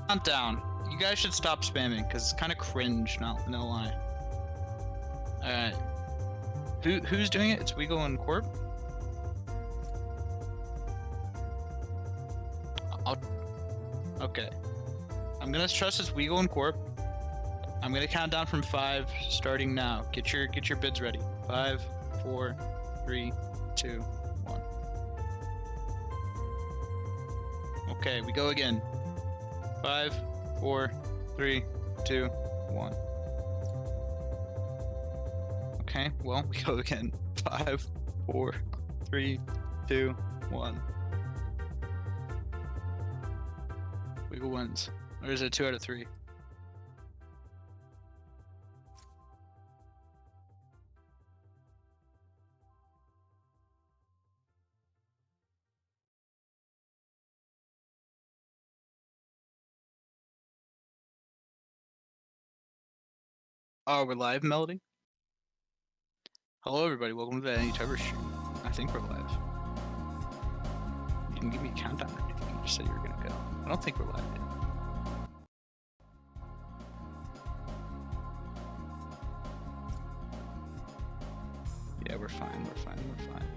Countdown. You guys should stop spamming because it's kind of cringe. No lie. All right. Who's doing it? It's Weagle and Corp. Okay. I'm gonna trust it's Weagle and Corp. I'm gonna count down from 5, starting now. Get your bids ready. 5, 4, 3, 2, 1. Okay, we go again. 5, 4, 3, 2, 1. Okay, well, we go again. 5, 4, 3, 2, 1. Wiggle wins. Or is it 2 out of 3? Oh, we're live, Melody? Hello, everybody. Welcome to the Any Trevor stream. I think we're live. You didn't give me a countdown or anything. You just said you were gonna go. I don't think we're live yet. Yeah, we're fine. We're fine. We're fine.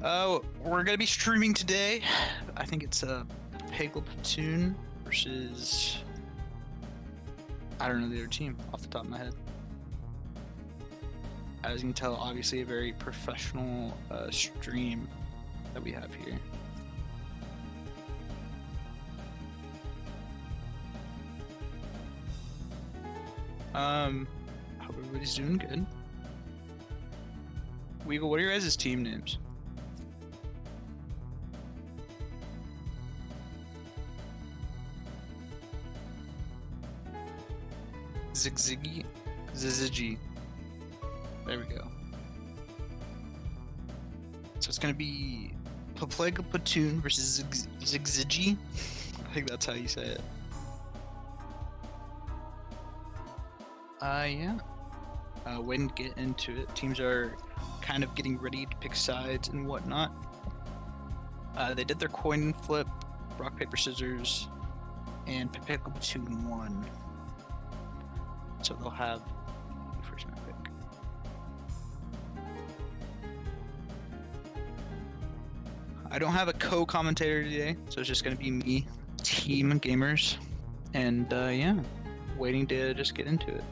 Oh, we're gonna be streaming today. I think it's a Peggle Platoon versus I don't know the other team off the top of my head. As you can tell, obviously a very professional stream that we have here. Hope everybody's doing good. Weagle, what are your guys' team names? Zigziggy? Zizigi. There we go. So it's gonna be Peggle Platoon versus Zigzigi. I think that's how you say it. Yeah. Waiting to get into it. Teams are kind of getting ready to pick sides and whatnot. They did their coin flip, rock, paper, scissors, and Peggle Platoon won. So they'll have first map pick. I don't have a co-commentator today, so it's just gonna be me, Team Gamers, and yeah, waiting to just get into it.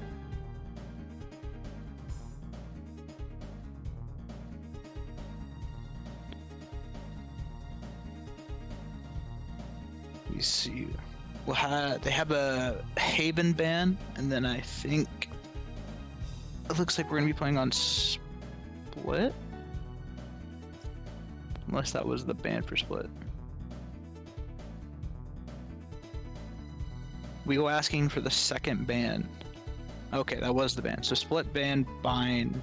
You see, they have a Haven ban, and then I think it looks like we're gonna be playing on Split, unless that was the ban for Split. We go asking for the second ban. Okay, that was the ban. So Split, ban, bind,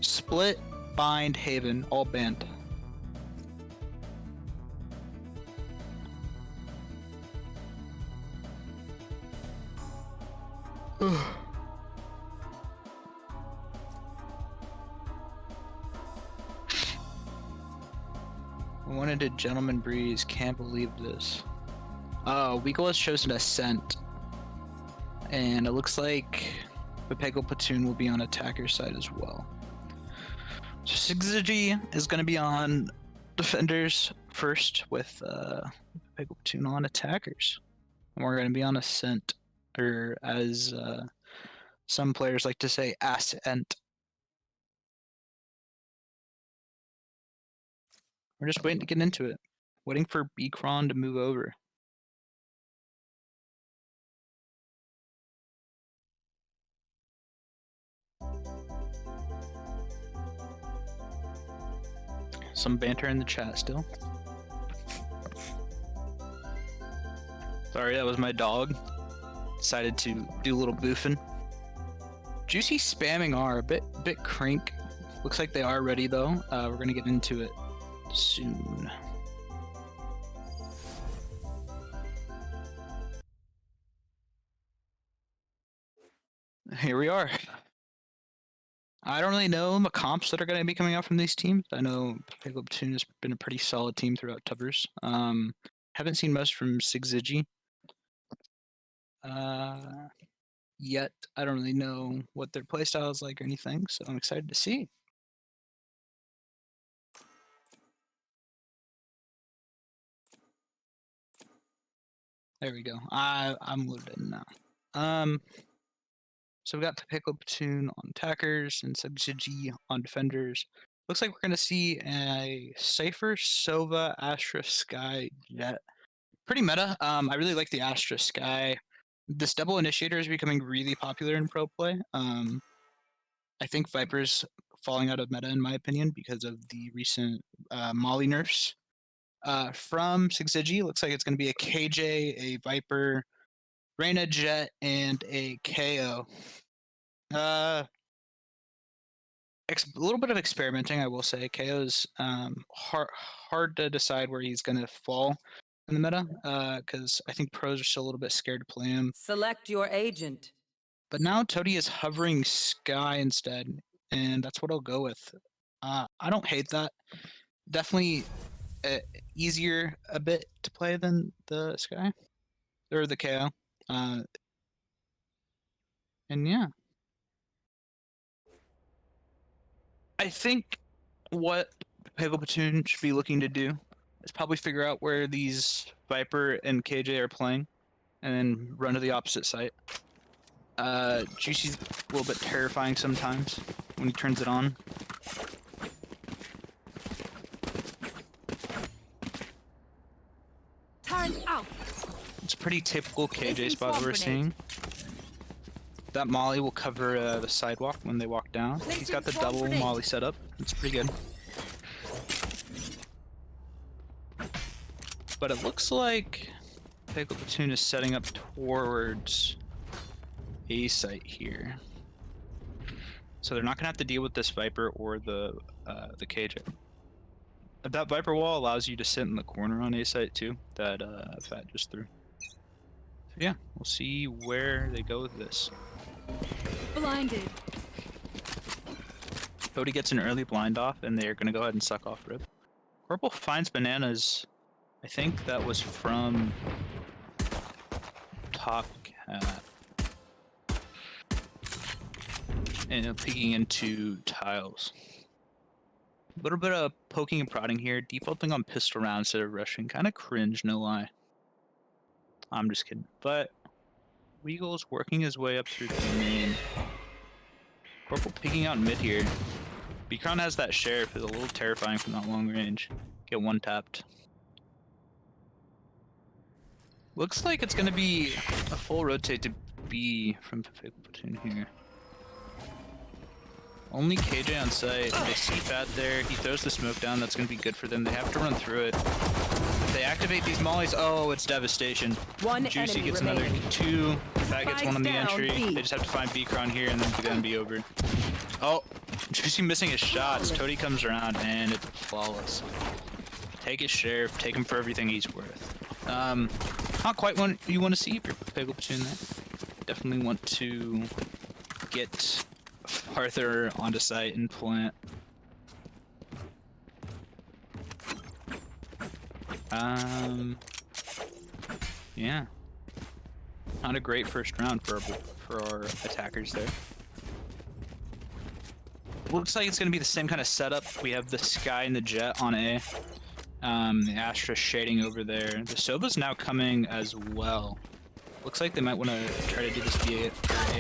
Split, bind, Haven, all banned. Wanted a Gentleman Breeze, can't believe this. Weagle has chosen Ascent. And it looks like the Peggle Platoon will be on attacker side as well. So Zigzigi is going to be on defenders first with Peggle Platoon on attackers. And we're going to be on Ascent, or as some players like to say, Ascent. We're just waiting to get into it. Waiting for Bcron to move over. Some banter in the chat still. Sorry, that was my dog. Decided to do a little boofing. Juicy spamming R, a bit crink. Looks like they are ready though. We're gonna get into it soon. Here we are. I don't really know the comps that are going to be coming out from these teams. I know Pickle Platoon has been a pretty solid team throughout Tubbers. Haven't seen much from Sigzigi yet. I don't really know what their playstyle is like or anything, so I'm excited to see. There we go. I'm loaded in now. So we got the Pickle Platoon on attackers and Sigzigi on defenders. Looks like we're gonna see a Cypher, Sova, Astra, Sky, Jet. Pretty meta. I really like the Astra Sky. This double initiator is becoming really popular in pro play. I think Viper's falling out of meta in my opinion because of the recent Molly nerfs. From Sigzigi, looks like it's going to be a KJ, a Viper, Reyna, Jet, and a KO. A little bit of experimenting, I will say. KO's hard to decide where he's going to fall in the meta, because I think pros are still a little bit scared to play him. Select your agent. But now Toady is hovering Sky instead, and that's what I'll go with. I don't hate that. Definitely easier a bit to play than the Sky or the KO. And yeah, I think what Pickle Platoon should be looking to do is probably figure out where these Viper and KJ are playing, and then run to the opposite site. Juicy's a little bit terrifying sometimes when he turns it on. Time out. It's a pretty typical KJ spot that we're seeing. That Molly will cover the sidewalk when they walk down. He's got the double Molly set up. It's pretty good. But it looks like Pickle Platoon is setting up towards A site here. So they're not gonna have to deal with this Viper or the KJ. That Viper wall allows you to sit in the corner on A site too. That Fat just threw. So yeah, we'll see where they go with this. Blinded. Cody gets an early blind off, and they're gonna go ahead and suck off Rip. Corporal finds bananas. I think that was from Top Cat. And peeking into tiles. A little bit of poking and prodding here, defaulting on pistol round instead of rushing. Kind of cringe, no lie. I'm just kidding. But Weagle's working his way up through the main. Corporal peeking out mid here. Beacon has that sheriff, is a little terrifying from that long range. Get one tapped. Looks like it's gonna be a full rotate to B from Pickle Platoon here. Only KJ on site. They see Fat there. He throws the smoke down. That's going to be good for them. They have to run through it. If they activate these mollies, oh, it's devastation. One Juicy enemy gets remaining. another 2. Fat gets one on the Spikes down, entry. B. They just have to find Beacon here, and then it's going to be over. Oh, Juicy missing his shots. Toady comes around, and it's flawless. Take his sheriff. Take him for everything he's worth. Not quite what you want to see if you're Pickle Platoon there. Definitely want to get farther onto site and plant. Yeah. Not a great first round for our attackers there. Looks like it's going to be the same kind of setup. We have the Sky and the Jet on A. The Astra shading over there. The Soba's now coming as well. Looks like they might want to try to do this BA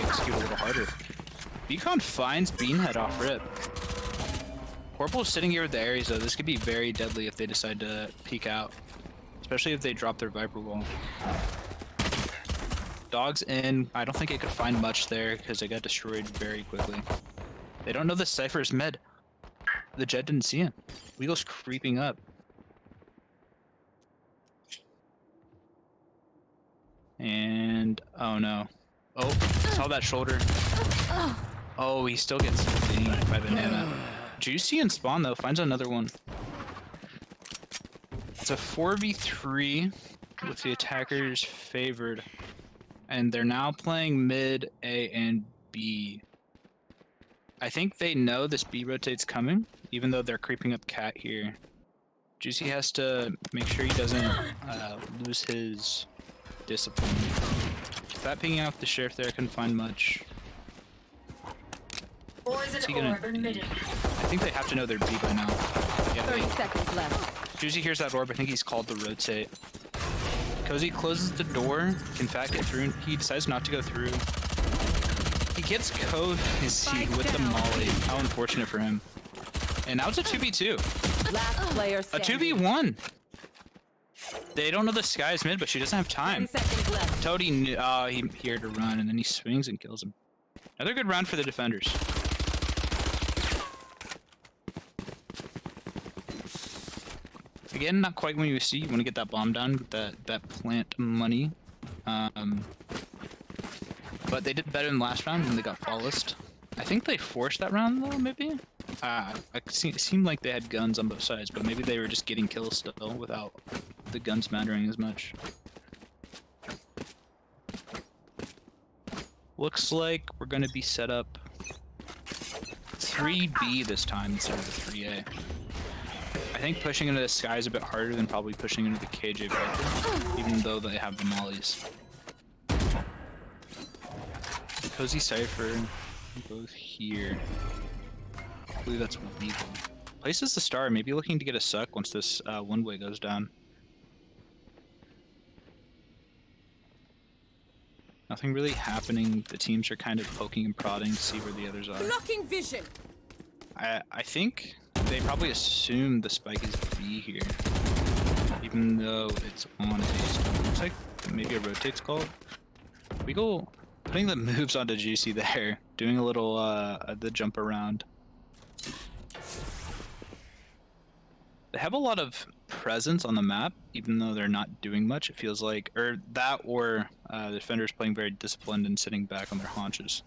execute a little harder. Beacon finds Beanhead off Rip. Corporal's sitting here with the Ares though. This could be very deadly if they decide to peek out. Especially if they drop their Viper wall. Dog's in. I don't think it could find much there because it got destroyed very quickly. They don't know the Cypher's mid. The Jet didn't see him. Weagle's creeping up. And oh no. Oh, saw that shoulder. Oh, he still gets dinged by Banana. Juicy and Spawn though finds another one. It's a 4v3 with the attackers favored. And they're now playing mid A and B. I think they know this B rotate's coming, even though they're creeping up cat here. Juicy has to make sure he doesn't lose his discipline. That pinging out the sheriff there, couldn't find much. What's he gonna do? I think they have to know they're B by now. Yeah, 30 seconds left. Juicy hears that orb. I think he's called the rotate. Cozy closes the door. Can in fact get through. He decides not to go through. He gets Cozy with the molly. How unfortunate for him. And now it's a 2v2. Last player A standing. 2v1. They don't know the sky's mid, but she doesn't have time. 10 seconds left. Toady knew, he had to run, and then he swings and kills him. Another good round for the defenders. Again, not quite when you see. You want to get that bomb down, get that plant money. But they did better in the last round when they got flawless. I think they forced that round though, maybe? It seemed like they had guns on both sides, but maybe they were just getting kills still without the guns mattering as much. Looks like we're gonna be set up 3B this time instead of the 3A. I think pushing into the sky is a bit harder than probably pushing into the KJ Viper, even though they have the mollies. Cozy Cypher, both here. I believe that's legal. Places the star, maybe looking to get a suck once this one-way goes down. Nothing really happening. The teams are kind of poking and prodding to see where the others are. Blocking vision. I think they probably assume the spike is B here, even though it's on A. Looks like maybe a rotate's called. We go putting the moves onto Juicy there, doing a little the jump around. They have a lot of presence on the map, even though they're not doing much. It feels like, or the defenders playing very disciplined and sitting back on their haunches.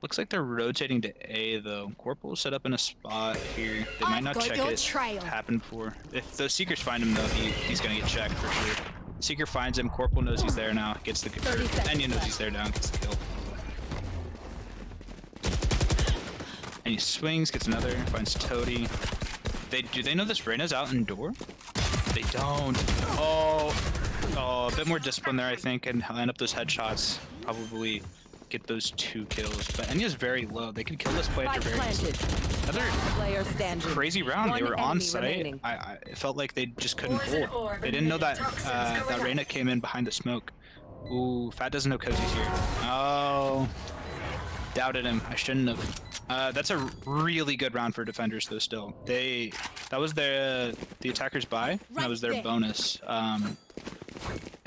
Looks like they're rotating to A though. Corporal set up in a spot here. They might not check it. Happened before. If those Seekers find him though, he's gonna get checked for sure. Seeker finds him. Corporal knows he's there now. Gets the Enya knows he's there now. Gets the kill. And he swings, gets another. Finds Toady. Do they know this Reyna's out in door? They don't. Oh, a bit more discipline there, I think, and line up those headshots. Probably get those 2 kills. But Enya's very low. They could kill this player very easily. Another crazy round. They were on site. It felt like they just couldn't hold. They didn't know that that Reyna came in behind the smoke. Ooh, Fat doesn't know Cozy's here. Oh, doubted him. I shouldn't have. That's a really good round for defenders though. Still, that was the attackers buy. That was their bonus. And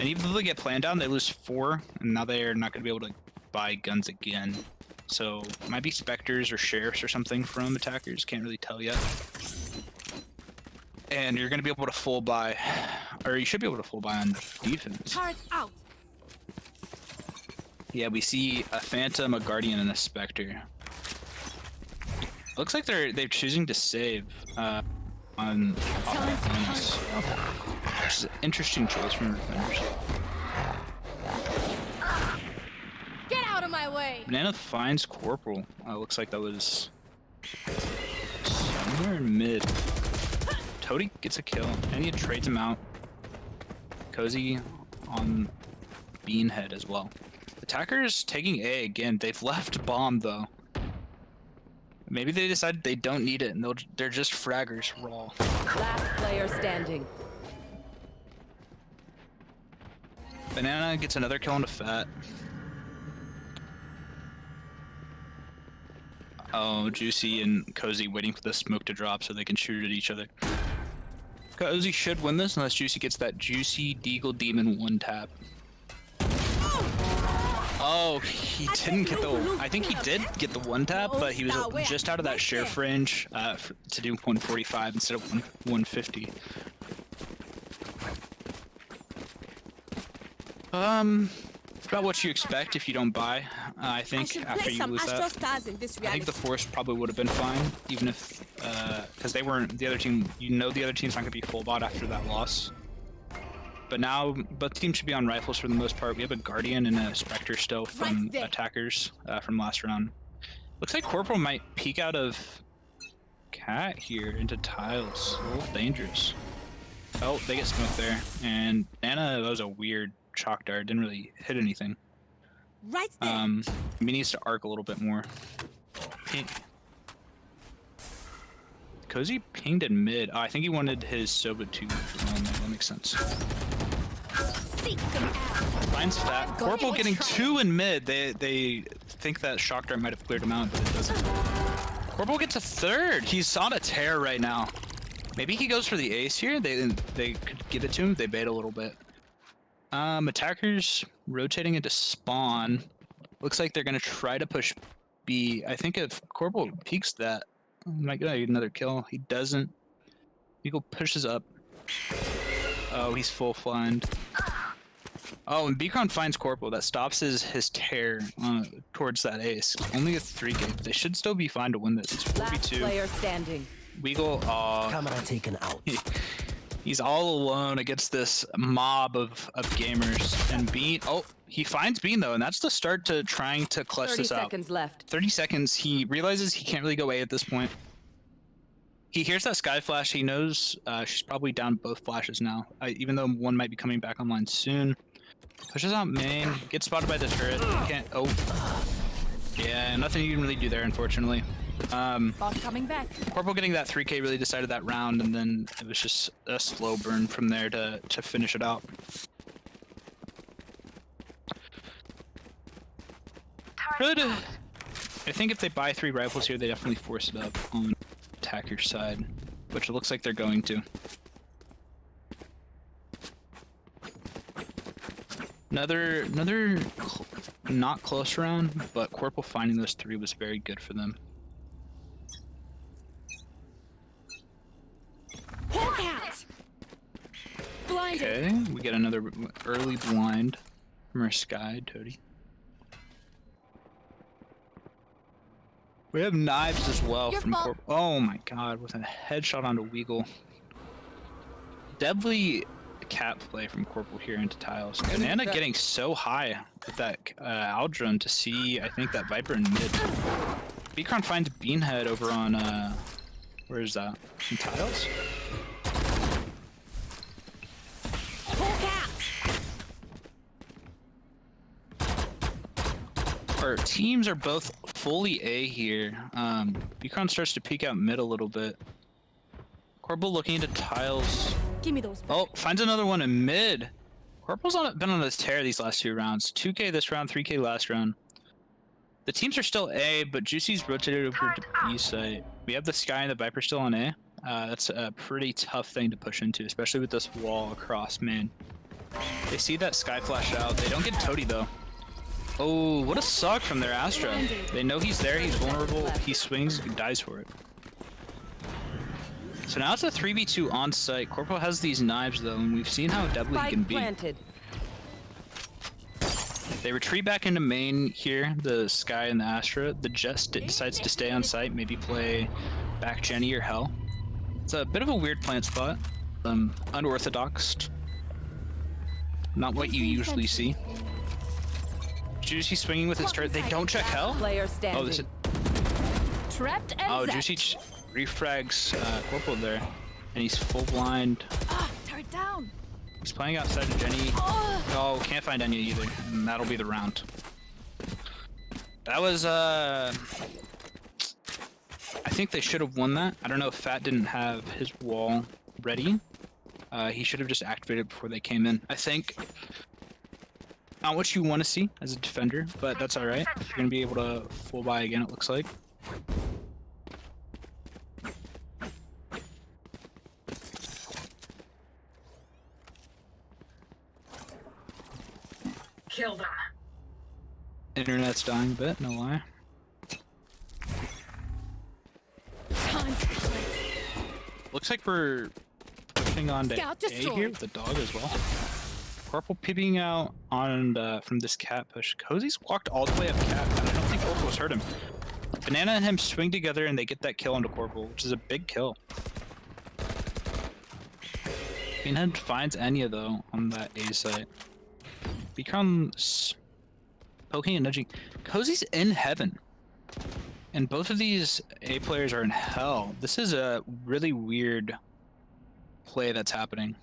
even though they get planned down, they lose 4, and now they are not going to be able to buy guns again. So it might be Spectres or Sheriffs or something from attackers. Can't really tell yet. And you're going to be able to full buy, or you should be able to full buy on defense. Turret out. Yeah, we see a Phantom, a Guardian, and a Spectre. Looks like they're choosing to save on offense, which is an interesting choice from the defenders. Get out of my way. Banana finds Corporal. Looks like that was somewhere in mid. Toady gets a kill, and he trades him out. Cozy on Beanhead as well. Attackers taking A again. They've left bomb though. Maybe they decided they don't need it, and they're just fraggers raw. Last player standing. Banana gets another kill on a Fat. Oh, Juicy and Cozy waiting for the smoke to drop so they can shoot at each other. Cozy should win this unless Juicy gets that Juicy Deagle Demon 1-tap. Oh, he didn't get the... I think he did get the 1-tap, but he was just out of that sheriff range to do 145 instead of 150. About what you expect if you don't buy. I think after you lose that, I think the force probably would have been fine, even if because they weren't the other team. You know, the other team's not gonna be full bot after that loss. But now both teams should be on rifles for the most part. We have a Guardian and a Spectre still from attackers from last round. Looks like Corporal might peek out of Cat here into tiles. A little dangerous. Oh, they get smoked there. And Anna, that was a weird shock dart. Didn't really hit anything. Right there. He needs to arc a little bit more. Cozy pinged in mid. Oh, I think he wanted his Soba to. Oh, no, that makes sense. Seek them out. Finds Fat. Corporal getting 2 in mid. They think that shock dart might have cleared him out, but it doesn't. Corporal gets a 3rd. He's on a tear right now. Maybe he goes for the ace here. They could give it to him. They bait a little bit. Attackers rotating into spawn. Looks like they're gonna try to push B. I think if Corporal peeks that, might get another kill. He doesn't. Eagle pushes up. Oh, he's full flying. Oh, and Beacon finds Corporal. That stops his tear towards that ace. Only a 3K, but they should still be fine to win this. It's 4v2. Last player standing. Weagle, Camera taken out. He's all alone against this mob of gamers. And Bean, oh, he finds Bean though, and that's the start to trying to clutch 30 this out. seconds left. 30 seconds. He realizes he can't really go A at this point. He hears that sky flash. He knows she's probably down both flashes now, even though one might be coming back online soon. Pushes out main, gets spotted by the turret. Can't. Oh, yeah, nothing you can really do there, unfortunately. Bot coming back. Corporal getting that 3K really decided that round, and then it was just a slow burn from there to finish it out. Good. I think if they buy 3 rifles here, they definitely force it up on attacker side, which it looks like they're going to. Another not close round, but Corporal finding those 3 was very good for them. Hawk out. Blinded. Okay, we get another early blind from our Sky, Toady. We have knives as well Your from fault. Corporal. Oh my god, with a headshot onto Weagle. Deadly cat play from Corporal here into tiles. Banana getting so high with that Aldrun to see, I think, that Viper in mid. Beacon finds Beanhead over on, where is that? In tiles? Hawk out. Our teams are both fully A here. Beacon starts to peek out mid a little bit. Corporal looking into tiles. Give me those. Oh, finds another one in mid. Corporal's been on this tear these last 2 rounds. 2K this round, 3K last round. The teams are still A, but Juicy's rotated over to B site. We have the Sky and the Viper still on A. That's a pretty tough thing to push into, especially with this wall across, man. They see that Sky flash out. They don't get Toady, though. Oh, what a suck from their Astra. They know he's there, he's vulnerable, he swings, he dies for it. So now it's a 3v2 on site. Corporal has these knives though, and we've seen how deadly he can be. Planted. They retreat back into main here, the Sky and the Astra. The Jet decides to stay on site, maybe play back Jenny or Hell. It's a bit of a weird plant spot. Unorthodox. Not what you usually see. Juicy swinging with his turret. They don't check Hell? Player standing. Oh, this is... Trapped and Oh, zapped. Juicy refrags Corporal there, and he's full blind. Ah, turret down. He's playing outside of Jenny. Oh, can't find any either, and that'll be the round. That was, I think they should have won that. I don't know if Fat didn't have his wall ready. He should have just activated before they came in. I think not what you want to see as a defender, but that's all right. You're gonna be able to full buy again, it looks like. Kill them. Internet's dying a bit, no lie. Looks like we're pushing on to Scout A here destroyed. with the dog as well. Corporal peeping out on from this cat push. Cozy's walked all the way up cat, and I don't think Corporal's hurt him. Banana and him swing together and they get that kill onto Corporal, which is a big kill. Beanhead finds Enya though on that A site. Becomes poking and nudging. Cozy's in heaven. And both of these A players are in hell. This is a really weird play that's happening.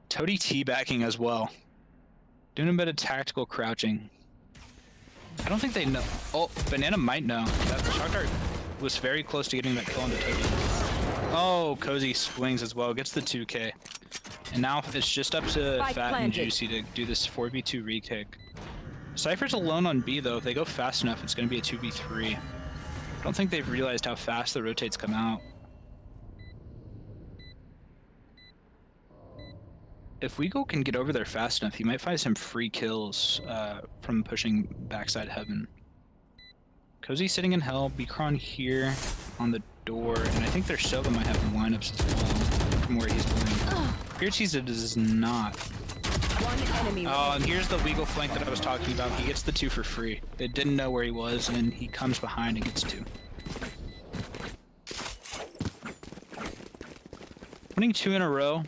Toady teabagging as well. Doing a bit of tactical crouching. I don't think they know. Oh, Banana might know. That Shock Dart was very close to getting that kill on the Toady. Oh, Cozy swings as well. Gets the 2k. And now it's just up to Spike Fat and planted. Juicy to do this 4v2 retake. Cypher's alone on B though. If they go fast enough, it's going to be a 2v3. I don't think they've realized how fast the rotates come out. If Weagle can get over there fast enough, he might find some free kills from pushing backside heaven. Cozy sitting in hell, Bcron here on the door, and I think their Sova might have lineups as well from where he's going. Pierces it does not. One enemy. Oh, and here's the Weagle flank that I was talking about. He gets the 2 for free. They didn't know where he was, and he comes behind and gets 2. Winning 2 in a row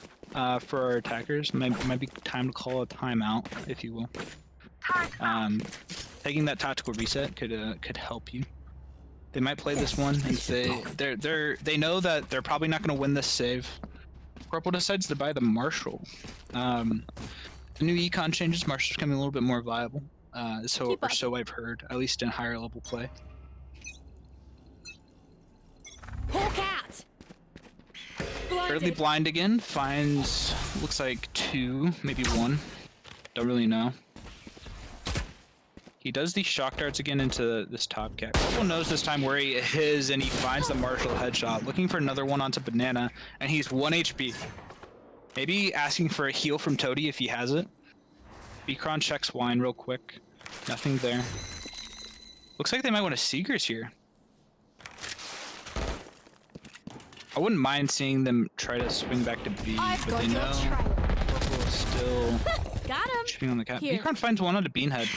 for our attackers might be time to call a timeout, if you will. Taking that tactical reset could help you. They might play this one if they know that they're probably not going to win this save. Purple decides to buy the Marshall. The new econ changes, Marshall's becoming a little bit more viable. So I've heard, at least in higher level play. Hawk out. Early blind again, finds, looks like 2, maybe 1. Don't really know. He does these shock darts again into this top cat. Purple knows this time where he is, and he finds the Marshall headshot, looking for another one onto Banana, and he's 1 HP. Maybe asking for a heal from Toady if he has it. Bcron checks wine real quick. Nothing there. Looks like they might want a Seekers here. I wouldn't mind seeing them try to swing back to B, but they know Purple is still Got him. shooting on the cap. Here. Bcron finds one on the Beanhead.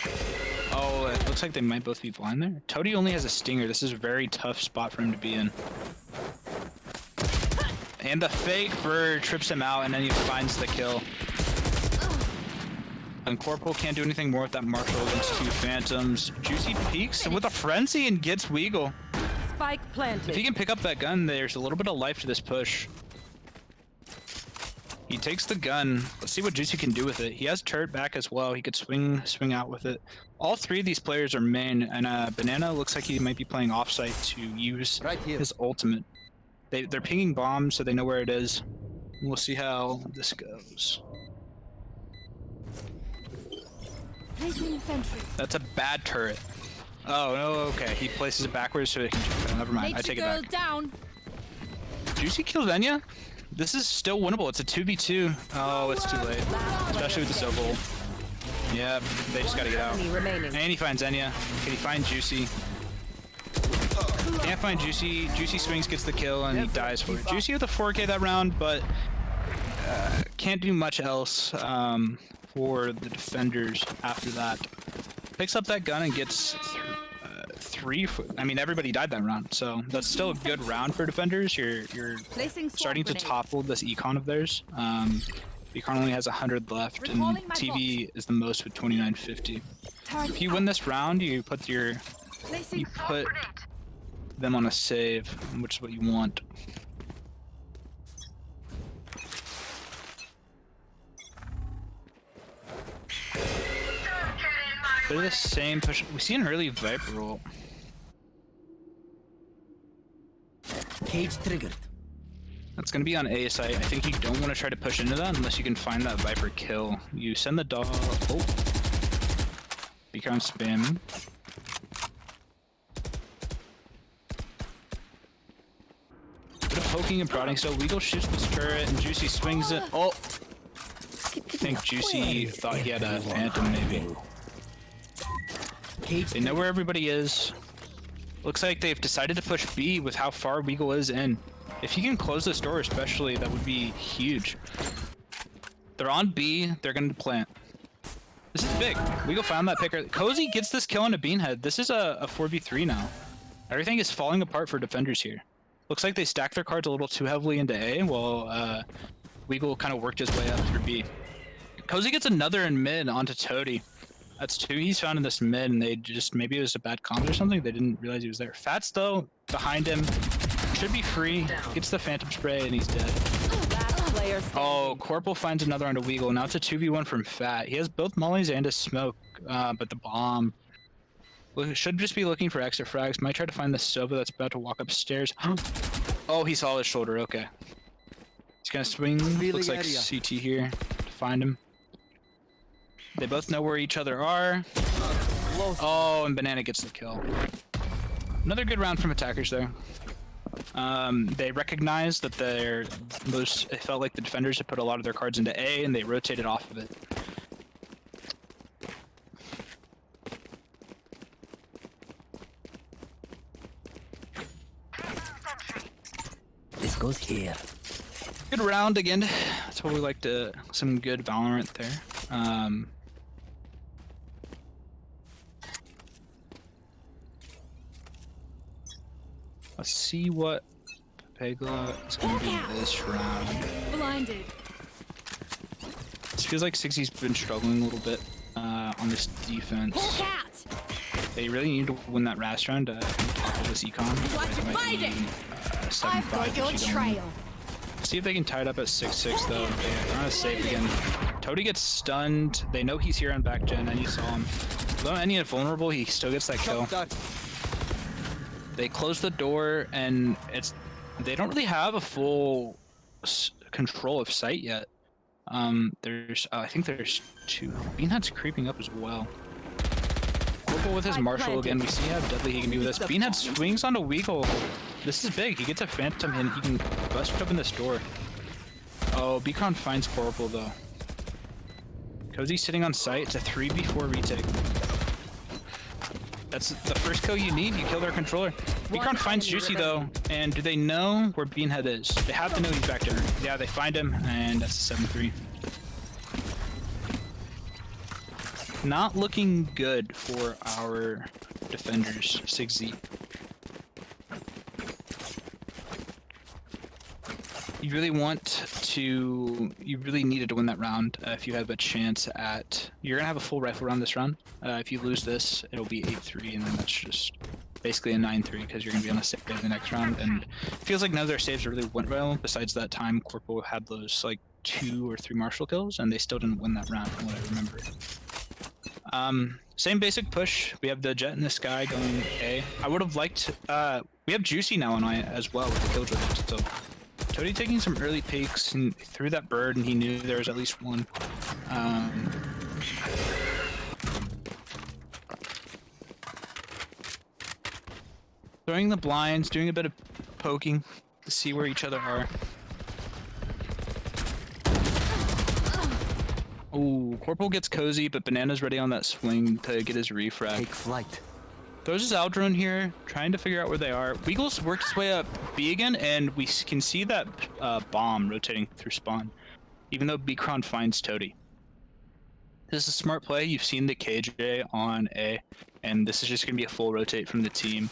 Oh, it looks like they might both be blind there. Toady only has a Stinger. This is a very tough spot for him to be in. And the fake bird trips him out, and then he finds the kill. And Corporal can't do anything more with that Marshall against 2 Phantoms. Juicy peeks with a frenzy and gets Weagle. Spike planted. If he can pick up that gun, there's a little bit of life to this push. He takes the gun. Let's see what Juicy can do with it. He has turret back as well. He could swing out with it. All 3 of these players are main, and Banana looks like he might be playing offsite to use his ultimate. They're pinging bombs, so they know where it is. We'll see how this goes. Placing sentry. That's a bad turret. Oh, no, okay. He places it backwards so he can check it. Never mind, I take it back. Down. Juicy kills Enya? This is still winnable. It's a 2v2. Oh, it's too late. Especially with the Sobol. Yep, they just gotta get out. Enemy remaining. And he finds Enya. Can he find Juicy? Can't find Juicy. Juicy swings, gets the kill, and he dies for it. Juicy with a 4k that round, but can't do much else for the defenders after that. Picks up that gun and gets 3. I mean, everybody died that round, so that's still a good round for defenders. You're Placing swamp starting to grenade. topple this econ of theirs. Econ only has 100 left, and Recalling my TV is the most with 2950. Turret If you out. win this round, you put Placing them on a save, which is what you want. They're the same push. We see an early Viper roll. Cage triggered. That's gonna be on A site. I think you don't want to try to push into that unless you can find that Viper kill. You send the dog. Oh, become spamming. Bit of poking and prodding. So Weagle shoots this turret and Juicy swings it. Oh, I think Juicy thought he had a Phantom maybe. Cage They know where everybody is. Looks like they've decided to push B with how far Weagle is in. If he can close this door especially, that would be huge. They're on B, they're gonna plant. This is big. Weagle found that picker. Cozy gets this kill on a Beanhead. This is a 4v3 now. Everything is falling apart for defenders here. Looks like they stacked their cards a little too heavily into A, while Weagle kind of worked his way up through B. Cozy gets another in mid onto Toady. That's two he's found in this mid, and they just, maybe it was a bad comms or something. They didn't realize he was there. Fats, though, behind him. Should be free. Gets the Phantom Spray, and he's dead. Last player standing. Oh, Corporal finds another on a Weagle. Now it's a 2v1 from Fat. He has both mollies and a smoke, but the bomb. Well, should just be looking for extra frags. Might try to find the Sova that's about to walk upstairs. Oh, he saw his shoulder. Okay. He's gonna swing. Looks like CT here to find him. They both know where each other are. Oh, and Banana gets the kill. Another good round from attackers there. They recognized that it felt like the defenders had put a lot of their cards into A, and they rotated off of it. This goes here. Good round again. That's what we like to. Some good Valorant there. Let's see what Pegla is going to do this round. Blinded. It feels like 60's been struggling a little bit on this defense. Cat. They really need to win that last round to top of this econ. Find it. 7-5 I've got your trail. See if they can tie it up at 6-6 though. They're not safe again. Toady gets stunned. They know he's here on back gen, and you saw him. Though any invulnerable, he still gets that kill. They close the door, and they don't really have a full control of sight yet. I think there's two. Beanhead's creeping up as well. Corporal with his Marshall again. We see how deadly he can be with this. Beanhead swings onto Weagle. This is big. He gets a Phantom and he can bust open this door. Oh, Beacon finds Corporal though. Cozy's sitting on site. It's a 3v4 retake. That's the first kill you need. You kill their controller. Beacon finds Juicy though, and do they know where Beanhead is? They have to know he's back there. Yeah, they find him, and that's a 7-3. Not looking good for our defenders, 6Z. You really needed to win that round if you have a chance at... You're gonna have a full rifle round this round. If you lose this, it'll be 8-3, and then that's just basically a 9-3 because you're gonna be on a save the next round. And it feels like none of their saves really went well. Besides that time, Corporal had those like 2 or 3 Marshall kills, and they still didn't win that round from what I remember. Same basic push. We have the Jet in the sky going A. I would have liked... we have Juicy now on I as well with the Killjoy, so... Toady taking some early peeks and threw that bird, and he knew there was at least one. Throwing the blinds, doing a bit of poking to see where each other are. Ooh, Corporal gets cozy, but Banana's ready on that swing to get his refrag. Take flight. Throws his Aldrone here, trying to figure out where they are. Weagle's worked his way up B again, and we can see that bomb rotating through spawn, even though Bcron finds Toady. This is a smart play. You've seen the KJ on A, and this is just going to be a full rotate from the team.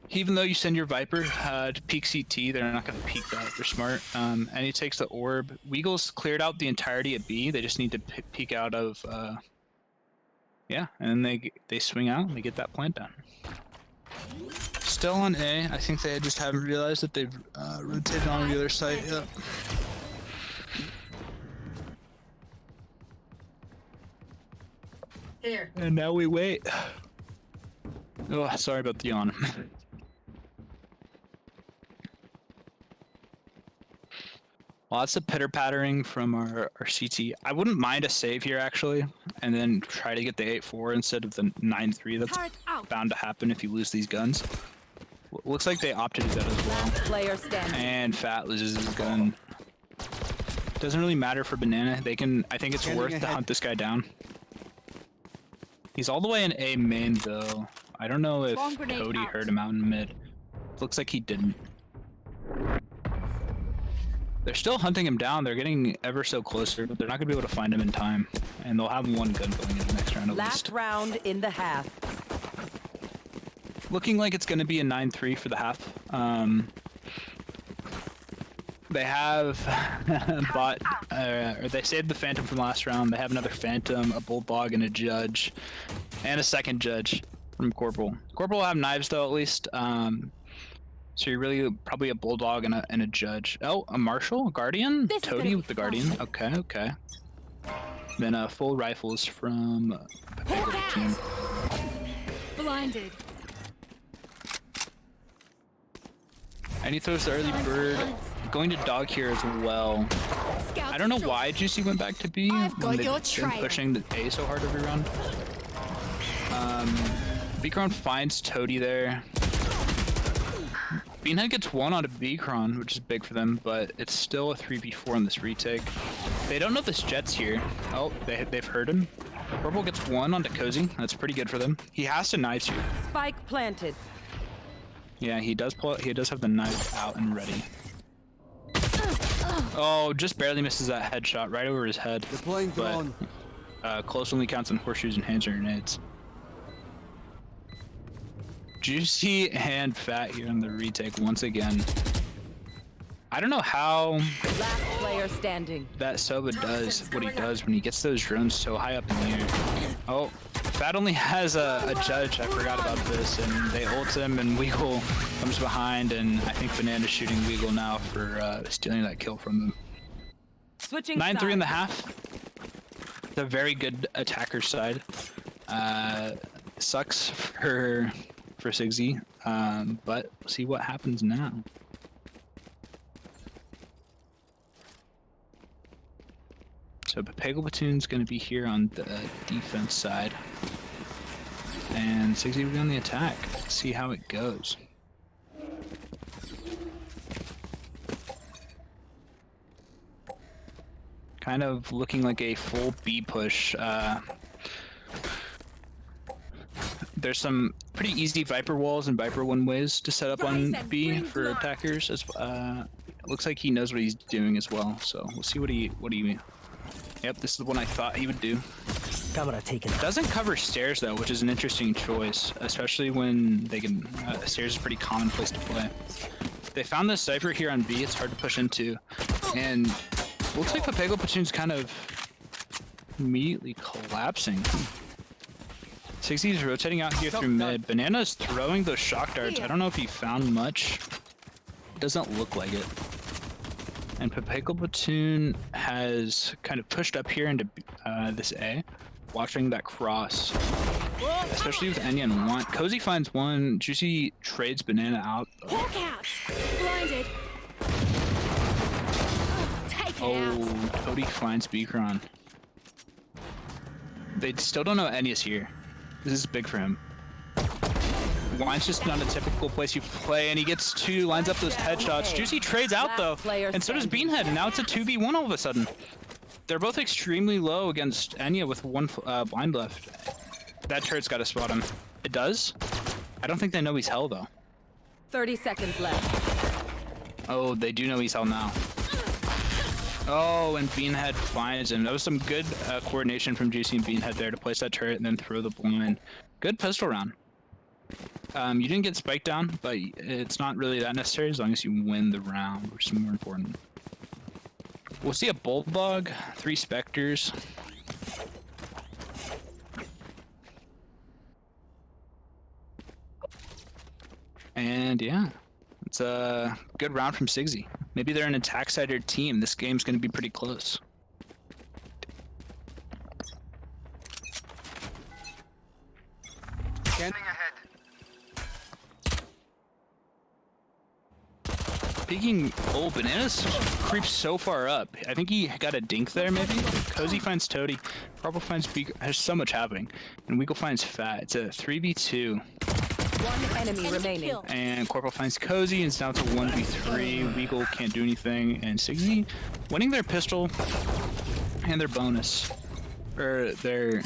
Even though you send your Viper to peek CT, they're not going to peek that. They're smart. And he takes the orb. Weagle's cleared out the entirety of B. They just need to peek out of... yeah, and they swing out and they get that plant down. Still on A. I think they just haven't realized that they've rotated on the other side yet. Here. And now we wait. Oh, sorry about the yawn. Lots of pitter-pattering from our CT. I wouldn't mind a save here, actually, and then try to get the 8-4 instead of the 9-3. That's bound to happen if you lose these guns. Looks like they opted to do that as well. Player standing. And Fat loses his gun. Doesn't really matter for Banana. They can. I think it's worth to hunt this guy down. He's all the way in A main, though. I don't know if Cody heard him out in mid. Looks like he didn't. They're still hunting him down. They're getting ever so closer, but they're not going to be able to find him in time. And they'll have one gun going in the next round at least. Last round in the half. Looking like it's going to be a 9-3 for the half. They have bought, or they saved the Phantom from last round. They have another Phantom, a Bulldog, and a Judge, and a second Judge from Corporal. Corporal will have knives though, at least. So you're really probably a Bulldog and a Judge. Oh, a Marshal, a Guardian, This is gonna Toady be with the Guardian. fun. Okay, okay. Then full rifles from Hawk team. out. Blinded. And he throws the early bird. Going to dog here as well. Scout I don't know destroyed. why Juicy went back to B I've when got they've your been trail. pushing the A so hard every round. Beacron finds Toady there. Beanhead gets one on a Beacron, which is big for them, but it's still a 3v4 on this retake. They don't know this Jet's here. Oh, they've heard him. Purple gets one onto Cozy. That's pretty good for them. He has to knife you. Spike planted. Yeah, he does have the knife out and ready. Oh, just barely misses that headshot right over his head. Deploying drone. But close only counts on horseshoes and hands grenades. Juicy and Fat here on the retake once again. I don't know how Last player standing. that Soba does what he does when he gets those drones so high up in the air. Oh, Fat only has a Judge. I forgot about this, and they ult him, and Weagle comes behind, and I think Banana's shooting Weagle now for stealing that kill from them. Switching 9-3 in the sides. half. It's a very good attacker side. Sucks for Sigsy, but we'll see what happens now. So Pepego Platoon's going to be here on the defense side, and Sigsy will be on the attack. Let's see how it goes. Kind of looking like a full B push. There's some pretty easy Viper walls and Viper one-ways to set up on B for attackers. As looks like he knows what he's doing as well. So we'll see what he. Yep, this is the one I thought he would do. Camera taken. Doesn't cover stairs though, which is an interesting choice, especially when they can. Stairs is a pretty common place to play. They found this Cypher here on B. It's hard to push into, and looks like Pepego Platoon's kind of immediately collapsing. Sixty's rotating out here through mid. Banana's throwing those shock darts. I don't know if he found much. Doesn't look like it. And Pepego Platoon has kind of pushed up here into this A, watching that cross. Especially with Enya and one. Cozy finds one. Juicy trades Banana out. Hawk out. Blinded. Take it Oh, out. Toady finds Beacron. They still don't know Enya's here. This is big for him. Wine's just not a typical place you play, and he gets two, lines up those headshots. Juicy trades out though, and so does Beanhead, and now it's a 2v1 all of a sudden. They're both extremely low against Enya with one blind left. That turret's got to spot him. It does? I don't think they know he's hell though. 30 seconds left. Oh, they do know he's hell now. Oh, and Beanhead finds him. That was some good coordination from Juicy and Beanhead there to place that turret and then throw the blind. Good pistol round. You didn't get spiked down, but it's not really that necessary as long as you win the round, which is more important. We'll see a Bulldog, 3 Spectres. And yeah, it's a good round from Sigsy. Maybe they're an attack-sided team. This game's going to be pretty close. Scanning ahead. Peeking, oh, Bananas creeps so far up. I think he got a dink there, maybe? Cozy finds Toady. Purple finds Beaker. There's so much happening. And Weagle finds Fat. It's a 3v2. One enemy remaining. kill. And Corporal finds Cozy, and it's down to 1v3. Weagle can't do anything. And Sigsy winning their pistol and their bonus. Or their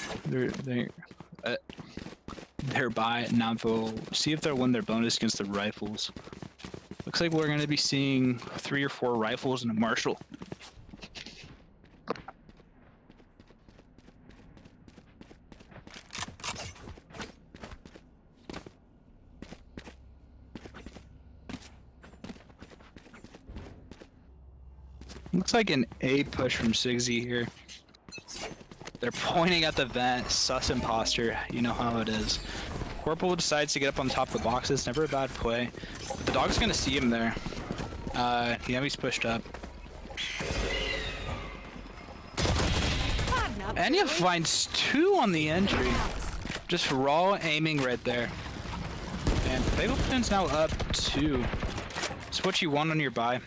buy. Now they'll see if they'll win their bonus against the rifles. Looks like we're going to be seeing 3 or 4 rifles and a Marshal. Looks like an A push from Sigsy here. They're pointing at the vent. Sus imposter. You know how it is. Corporal decides to get up on top of the boxes. Never a bad play. But the dog's gonna see him there. Yeah, he's pushed up. Enya finds 2 on the entry. Just raw aiming right there. And Bagleton's now up 2. It's what you want on your buy.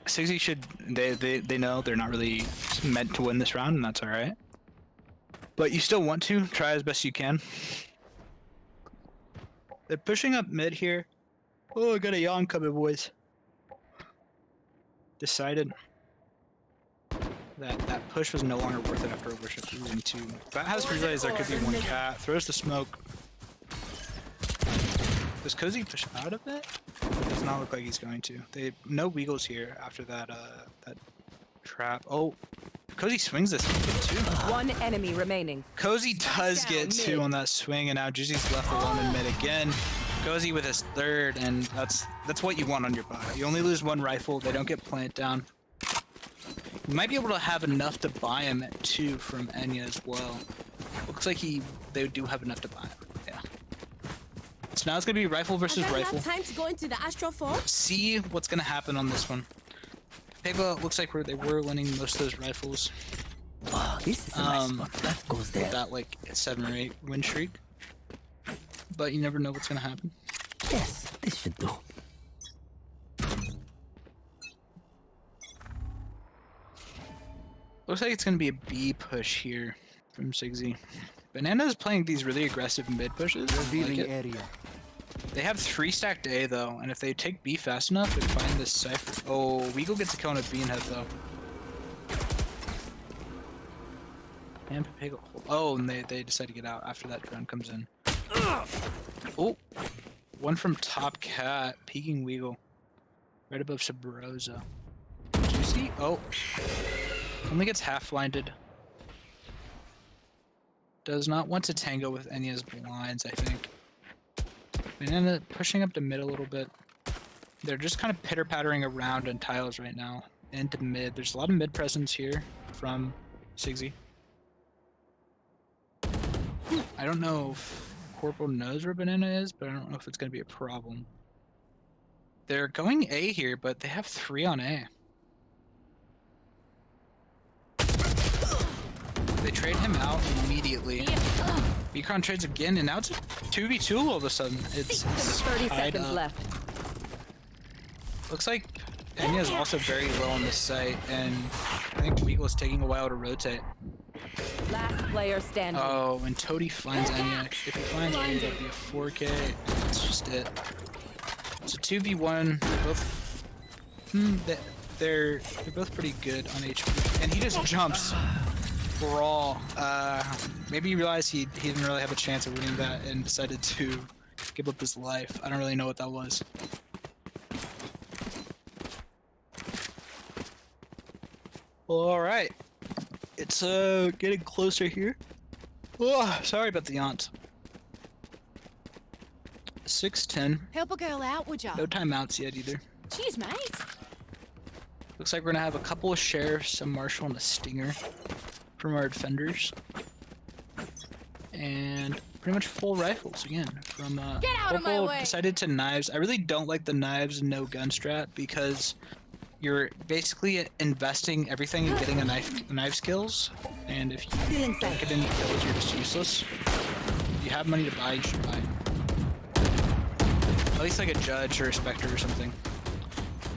Sigsy should they know they're not really meant to win this round, and that's alright. But you still want to try as best you can. They're pushing up mid here. Oh, I got a yawn coming, boys. Decided that push was no longer worth it after losing 2. Bat has realized there could be 1 cat. Throws the smoke. Does Cozy push out of it? Does not look like he's going to. They no Weagles here after that that trap. Oh, Cozy swings this too. 1 enemy remaining. Cozy does get 2 on that swing, and now Juicy's left alone in mid again. Cozy with his 3rd, and that's what you want on your buy. You only lose 1 rifle. They don't get plant down. You might be able to have enough to buy him at 2 from Enya as well. Looks like they do have enough to buy him. Yeah. So now it's gonna be rifle versus rifle. Time to go into the astral form. See what's gonna happen on this one. Pega looks like they were winning most of those rifles. Oh, this is a nice spot. That goes there. With that like 7 or 8 win streak. But you never know what's gonna happen. Yes, this should do. Looks like it's gonna be a B push here from Sigsy. Banana's playing these really aggressive mid pushes. I like it. Area. They have 3 stacked A though, and if they take B fast enough, they find this cipher. Oh, Weagle gets a kill on a beanhead though. And Papega. Oh, and they decide to get out after that drone comes in. Oh, 1 from Top Cat, peeking Weagle, right above Sabrosa. Juicy. Oh, only gets half blinded. Does not want to tango with Enya's blinds, I think. Banana pushing up to mid a little bit. They're just kind of pitter-pattering around in tiles right now. Into mid. There's a lot of mid presence here from Sigsy. I don't know if Corporal knows where Banana is, but I don't know if it's going to be a problem. They're going A here, but they have 3 on A. They trade him out immediately. Beacon trades again, and now it's a 2v2 all of a sudden. It's 30 tied seconds up. left. Looks like Enya is also very low on this site, and I think Weagle is taking a while to rotate. Last player standing. Oh, and Toady finds Enya. If he finds Enya, it'll be a 4K. That's just it. It's a 2v1. They're both. They're both pretty good on HP, and he just jumps. Raw. Maybe he realized he didn't really have a chance of winning that and decided to give up his life. I don't really know what that was. Well, alright. It's getting closer here. Oh, sorry about the aunt. 6:10. Help a girl out, would ya? No timeouts yet either. Cheers, mate. Looks like we're gonna have a couple of sheriffs, a marshal, and a stinger from our defenders. And pretty much full rifles again from Get out of my Corporal way. decided to knives. I really don't like the knives no gun strat because you're basically investing everything in getting a knife skills, and if you don't get any kills, you're just useless. If you have money to buy, you should buy. At least like a judge or a specter or something.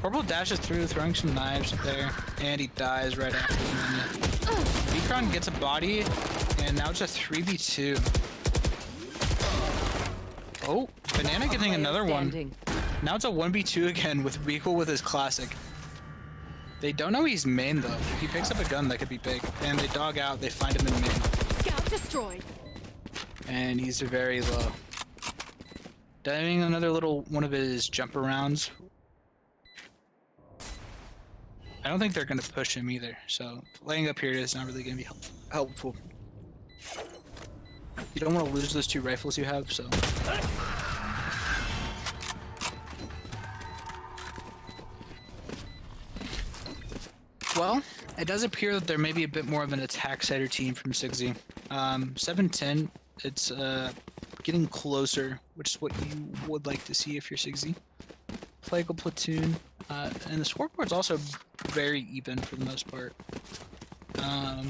Corporal dashes through, throwing some knives there, and he dies right after the minute. Beacon gets a body, and now it's a 3v2. Oh, Banana getting another one. Now it's a 1v2 again with Weagle with his classic. They don't know he's main though. If he picks up a gun, that could be big. And they dog out, they find him in main. Scout destroyed. And he's very low. Diving another little one of his jump arounds. I don't think they're going to push him either, so laying up here is not really going to be helpful. You don't want to lose those 2 rifles you have, so... Well, it does appear that there may be a bit more of an attack-sider team from 6Z. 7-10, it's getting closer, which is what you would like to see if you're 6Z. Plague platoon, and the scoreboard's also very even for the most part. I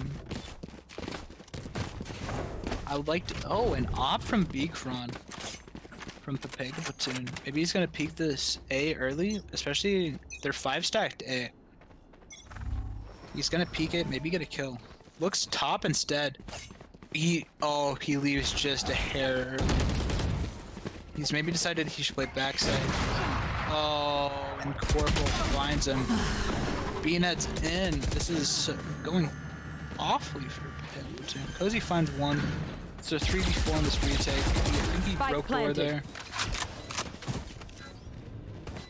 would like to. Oh, an op from Beakron from Papega platoon. Maybe he's gonna peek this A early, especially they're 5-stacked A. He's gonna peek it, maybe get a kill. Looks top instead. He leaves just a hair early. He's maybe decided he should play backside. Oh, and Corporal finds him. Beanhead's in. This is going awfully for Papega platoon. Cozy finds one. So 3v4 on this retake. I think he Spike broke door planted. there.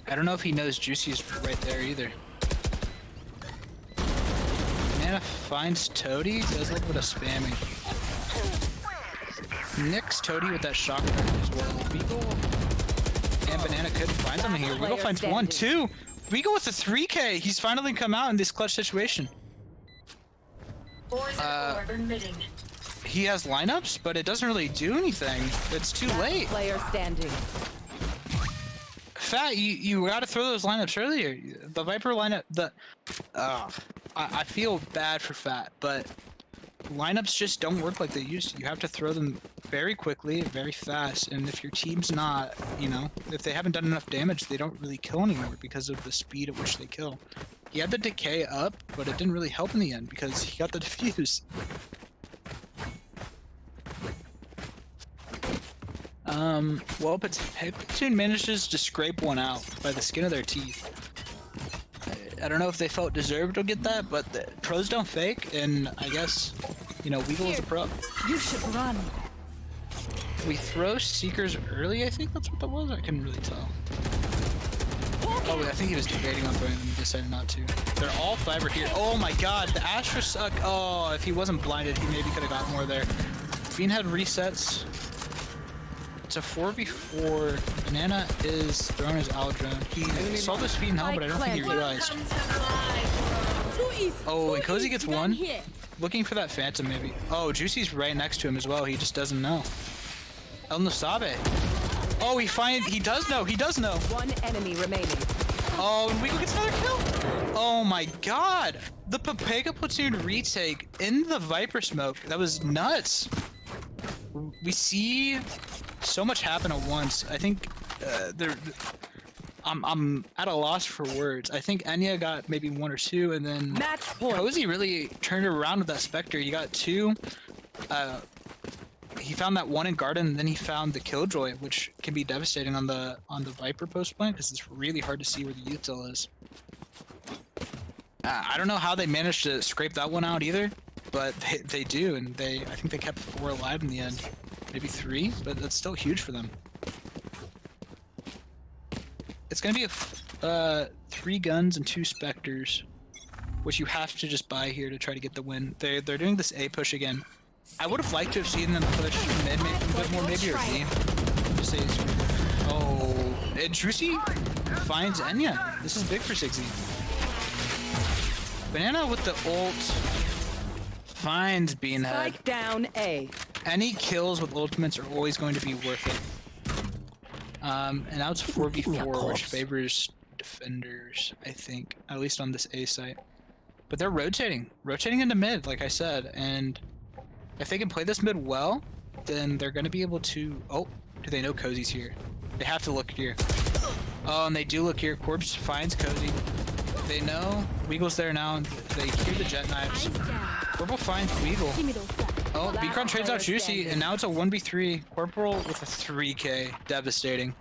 I don't know if he knows Juicy's right there either. Banana finds Toady, does a little bit of spamming. Nicks Toady with that shock dart as well. Weagle and Banana could find something here. Weagle finds one, two. Weagle with the 3K. He's finally come out in this clutch situation. He has lineups, but it doesn't really do anything. It's too late. Player standing. Fat, you gotta throw those lineups earlier. The Viper lineup, I feel bad for Fat, but lineups just don't work like they used to. You have to throw them very quickly, very fast, and if your team's not, if they haven't done enough damage, they don't really kill anymore because of the speed at which they kill. He had the decay up, but it didn't really help in the end because he got the defuse. Well, Platoon manages to scrape one out by the skin of their teeth. I don't know if they felt deserved to get that, but the pros don't fake, and I guess, Weagle is a pro. You should run. We throw Seekers early, I think that's what that was? I couldn't really tell. Oh, I think he was debating on throwing them and decided not to. They're all fiber here. Oh my god, the Astra suck. Oh, if he wasn't blinded, he maybe could have got more there. Beanhead resets. It's a 4v4. Banana is throwing his Aldrone. He saw the speed and help, but I don't think he realized. Oh, and Cozy gets one. Looking for that Phantom, maybe. Oh, Juicy's right next to him as well. He just doesn't know. El Nosabe. Oh, he does know. He does know. One enemy remaining. Oh, and Weagle gets another kill. Oh my god. The Papega platoon retake in the Viper smoke. That was nuts. We see so much happen at once. I think I'm at a loss for words. I think Enya got maybe one or two, and then Match point. Cozy really turned it around with that Spectre. He got two. He found that one in Garden, and then he found the Killjoy, which can be devastating on the Viper post plant because it's really hard to see where the util is. I don't know how they managed to scrape that one out either, but they do, and I think they kept 4 alive in the end. Maybe 3, but that's still huge for them. It's gonna be a 3 guns and 2 Spectres, which you have to just buy here to try to get the win. They're doing this A push again. I would have liked to have seen them push mid maybe a bit more, maybe, or B. Just say and Juicy finds Enya. This is big for 6Z. Banana with the ult finds Beanhead. Strike down A. Any kills with ultimates are always going to be worth it. And now it's 4v4, which favors defenders, I think, at least on this A site. But they're rotating into mid, like I said, and if they can play this mid well, then they're going to be able to... Oh, do they know Cozy's here? They have to look here. Oh, and they do look here. Corpse finds Cozy. They know Weagle's there now, and they hear the jet knives. Corporal finds Weagle. Oh, Beacon trades out Juicy, and now it's a 1v3. Corporal with a 3k. Devastating.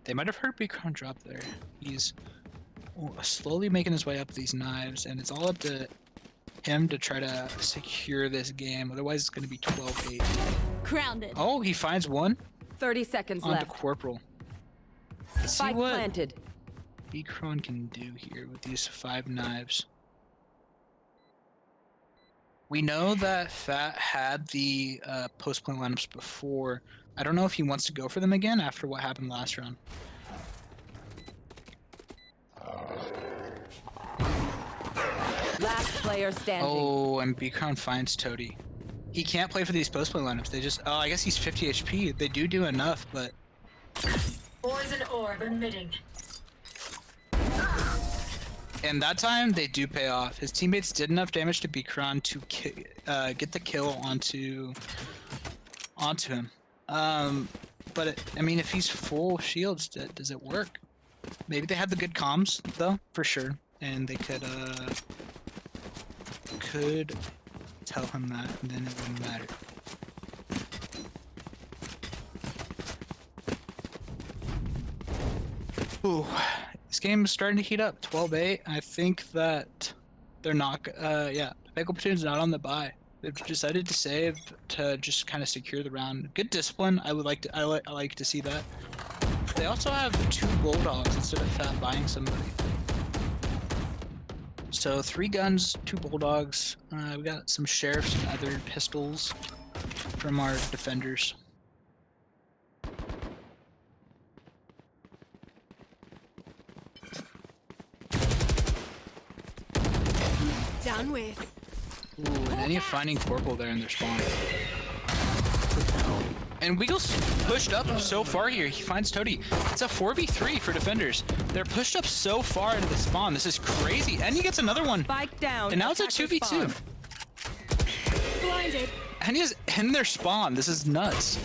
They might have heard Beacon drop there. He's slowly making his way up these knives, and it's all up to him to try to secure this game. Otherwise, it's going to be 12-8. Grounded. Oh, he finds one 30 seconds onto left. Corporal. Let's see Spike what planted. Beacon can do here with these 5 knives. We know that Fat had the post-plant lineups before. I don't know if he wants to go for them again after what happened last round. Last player standing. Oh, and B-Crown finds Toady. He can't play for these post-play lineups. They just... Oh, I guess he's 50 HP. They do enough, but... Poison orb emitting. And that time, they do pay off. His teammates did enough damage to B-Crown to get the kill onto him. But I mean, if he's full shields, does it work? Maybe they had the good comms, though, for sure. And they could tell him that, and then it wouldn't matter. Ooh, this game is starting to heat up. 12-8. I think that they're not. Yeah, Peggle Platoon's not on the bye. They've decided to save to just kind of secure the round. Good discipline. I would like to. I like to see that. They also have 2 bulldogs instead of fat buying somebody. So 3 guns, 2 bulldogs. We got some sheriffs and other pistols from our defenders. Done with. Ooh, and Enya finding Corporal there in their spawn. And Weagle's pushed up so far here. He finds Toady. It's a 4v3 for defenders. They're pushed up so far into the spawn. This is crazy. And he gets another one. Spike down. And now it's a 2v2. Blinded. Enya's in their spawn. This is nuts.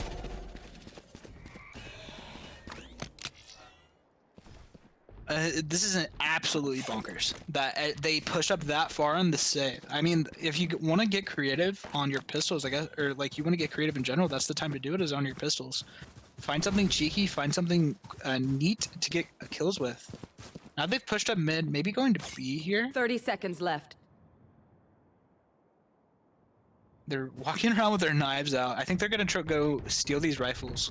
This is absolutely bonkers that they push up that far on the save. I mean, if you want to get creative on your pistols, I guess, or like you want to get creative in general, that's the time to do it, is on your pistols. Find something cheeky, find something neat to get kills with. Now they've pushed up mid, maybe going to B here. 30 seconds left. They're walking around with their knives out. I think they're gonna go steal these rifles.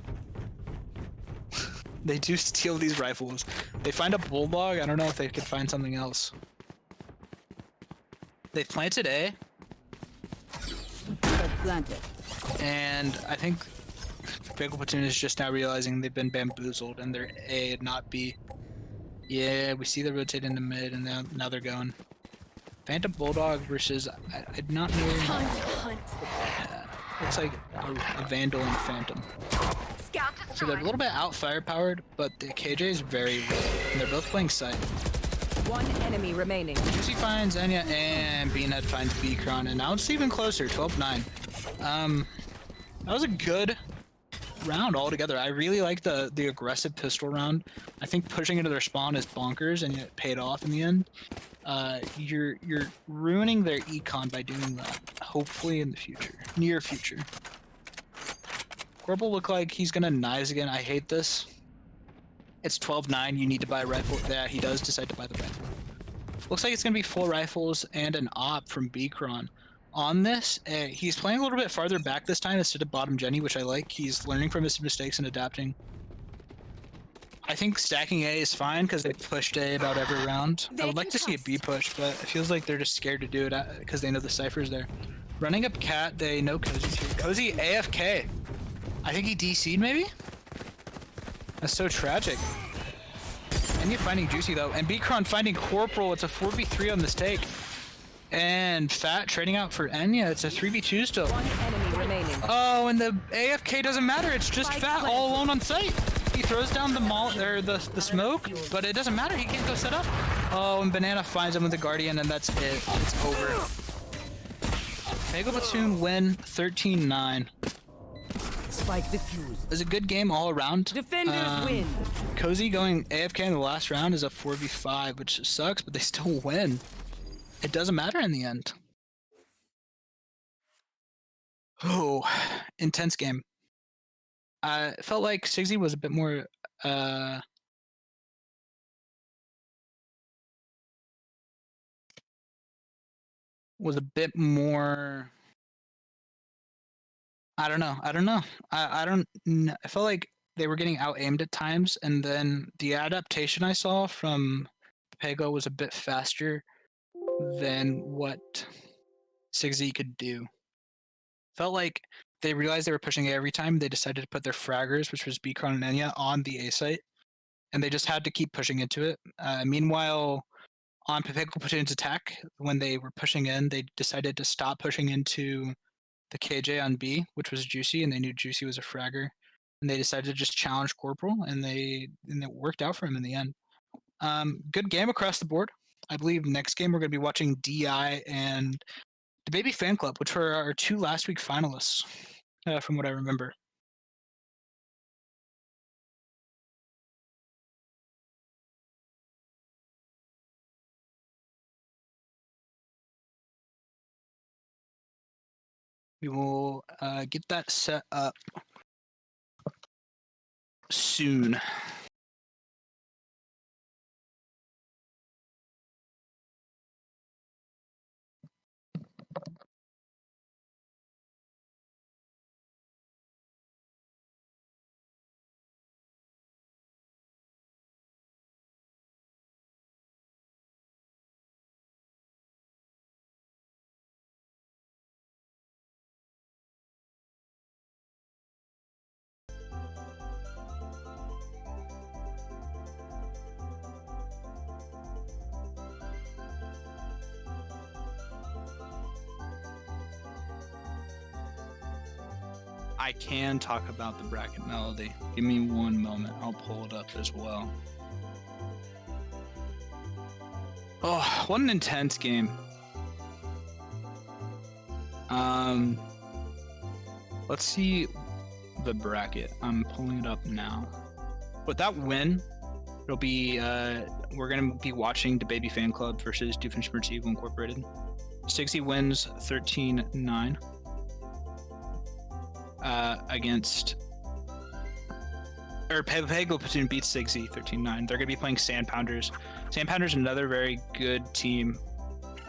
They do steal these rifles. They find a bulldog. I don't know if they could find something else. They planted A. Planted. And I think Peggle Platoon is just now realizing they've been bamboozled and they're A, not B. Yeah, we see they rotate into mid and now they're going. Phantom Bulldog versus... I did not know... Time to hunt. Looks like a Vandal and a Phantom. So they're a little bit out firepowered, but the KJ is very low, and they're both playing side. 1 enemy remaining. Juicy finds Enya, and Beanhead finds B-Cron, and now it's even closer, 12-9. That was a good round altogether. I really like the aggressive pistol round. I think pushing into their spawn is bonkers, and it paid off in the end. You're ruining their econ by doing that. Hopefully in the future, near future. Corporal look like he's gonna knives again. I hate this. It's 12-9. You need to buy a rifle. Yeah, he does decide to buy the rifle. Looks like it's gonna be full rifles and an op from B-Cron. On this, he's playing a little bit farther back this time instead of bottom Jenny, which I like. He's learning from his mistakes and adapting. I think stacking A is fine because they pushed A about every round. I would like to see a B push, but it feels like they're just scared to do it because they know the Cypher's there. Running up Cat, they know Cozy's here. Cozy AFK. I think he DC'd maybe? That's so tragic. Enya finding Juicy though, and B-Cron finding Corporal. It's a 4v3 on this take. And Fat trading out for Enya. It's a 3v2 still. 1 enemy remaining. Oh, and the AFK doesn't matter. It's just Fat all alone on site. He throws down the the smoke, but it doesn't matter. He can't go set up. Oh, and Banana finds him with the Guardian, and that's it. It's over. Peggle Platoon win 13-9. Spike defused. It was a good game all around. Defenders win. Cozy going AFK in the last round is a 4v5, which sucks, but they still win. It doesn't matter in the end. Oh, intense game. I felt like Sigsy was a bit more I don't know. I felt like they were getting out aimed at times, and then the adaptation I saw from Pego was a bit faster than what Sigsy could do. Felt like they realized they were pushing A every time. They decided to put their fraggers, which was B-Cron and Enya, on the A site, and they just had to keep pushing into it. Meanwhile, on Pepeko Platoon's attack, when they were pushing in, they decided to stop pushing into the KJ on B, which was Juicy, and they knew Juicy was a fragger. And they decided to just challenge Corporal, and it worked out for him in the end. Good game across the board. I believe next game we're going to be watching DI and the Baby Fan Club, which were our 2 last week finalists, from what I remember. We will get that set up soon. I can talk about the bracket melody. Give me one moment. I'll pull it up as well. Oh, what an intense game. Let's see the bracket. I'm pulling it up now. With that win, it'll be we're gonna be watching the Baby Fan Club versus Doofenshmirtz Evil Incorporated. 60 wins, 13-9. Against Pepeko Platoon beats Sigsy 13-9. They're gonna be playing Sand Pounders. Sand Pounders, another very good team.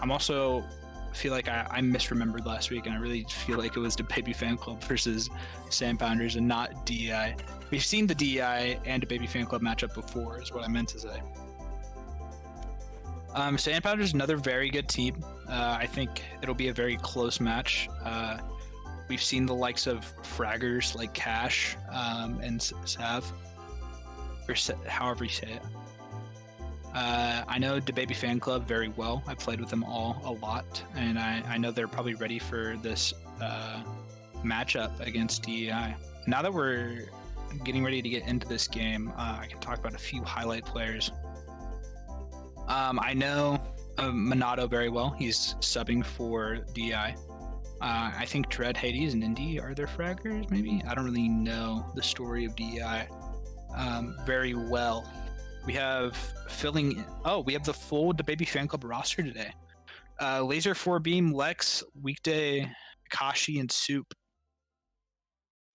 I'm also feel like I misremembered last week, and I really feel like it was the Baby Fan Club versus Sand Pounders and not DEI. We've seen the DEI and the Baby Fan Club matchup before, is what I meant to say. Sand Pounders, another very good team. I think it'll be a very close match. We've seen the likes of fraggers like Cash and Sav, or however you say it. I know the Baby Fan Club very well. I played with them all a lot, and I know they're probably ready for this matchup against DEI. Now that we're getting ready to get into this game, I can talk about a few highlight players. I know Minato very well. He's subbing for DEI. I think Dread, Hades, and Indy are their fraggers, maybe? I don't really know the story of DEI very well. We have we have the Baby Fan Club roster today. Laser 4Beam, Lex, Weekday, Kashi, and Soup.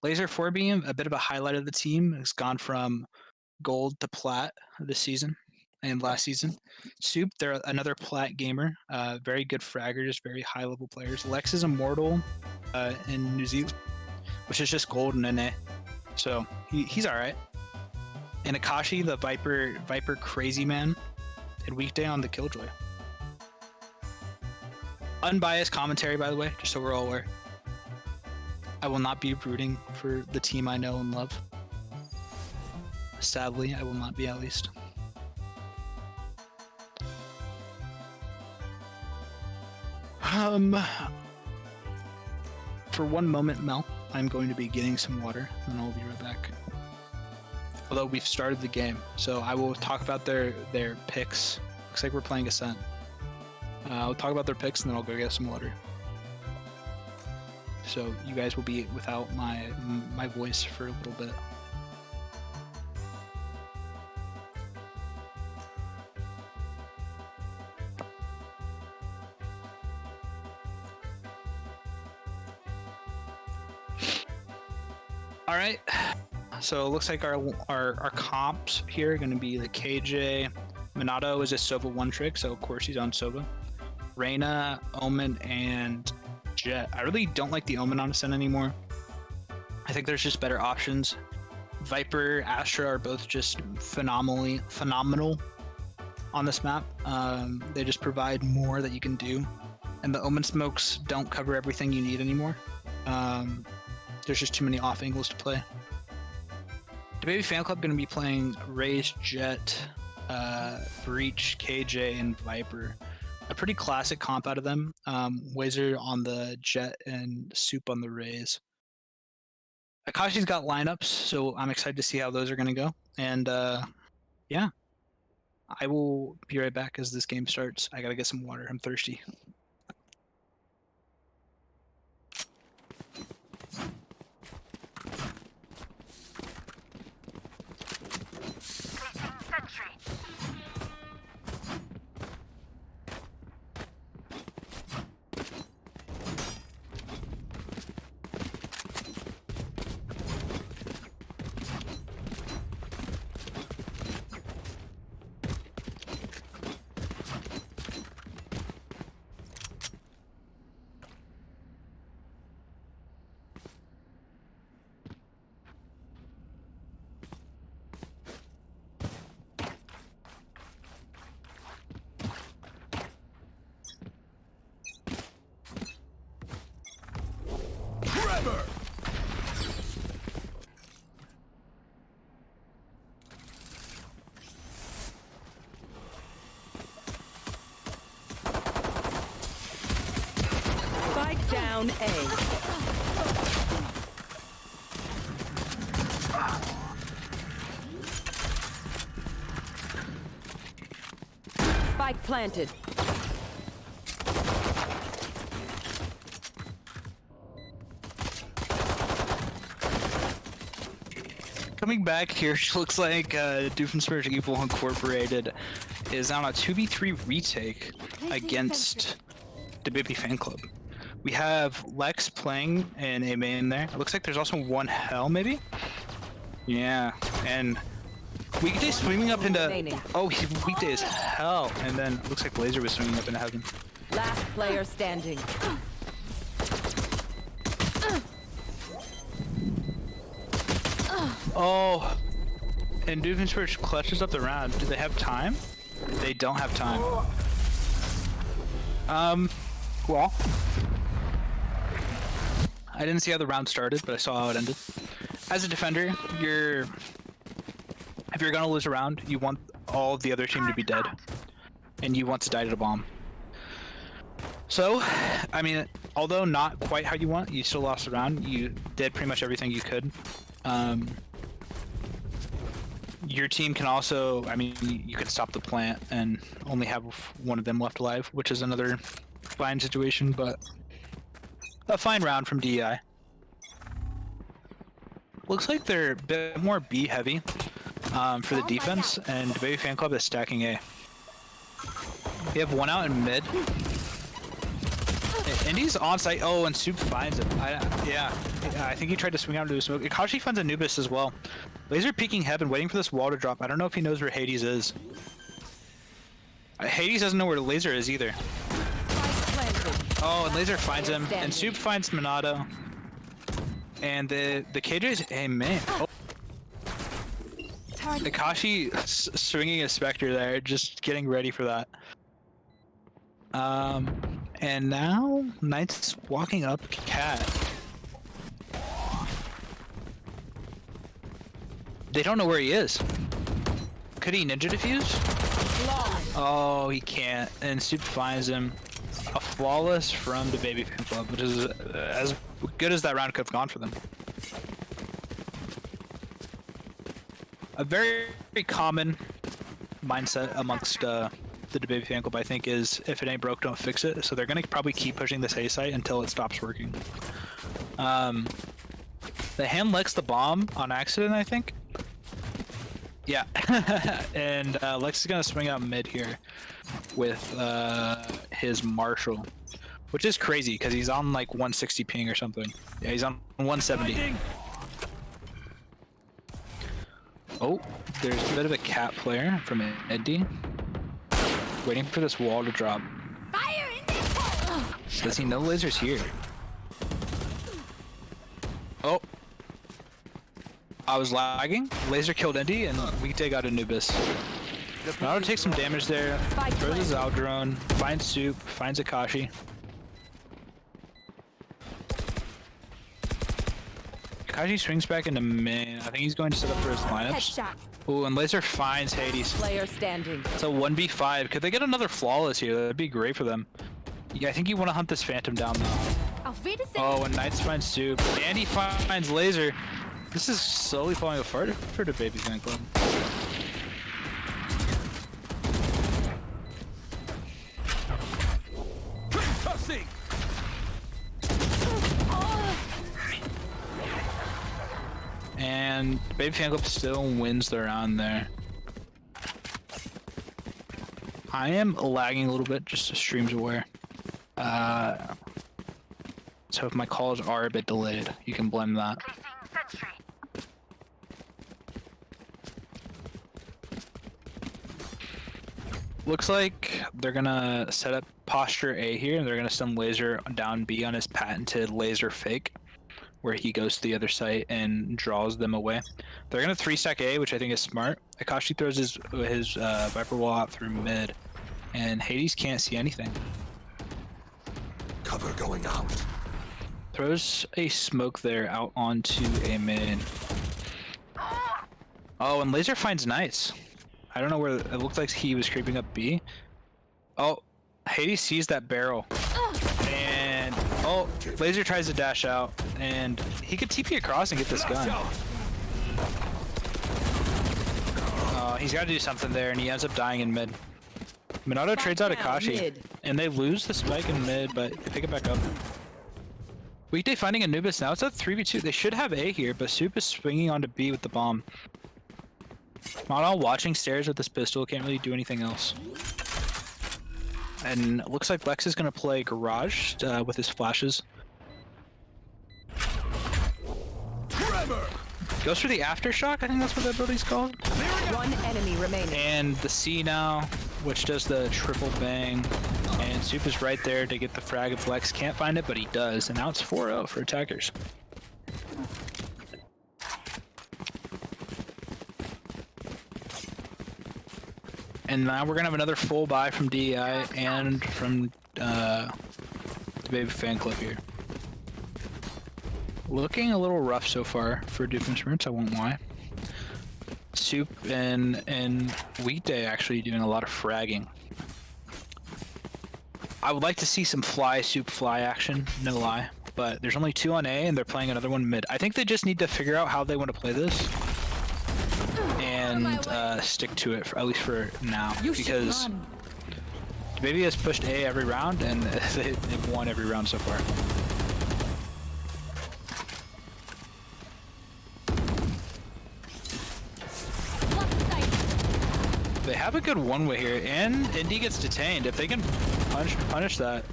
Laser 4Beam, a bit of a highlight of the team, has gone from gold to plat this season and last season. Soup, they're another plat gamer, very good fraggers, very high level players. Lex is immortal in New Zealand, which is just gold and NA, so he's all right. And Akashi, the Viper crazy man, and Weekday on the Killjoy. Unbiased commentary, by the way, just so we're all aware. I will not be rooting for the team I know and love. Sadly, I will not be, at least. For one moment, Mel, I'm going to be getting some water, and I'll be right back. Although we've started the game, so I will talk about their picks. Looks like we're playing Ascent. I'll talk about their picks, and then I'll go get some water. So you guys will be without my voice for a little bit. All right. So it looks like our comps here are going to be the KJ. Minato is a Sova one trick, so of course he's on Sova. Reyna, Omen, and Jet. I really don't like the Omen on Ascent anymore. I think there's just better options. Viper, Astra are both just phenomenal on this map. They just provide more that you can do. And the Omen smokes don't cover everything you need anymore. There's just too many off angles to play. The Baby Fan Club going to be playing Raze, Jet, Breach, KJ, and Viper. A pretty classic comp out of them. Wazer on the Jet and Soup on the Rays. Akashi's got lineups, so I'm excited to see how those are going to go. And yeah, I will be right back as this game starts. I gotta get some water. I'm thirsty. Spike down A. Spike planted. Coming back here, looks like Doofenshmirtz Evil Incorporated is on a 2v3 retake against the Baby Fan Club. We have Lex playing in a main there. It looks like there's also one Hell, maybe? Yeah, and Weekday swinging up into... remaining. Oh, Weekday is Hell, and then it looks like Laser was swinging up into Heaven. Last player standing. Oh, and Doofenshmirtz clutches up the round. Do they have time? They don't have time. Well, I didn't see how the round started, but I saw how it ended. As a defender, if you're gonna lose a round, you want all of the other team to be dead, and you want to die to the bomb. So, I mean, although not quite how you want, you still lost the round. You did pretty much everything you could. Your team can also, I mean, you can stop the plant and only have one of them left alive, which is another fine situation, but a fine round from DEI. Looks like they're a bit more B heavy for the defense, and the Baby Fan Club is stacking A. We have one out in mid. And he's on site. Oh, and Soup finds him. Yeah, I think he tried to swing out into a smoke. Akashi finds Anubis as well. Laser peeking Heaven, waiting for this wall to drop. I don't know if he knows where Hades is. Hades doesn't know where Laser is either. Oh, and Laser finds him, and Soup finds Minato. And the KJ's... Hey, man. Oh. Akashi swinging a Spectre there, just getting ready for that. And now Knight's walking up Cat. They don't know where he is. Could he ninja defuse? Oh, he can't. And Soup finds him. A flawless from the Baby Fan Club, which is as good as that round could have gone for them. A very, very common mindset amongst the Baby Fan Club, I think, is if it ain't broke, don't fix it. So they're gonna probably keep pushing this A site until it stops working. The hand Lex the bomb on accident, I think. Yeah, and Lex is gonna swing out mid here with his Marshall, which is crazy because he's on like 160 ping or something. Yeah, he's on 170. Oh, there's a bit of a cat player from Eddie. Waiting for this wall to drop. Fire in the Does he know Laser's here? Oh. I was lagging. Laser killed Indy, and Weekday got Anubis. Naruto takes some damage there. Throws his Zal drone. Finds Soup. Finds Akashi. Akashi swings back into main. I think he's going to set up for his lineups. headshot. Ooh, and Laser finds Last Hades. player standing. It's a 1v5. Could they get another flawless here? That'd be great for them. Yeah, I think you want to hunt this Phantom down though. Auf Wiedersehen. Oh, and Knights finds Soup. And he finds Laser. This is slowly falling apart for the Baby Fan Club. Tossing. And Baby Fan Club still wins the round there. I am lagging a little bit, just so stream's aware. So if my calls are a bit delayed, you can blame that. Looks like they're gonna set up posture A here, and they're gonna send Laser down B on his patented laser fake, where he goes to the other site and draws them away. They're gonna 3-stack A, which I think is smart. Akashi throws his Viper wall out through mid, and Hades can't see anything. Cover going out. Throws a smoke there out onto a mid. Oh, and Laser finds Knights. I don't know where, it looked like he was creeping up B. Oh, Hades sees that barrel. And, oh, Laser tries to dash out. And he could TP across and get this gun. He's got to do something there, and he ends up dying in mid. Minato trades out Akashi, mid. and they lose the spike in mid, but they pick it back up. Weekday finding Anubis now. It's a 3v2. They should have A here, but Soup is swinging onto B with the bomb. Minato watching stairs with this pistol, can't really do anything else. And it looks like Lex is going to play Garage with his flashes. Tremor. Goes for the Aftershock, I think that's what that ability's called. One enemy remaining. And the C now, which does the triple bang. And Soup is right there to get the frag if Lex can't find it, but he does. And now it's 4-0 for attackers. And now we're gonna have another full buy from DEI and from the Baby Fan Club here. Looking a little rough so far for Doofenshmirtz, I won't lie. Soup and Weekday actually doing a lot of fragging. I would like to see some Soup fly action, no lie. But there's only 2 on A and they're playing another one mid. I think they just need to figure out how they want to play this. And stick to it, at least for now. Because Baby has pushed A every round and they've won every round so far. They have a good one-way here, and Indy gets detained. If they can punish that.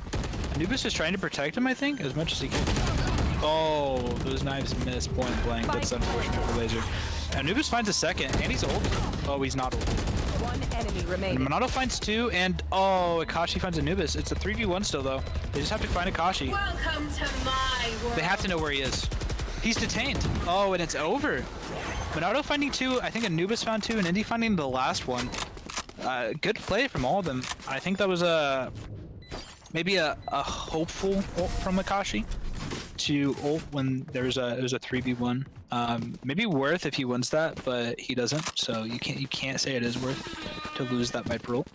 Anubis is trying to protect him, I think, as much as he can. Oh, those knives miss point blank. That's unfortunate for Laser. Anubis finds a second, and he's old. Oh, he's not old. One enemy remaining. And Minato finds 2, and oh, Akashi finds Anubis. It's a 3v1 still, though. They just have to find Akashi. Welcome to my world. They have to know where he is. He's detained. Oh, and it's over. Minato finding 2, I think Anubis found 2, and Indy finding the last one. Good play from all of them. I think that was maybe a hopeful ult from Akashi to ult when it was a 3v1. Maybe worth if he wins that, but he doesn't. So you can't say it is worth to lose that Viper ult.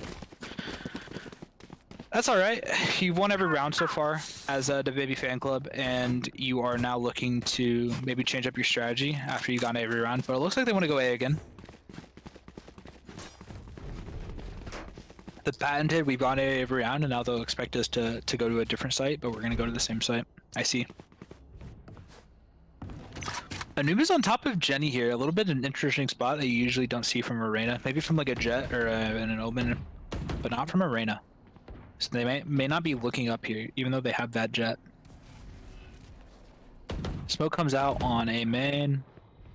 That's all right. You won every round so far as the Baby Fan Club, and you are now looking to maybe change up your strategy after you got every round. But it looks like they want to go A again. The patented, we've gone A every round, and now they'll expect us to go to a different site, but we're going to go to the same site. I see. Anubis on top of Jenny here, a little bit an interesting spot that you usually don't see from Arena. Maybe from like a Jet or an Omen, but not from Arena. So they may not be looking up here, even though they have that Jet. Smoke comes out on a main.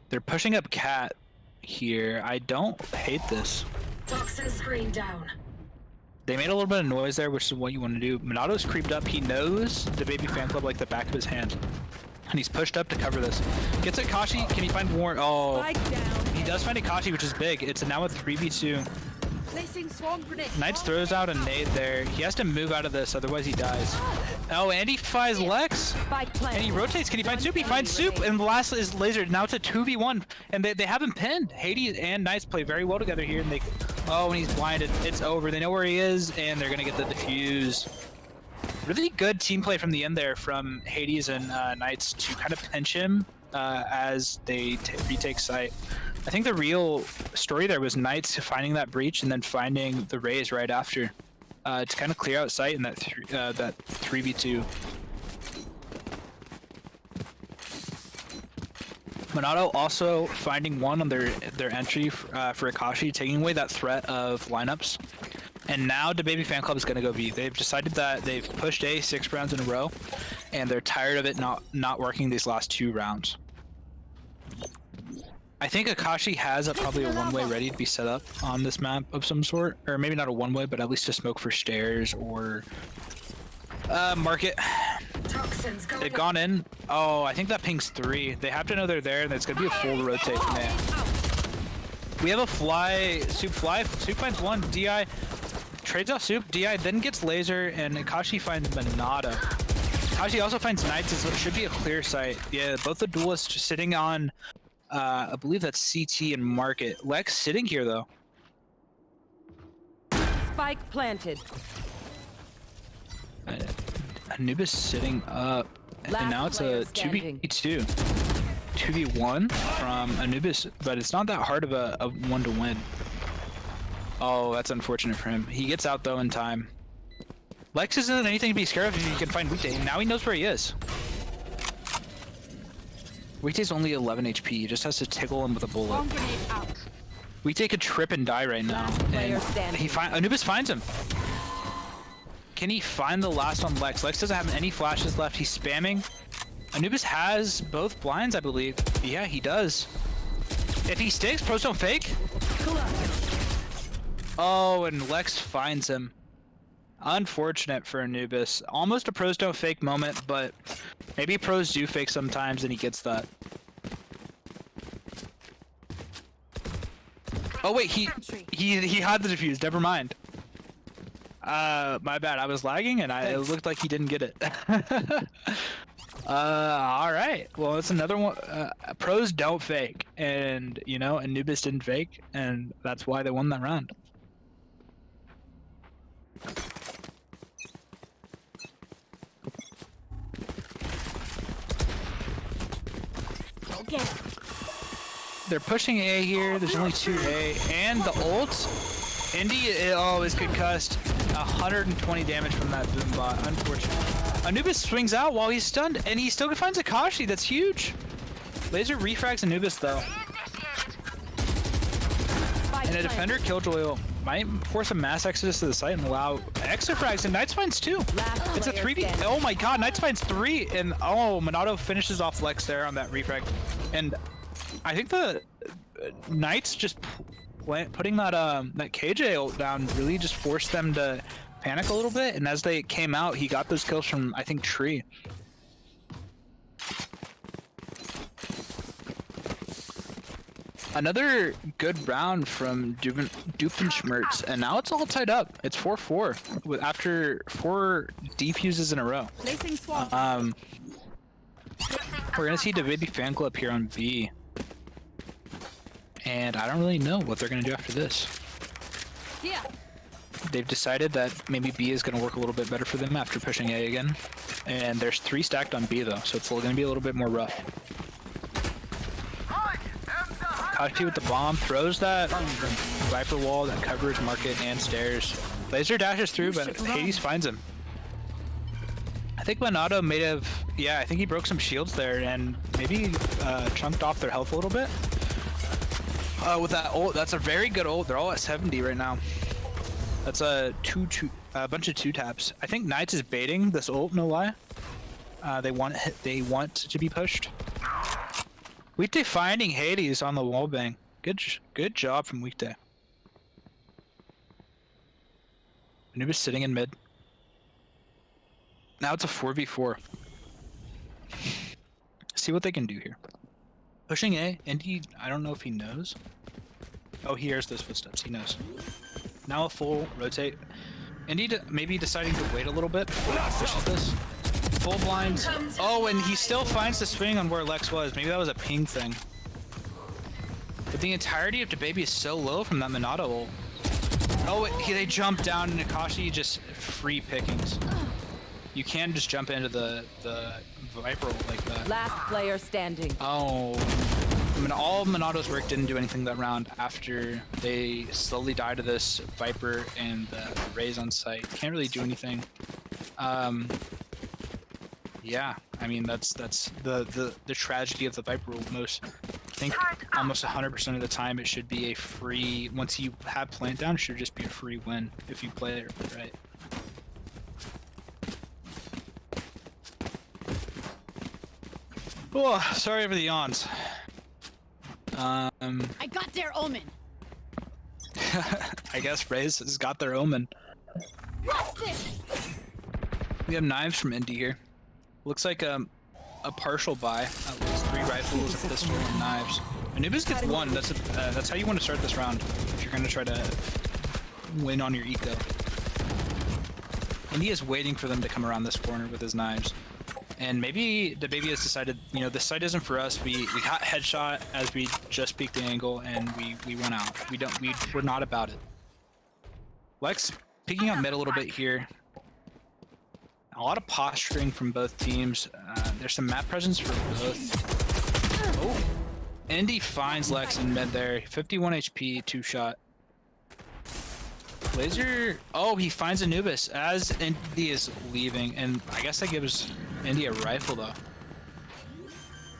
They're pushing up Cat here. I don't hate this. Toxin screen down. They made a little bit of noise there, which is what you want to do. Minato's creeped up. He knows the Baby Fan Club like the back of his hand. And he's pushed up to cover this. Gets Akashi. Can he find more? Oh, Spike down. he does find Akashi, which is big. It's now a 3v2. Placing swarm grenade. Knights throws out a nade there. He has to move out of this, otherwise he dies. Oh, and he finds Lex. Spike And planted. he rotates. Can he find One Soup? He finds enemy Soup. remaining. And the last is Laser. Now it's a 2v1. And they have him pinned. Hades and Knights play very well together here. And they... Oh, and he's blinded. It's over. They know where he is. And they're going to get the defuse. Really good team play from the end there from Hades and Knights to kind of pinch him as they retake site. I think the real story there was Knights finding that breach and then finding the Raze right after to kind of clear out site in that 3v2. Monado also finding one on their entry for Akashi, taking away that threat of lineups. And now the Baby Fan Club is going to go B. They've decided that they've pushed A 6 rounds in a row, and they're tired of it not working these last 2 rounds. I think Akashi has probably a one-way ready to be set up on this map of some sort, or maybe not a one-way, but at least a smoke for stairs or market. Toxins going They've gone in. Oh, I think that pings 3. They have to know they're there, and it's gonna be a full rotate. Man. We have a fly. Soup finds 1. Di trades off Soup. Di then gets Laser, and Akashi finds Monado. Akashi also finds Knights. So it should be a clear site. Yeah, both the duelists just sitting on. I believe that's CT and Market. Lex sitting here though. Spike planted. Anubis sitting up, and Last now it's player a standing. 2v2, 2v1 from Anubis, but it's not that hard of a one to win. Oh, that's unfortunate for him. He gets out though in time. Lex isn't anything to be scared of if he can find Weekday. Now he knows where he is. Weektay's only 11 HP. He just has to tickle him with a bullet. Swarm grenade out. Weekday could trip and die right now. Last player And standing. Anubis finds him. Can he find the last one, Lex? Lex doesn't have any flashes left. He's spamming. Anubis has both blinds, I believe. Yeah, he does. If he sticks, pros don't fake. Oh, and Lex finds him. Unfortunate for Anubis. Almost a pros don't fake moment, but maybe pros do fake sometimes and he gets that. Oh wait, he had the defuse. Never mind. My bad. I was lagging and it looked like he didn't get it. All right. Well, it's another one. Pros don't fake, and you know, Anubis didn't fake, and that's why they won that round. Okay. They're pushing A here. There's only 2 A, and the ult. Indy is concussed. 120 damage from that boom bot. Unfortunate. Anubis swings out while he's stunned, and he still finds Akashi. That's huge. Laser refrags Anubis though, Spike and a defender killjoy might force a mass exodus to the site and allow extra frags. And Knights finds 2. Last It's a player 3v. standing. Oh my God, Knights finds 3, and oh, Monado finishes off Lex there on that refrag, and I think the Knights just putting that that KJ ult down really just forced them to panic a little bit, and as they came out, he got those kills from I think Tree. Another good round from Doofenshmirtz, and now it's all tied up. It's 4-4 with after 4 defuses in a row. Placing swarm. We're gonna see the Baby Fan Club here on B, and I don't really know what they're gonna do after this. Here. They've decided that maybe B is gonna work a little bit better for them after pushing A again, and there's 3 stacked on B though, so it's gonna be a little bit more rough. Kashi with the bomb throws that Viper wall that covers market and stairs. Laser dashes through, but Hades finds him. I think Monado may have, yeah, I think he broke some shields there and maybe chunked off their health a little bit. With that ult, that's a very good ult. They're all at 70 right now. That's a bunch of 2 taps. I think Knights is baiting this ult, no lie. They want to be pushed. Weekday finding Hades on the wallbang. Good job from Weekday. Anubis sitting in mid. Now it's a 4v4. See what they can do here. Pushing A. Indy, I don't know if he knows. Oh, he hears those footsteps. He knows. Now a full rotate. Indy maybe deciding to wait a little bit before he pushes this. Full blind. Oh, and he still finds the swing on where Lex was. Maybe that was a ping thing. But the entirety of the baby is so low from that Minato ult. Oh, they jump down and Akashi just free pickings. You can't just jump into the Viper ult like that. Last player standing. Oh. I mean, all of Minato's work didn't do anything that round after they slowly died to this Viper and the Raze on site. Can't really do anything. Yeah, I mean, that's the tragedy of the Viper rule. I think almost 100% of the time it should be a free, once you have plant down, it should just be a free win if you play it right. Oh, sorry for the yawns. I got their omen. I guess Raze has got their omen. What's this? We have knives from Indy here. Looks like a partial buy. At least 3 rifles, a pistol, and knives. Anubis gets 1. That's how you want to start this round if you're going to try to win on your eco. Indy is waiting for them to come around this corner with his knives. And maybe the baby has decided, you know, this site isn't for us. We got headshot as we just peeked the angle and we went out. We're not about it. Lex peeking out mid a little bit here. A lot of posturing from both teams. There's some map presence for both. Oh, Indy finds Lex in mid there. 51 HP, 2-shot. Laser. Oh, he finds Anubis as Indy is leaving, and I guess that gives Indy a rifle though.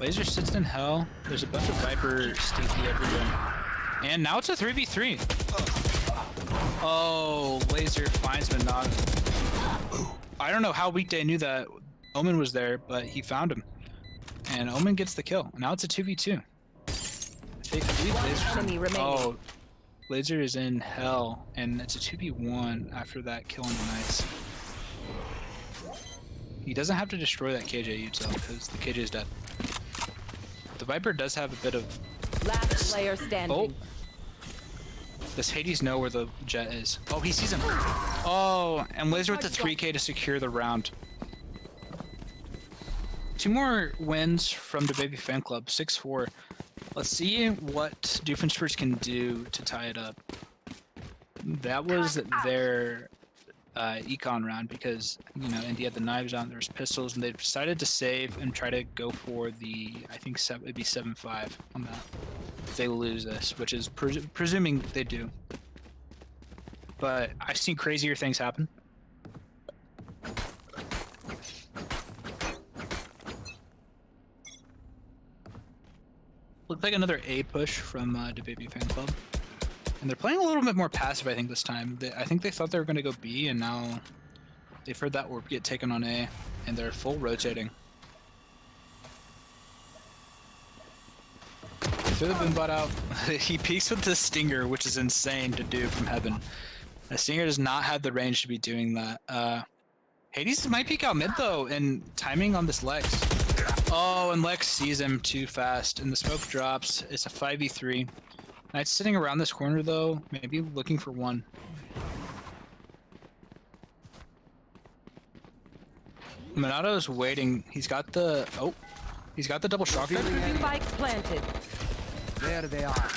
Laser sits in hell. There's a bunch of Viper stinky everywhere, and now it's a 3v3. Oh, Laser finds Minato. I don't know how Weekday knew that Omen was there, but he found him, and Omen gets the kill. Now it's a 2v2. Enemy remaining. Oh. Laser is in hell, and it's a 2v1 after that kill on the Knights. He doesn't have to destroy that KJ util because the KJ is dead. The Viper does have a bit of... Last player standing. Oh! Does Hades know where the jet is? Oh, he sees him! Oh, and Laser with the 3k to secure the round. 2 more wins from the Baby Fan Club, 6-4. Let's see what Doofenshmirtz can do to tie it up. That was their econ round because, you know, Indy had the knives on, there's pistols, and they've decided to save and try to go for the, I think it'd be 7-5 on that. If they lose this, which is presuming they do. But I've seen crazier things happen. Looks like another A push from the Baby Fan Club. And they're playing a little bit more passive, I think, this time. I think they thought they were going to go B, and now they've heard that orb get taken on A, and they're full rotating. Throw the boom bot out. He peeks with the Stinger, which is insane to do from heaven. The Stinger does not have the range to be doing that. Hades might peek out mid, though, and timing on this Lex. Oh, and Lex sees him too fast, and the smoke drops. It's a 5v3. Knight's sitting around this corner, though, maybe looking for one. Minato's waiting. He's got the... Oh, he's got the double shotgun. Spike planted. There they are.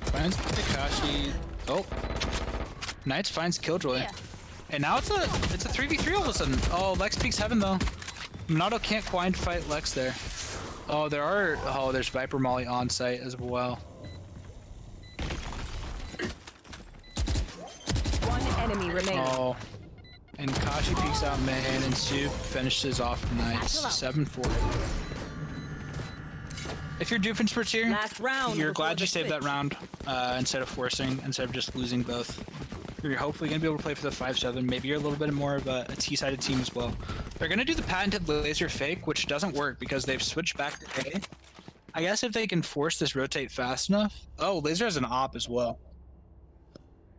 Finds Takashi. Oh. Knights finds Killjoy. Yeah. And now it's a 3v3 all of a sudden. Oh, Lex peeks heaven, though. Minato can't quite fight Lex there. Oh, there's Viper Molly on site as well. One enemy remaining. Oh. And Kashi peeks out man, and Soup finishes off Knights. 7-4. If you're Doofenshmirtz here, Last round you're before glad the you saved that switch. round instead of just losing both. You're hopefully going to be able to play for the 5-7. Maybe you're a little bit more of a T-sided team as well. They're going to do the patented laser fake, which doesn't work because they've switched back to A. I guess if they can force this rotate fast enough. Oh, laser has an op as well.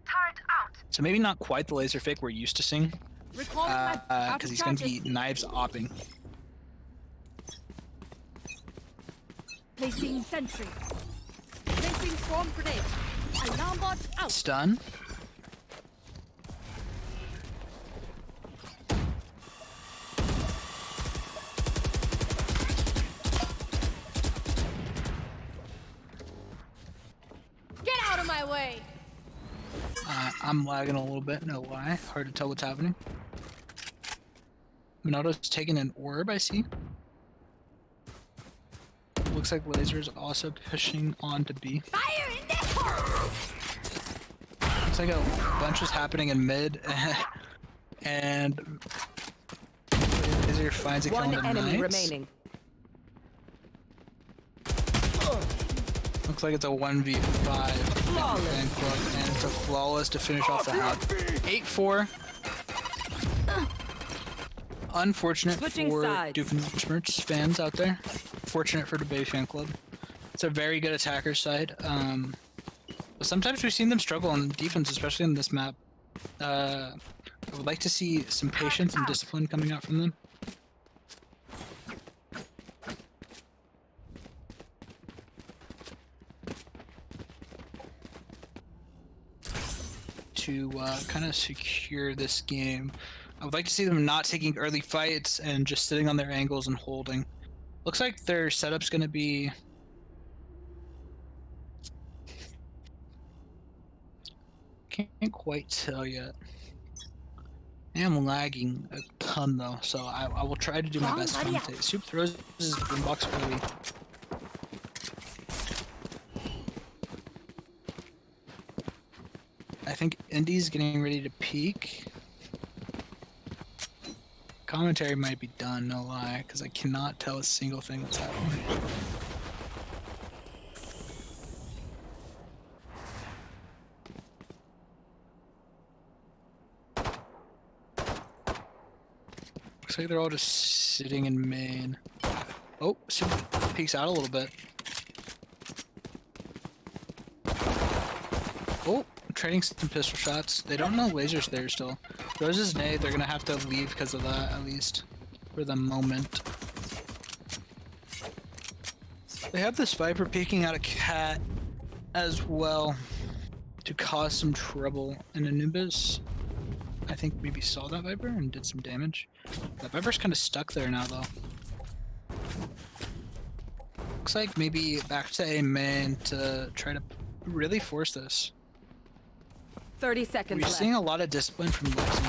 Turret out. So maybe not quite the laser fake we're used to seeing. Recalling my out Because of he's going to charges. be knives opping. Placing sentry. Placing swarm grenade. Alarm bot out. Stun. way. I'm lagging a little bit, no lie. Hard to tell what's happening. Monato's taking an orb, I see. Looks like Laser's also pushing on to B. Fire in the hole. Looks like a bunch is happening in mid, and Laser finds a kill on One the enemy Knights. remaining. Looks like it's a 1v5 fan club, and it's a flawless to finish off the half. 8-4. Unfortunate Switching for sides. Doofenshmirtz fans out there. Fortunate for the Bay fan club. It's a very good attacker side. But sometimes we've seen them struggle on defense, especially on this map. I would like to see some patience and discipline coming out from them. To kind of secure this game. I would like to see them not taking early fights and just sitting on their angles and holding. Looks like their setup's going to be... Can't quite tell yet. I am lagging a ton though, so I will try to do my best to commentate. Soup throws his boombox early. I think Indy's getting ready to peak. Commentary might be done, no lie, because I cannot tell a single thing that's happening. Looks like they're all just sitting in main. Oh, Soup peeks out a little bit. Oh, trading some pistol shots. They don't know Laser's there still. Rose's nade, they're gonna have to leave because of that, at least. For the moment. They have this Viper peeking out a cat as well to cause some trouble. And Anubis, I think maybe saw that Viper and did some damage. That Viper's kind of stuck there now though. Looks like maybe back to A main to try to really force this. 30 seconds We're left. seeing a lot of discipline from Lex and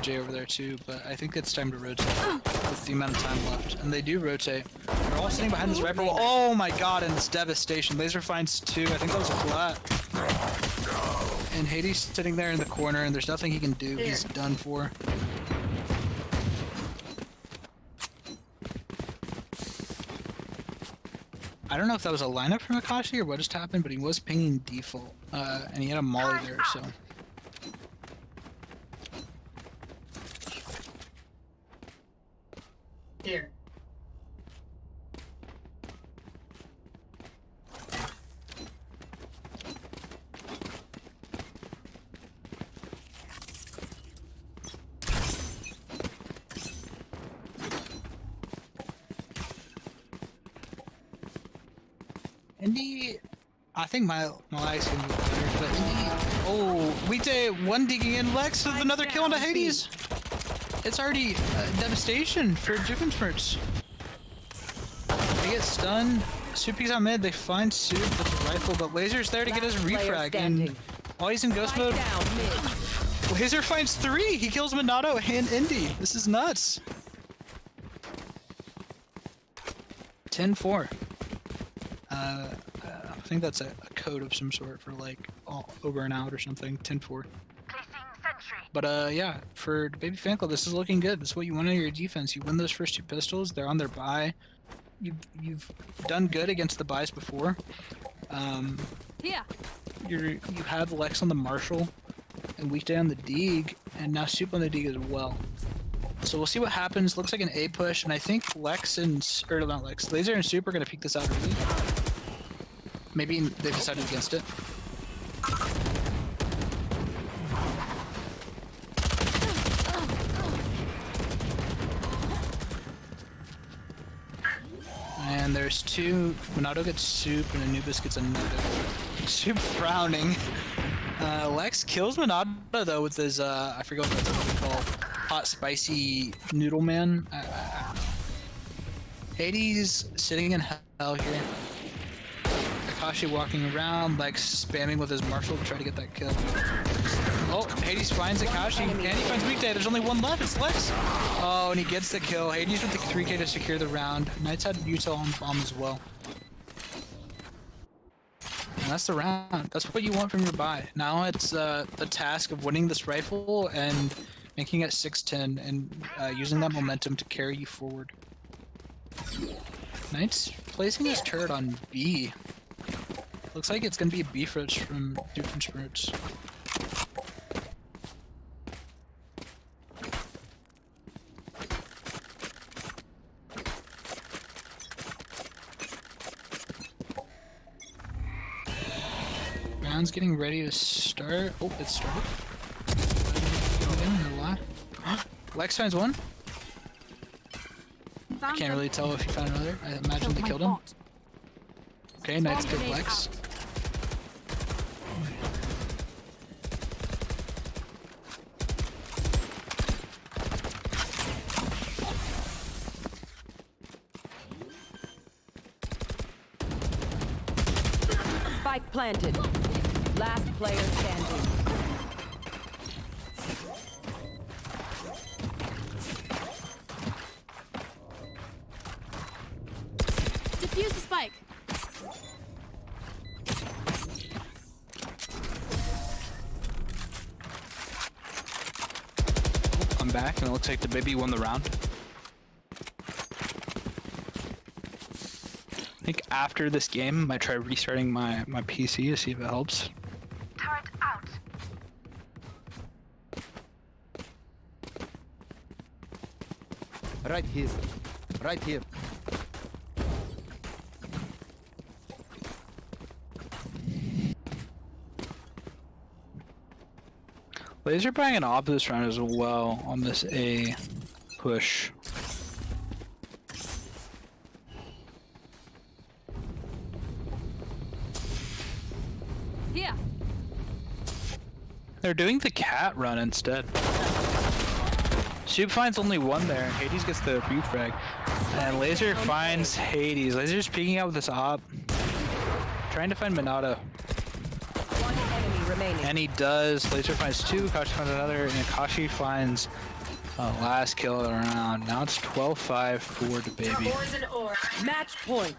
KJ over there too, but I think it's time to rotate with the amount of time left. And they do rotate. They're all sitting behind this Viper wall. Oh my god, and it's devastation. Laser finds 2. I think that was a flat. And Hades sitting there in the corner, and there's nothing he can do. He's done for. I don't know if that was a lineup from Akashi or what just happened, but he was pinging default, and he had a molly there, so. Here. Indy, I think my lag's gonna be better, but Indy, oh, weekday 1 digging in Lex with another kill into Hades. It's already devastation for Doofenshmirtz. They get stunned. Soup peeks out mid. They find Soup with a rifle, but Laser's there to get his refrag. And while he's in ghost mode, Down mid. Laser finds 3. He kills Minato and Indy. This is nuts. 10-4. I think that's a code of some sort for like over and out or something. 10-4. But yeah, for the Baby Fan Club, this is looking good. This is what you want in your defense. You win those first 2 pistols. They're on their bye. You've done good against the buys before. Yeah. You have Lex on the Marshall and Weekday on the Deeg, and now Soup on the Deeg as well. So we'll see what happens. Looks like an A push, and I think Lex and not Lex, Laser and Soup are gonna peek this out early. Maybe they've decided against it. And there's 2. Minato gets Soup, and Anubis gets another. Soup frowning. Lex kills Minato though with his I forget what that's called. Hot spicy noodle man. Hades sitting in hell here. Kashi walking around, like spamming with his marshal to try to get that kill. Oh, Hades finds Akashi, and he finds Weekday. There's only one left, it's Lex. Oh, and he gets the kill. Hades with the 3K to secure the round. Knights had Utah on bomb as well. And that's the round. That's what you want from your buy. Now it's the task of winning this rifle and making it 6-10 and using that momentum to carry you forward. Knights placing his turret on B. Looks like it's gonna be a B fridge from Doofenshmirtz. Round's getting ready to start. Oh, it started. Lex finds one. I can't really tell if he found another. I imagine they killed him. Okay, Knights get Lex. Spike planted. Last player standing. Defuse the spike. I'm back, and it looks like the baby won the round. I think after this game, I might try restarting my PC to see if it helps. Turret out. Right here. Right here. Laser buying an op this round as well on this A push. Here. They're doing the cat run instead. Soup finds only one there, and Hades gets the refrag. And Laser finds Hades. Laser's peeking out with this op. Trying to find Minato. One enemy remaining. And he does. Laser finds two, Akashi finds another, and Akashi finds last kill of the round. Now it's 12-5 for the baby. Match point.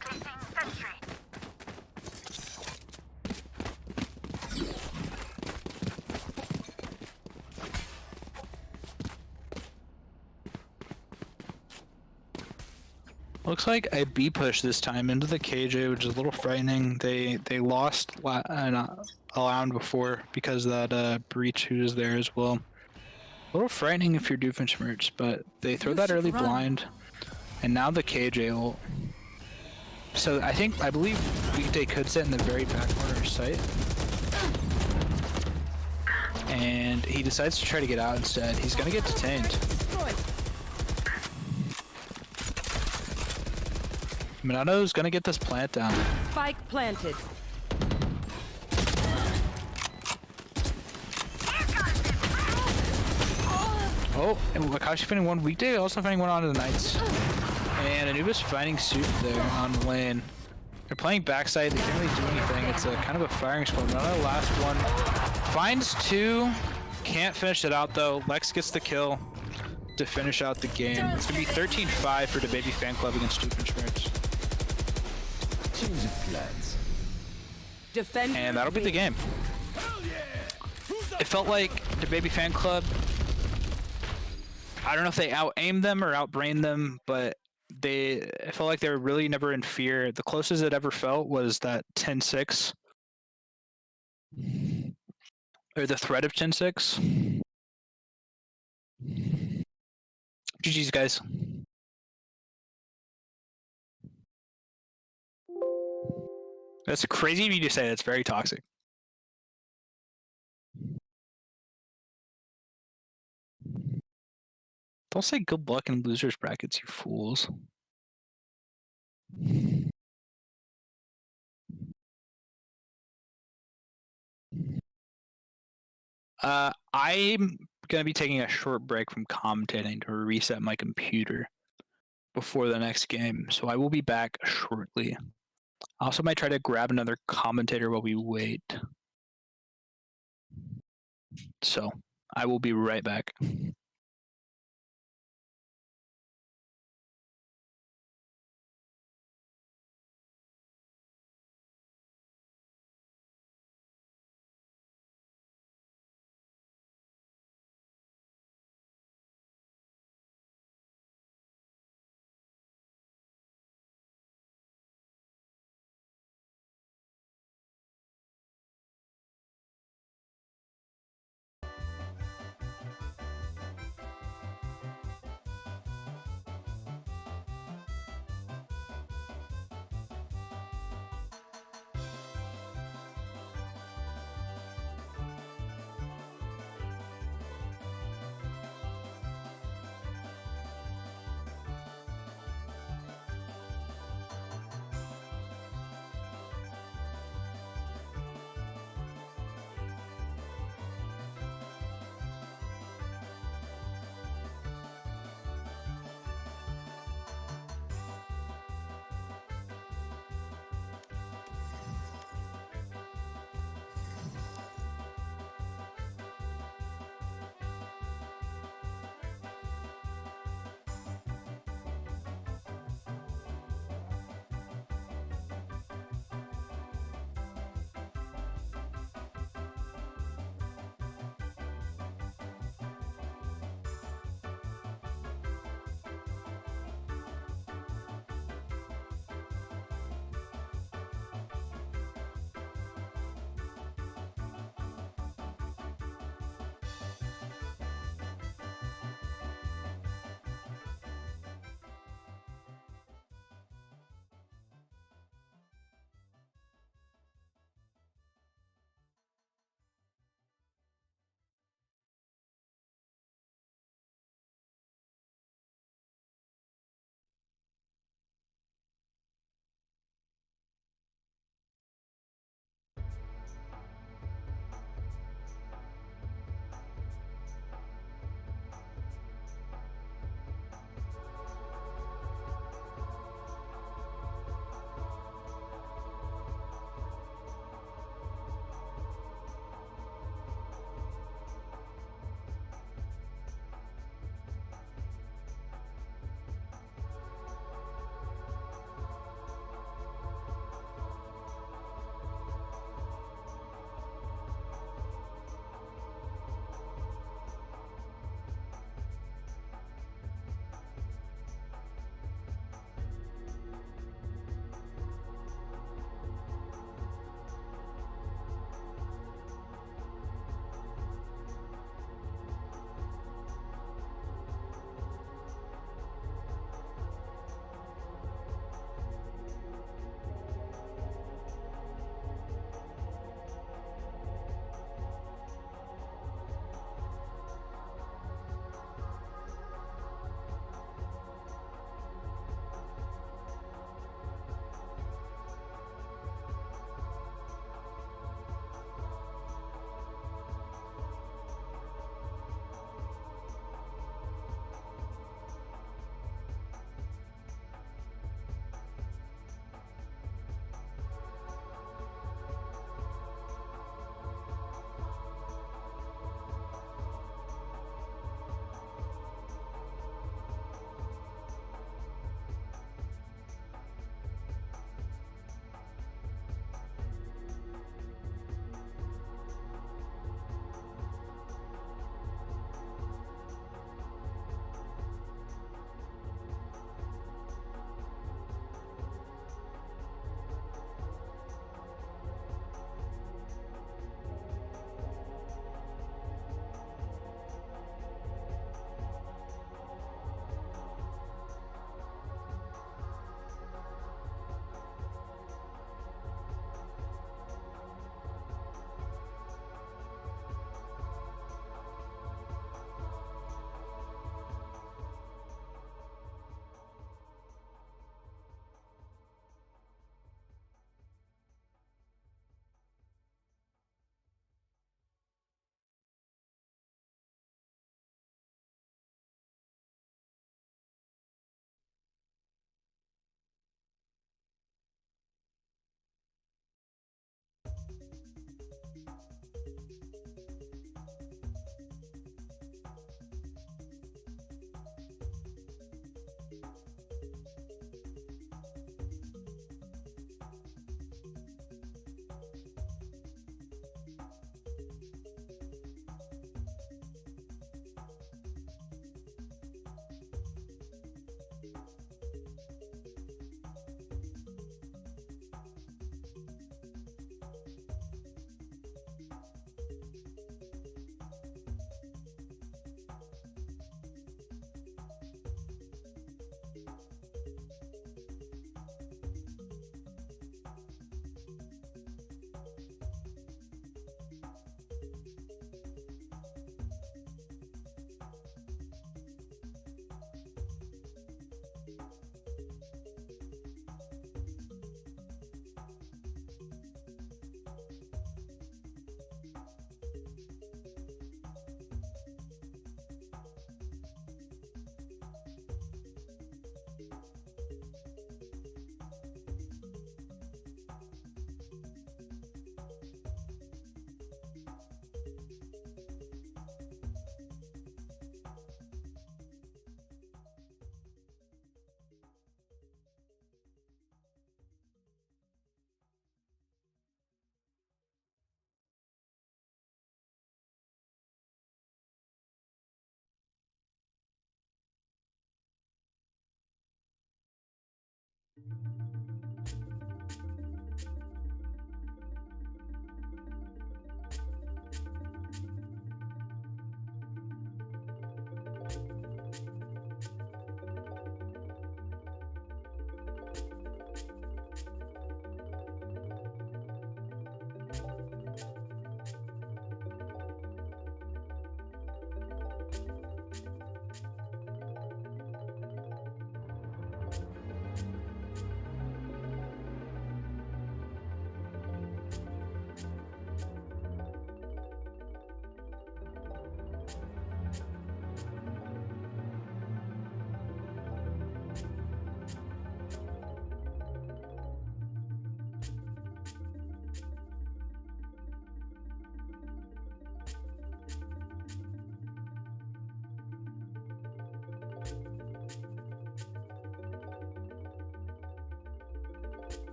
Placing sentry. Looks like a B push this time into the KJ, which is a little frightening. They lost a round before because of that breach who was there as well. A little frightening if you're Doofenshmirtz, but they throw that early blind, and now the KJ ult. So I believe Weekday could sit in the very back corner of sight. And he decides to try to get out instead. He's gonna get detained. Minato's gonna get this plant down. Spike planted. Oh, and Akashi finding one. Weekday also finding one onto the Knights. And Anubis finding Soup there on the lane. They're playing backside, they can't really do anything. It's a kind of a firing squad. Another last one. Finds two. Can't finish it out though. Lex gets the kill to finish out the game. It's gonna be 13-5 for the Baby Fan Club against Doofenshmirtz. Change of plans. Defend. And that'll be the game. It felt like the Baby Fan Club, I don't know if they out-aimed them or out-brained them, but it felt like they were really never in fear. The closest it ever felt was that 10-6. Or the threat of 10-6. GG's, guys. That's crazy of you to say. That's very toxic. Don't say good luck in losers brackets, you fools. I'm gonna be taking a short break from commentating to reset my computer before the next game, so I will be back shortly. I also might try to grab another commentator while we wait. So I will be right back.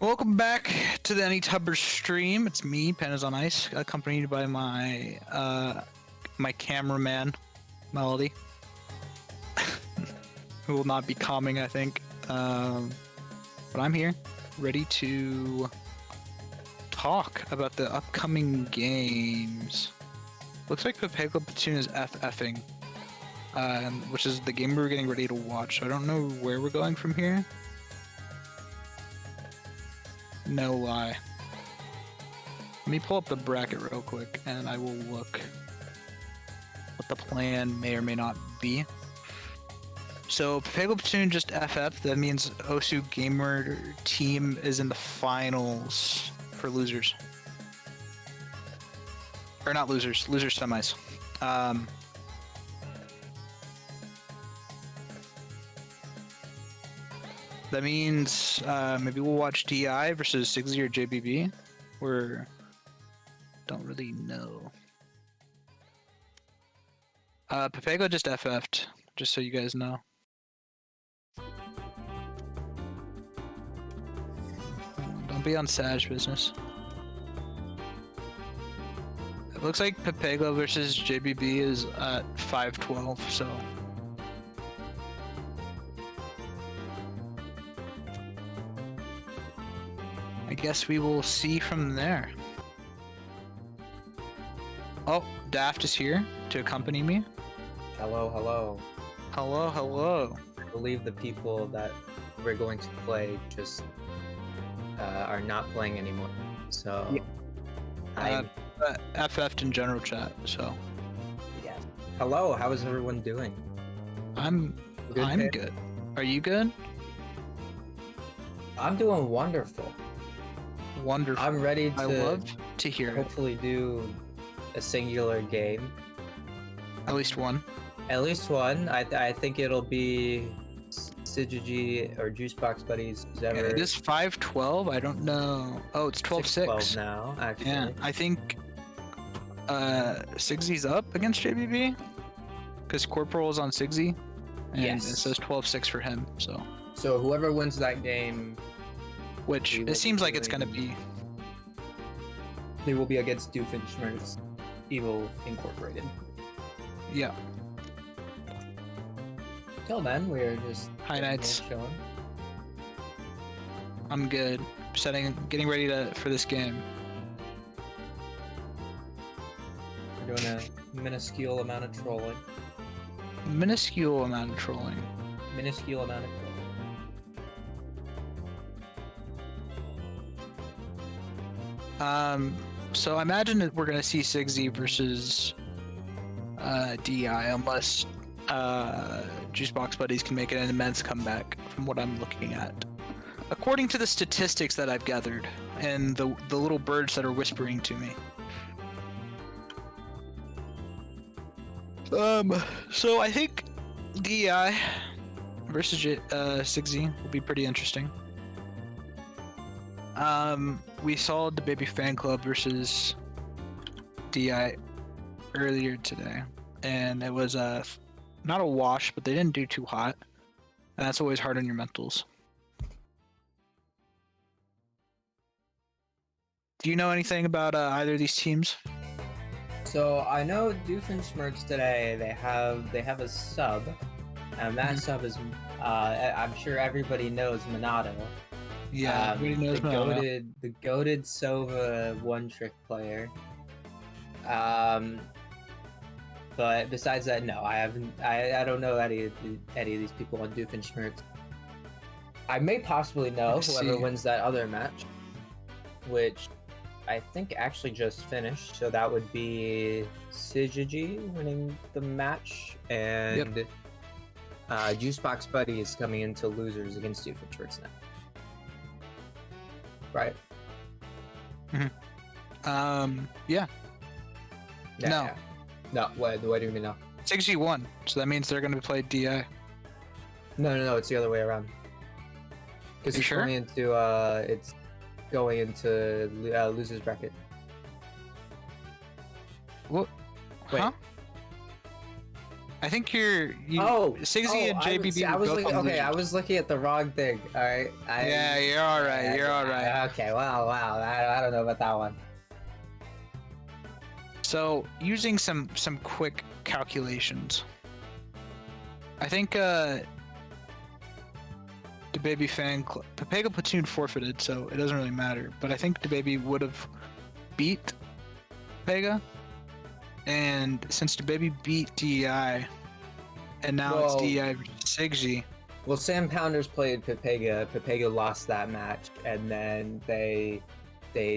Welcome back to the AnyTubber stream. It's me, Pen is on Ice, accompanied by my my cameraman, Melody, who will not be calming, I think. But I'm here, ready to talk about the upcoming games. Looks like Pepego Platoon is FFing, which is the game we're getting ready to watch. So I don't know where we're going from here. No lie. Let me pull up the bracket real quick and I will look what the plan may or may not be. So Pepego Platoon just FF, that means Osu Gamer team is in the finals for losers. Or not losers, loser semis. That means maybe we'll watch DI versus Sigsy or JBB. We're don't really know. Pepego just FF'd, just so you guys know. Don't be on Sag business. It looks like Pepego versus JBB is at 5-12, so. I guess we will see from there. Oh, Daft is here to accompany me. Hello, hello. Hello, hello. I believe the people that we're going to play just are not playing anymore. So, Yeah. FF'd in general chat, so. yeah. Hello, how is everyone doing? I'm Good. good. Are you good? I'm doing wonderful. Wonderful. I'm ready to I love to hear it. hopefully do a singular game. At least one. At least one. I think it'll be Syzygy or Juicebox Buddies. Yeah, it is 5-12. I don't know. Oh, it's 12-6. 12 now, actually. Yeah, I think Sigsy's up against JBB because Corporal is on Sigsy, and Yes. it says 12-6 for him. So whoever wins that game, Which We will it seems be like it's gonna doing- be. they will be against Doofenshmirtz Evil Incorporated. Yeah. Till then, we're just Hi, Knights. chilling. I'm good. Getting ready for this game. We're doing a minuscule amount of trolling. Minuscule amount of trolling. Minuscule amount of trolling. So I imagine that we're gonna see Sigsy versus DI unless Juicebox Buddies can make an immense comeback from what I'm looking at. According to the statistics that I've gathered and the little birds that are whispering to me. So I think DI versus Sigsy will be pretty interesting. We saw the Baby Fan Club versus DI earlier today, and it was not a wash, but they didn't do too hot, and that's always hard on your mentals. Do you know anything about either of these teams? So I know Doofenshmirtz today. They have a sub, and that sub is I'm sure everybody knows Minato. Yeah, everybody knows Minato. The goated Sova one-trick player. But besides that, no, I haven't. I don't know any of these people on Doofenshmirtz. I may possibly know Let's whoever see. wins that other match, which I think actually just finished. So that would be Syzygy winning the match, and Juicebox Buddy is coming into losers against Doofenshmirtz now. Right? Yeah. Yeah, No. yeah. No, what do you mean no? Sigsy won, so that means they're gonna play DI. No, it's the other way around. Because You it's sure? going into losers bracket. What? Wait. Huh? I think you're Oh, Sigsy and JBB see, I were was both looking. on Okay, I losers. was looking at the wrong thing. All right. Yeah, you're all right. You're all right. Okay. Wow. I don't know about that one. So using some quick calculations, I think the baby Papega Platoon forfeited, so it doesn't really matter. But I think the baby would have beat Papega, and since the baby beat DEI, and now it's Well- DEI versus Sigsy. Well, Sam Pounders played Pepega. Pepega lost that match, and then they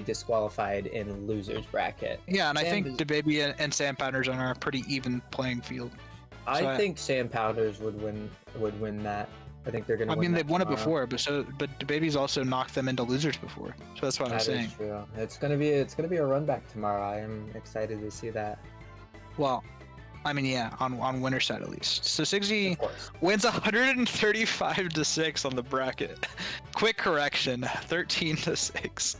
disqualified in losers bracket. Yeah, and I Sam think is- the baby and Sam Pounders are on a pretty even playing field. I think Sam Pounders would win that. I think they're gonna. I win mean, that they've won it tomorrow. before, but the baby's also knocked them into losers before. So that's what I was That saying. is true. It's gonna be a run back tomorrow. I am excited to see that. Well, I mean, yeah, on winner side at least. So Sigsy Of course. wins 135-6 on the bracket. Quick correction, 13-6.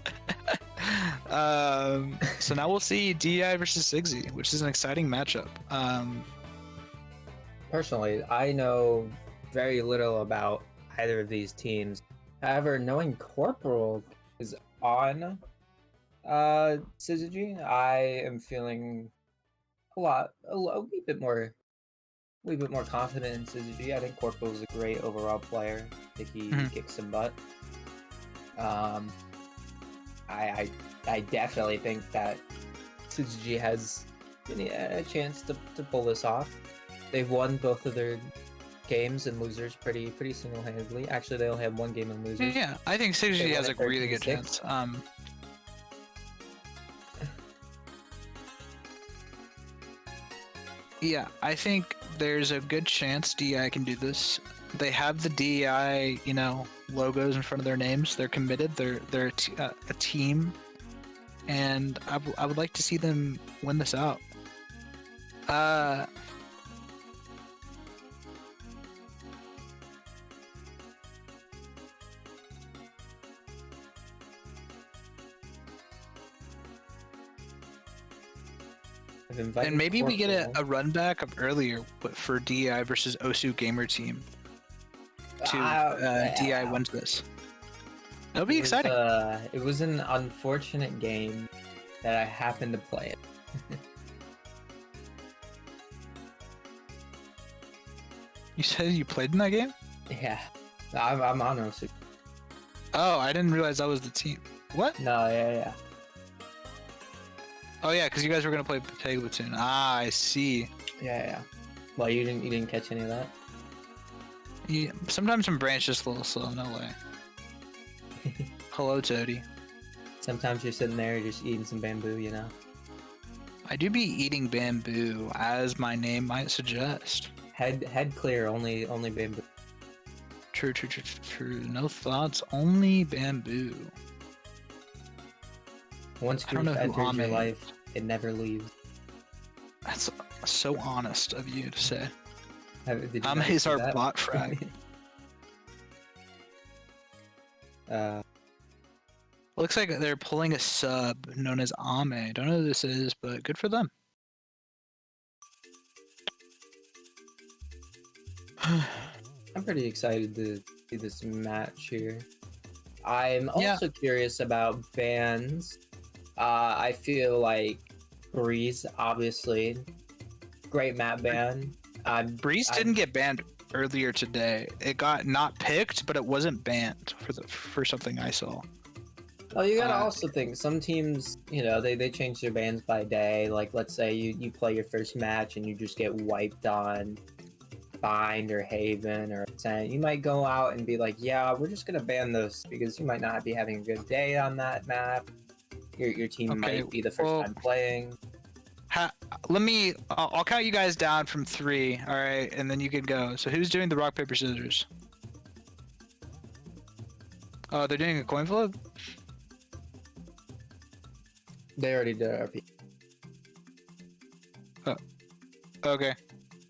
So now we'll see DI versus Sigsy, which is an exciting matchup. Personally, I know very little about either of these teams. However, knowing Corporal is on Syzygy, I am feeling a wee bit more confident in Syzygy. I think Corporal is a great overall player. I think he kicks some butt. I definitely think that Syzygy has a chance to pull this off. They've won both of their games and losers pretty single-handedly. Actually, they only have one game in losers. Yeah, I think They Sigsy won has a it really good 13-6. chance. Yeah, I think there's a good chance DI can do this. They have the DI, logos in front of their names. They're committed. They're a team, and I would like to see them win this out. I've invited And maybe we get a Corporal. run back of earlier for DI versus Osu Gamer Team. DI Yeah. wins this. That'll be It was, exciting. It was an unfortunate game that I happened to play it. You said you played in that game? Yeah, I'm on Osu. Oh, I didn't realize that was the team. What? No, yeah. Oh yeah, because you guys were gonna play Papega Platoon. Ah, I see. Yeah. Well, you didn't catch any of that. Yeah, sometimes my brain's just a little slow. No way. Hello, Toady. Sometimes you're sitting there just eating some bamboo, you know. I do be eating bamboo, as my name might suggest. Head clear, only bamboo. True. No thoughts, only bamboo. Once I don't know grief who enters your Ame- life, it never leaves. That's so honest of you to say. Did you Ame not is see our that? bot frag. Looks like they're pulling a sub known as Ame. Don't know who this is, but good for them. I'm pretty excited to see this match here. I'm Yeah. also curious about bans. I feel like Breeze, obviously, great map ban. Breeze didn't get banned earlier today. It got not picked, but it wasn't banned for something I saw. Oh, you gotta Uh, also think some teams, they change their bans by day. Like, let's say you play your first match and you just get wiped on Bind or Haven or Ascent. You might go out and be like, yeah, we're just gonna ban those because you might not be having a good day on that map. Your team Okay, might be the first well- time playing. I'll count you guys down from 3, all right, and then you can go. So who's doing the rock paper scissors? Oh, they're doing a coin flip. They already did RP. Okay.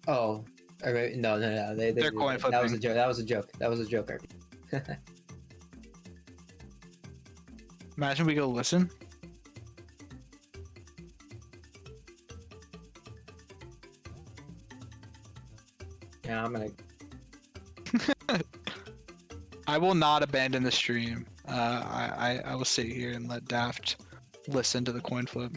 Oh, okay. No. They're They're coin That was a flipping. joke. That was a joke. That was a joke, RP. Imagine we go listen. Yeah, I'm gonna. I will not abandon the stream. I will sit here and let Daft listen to the coin flip.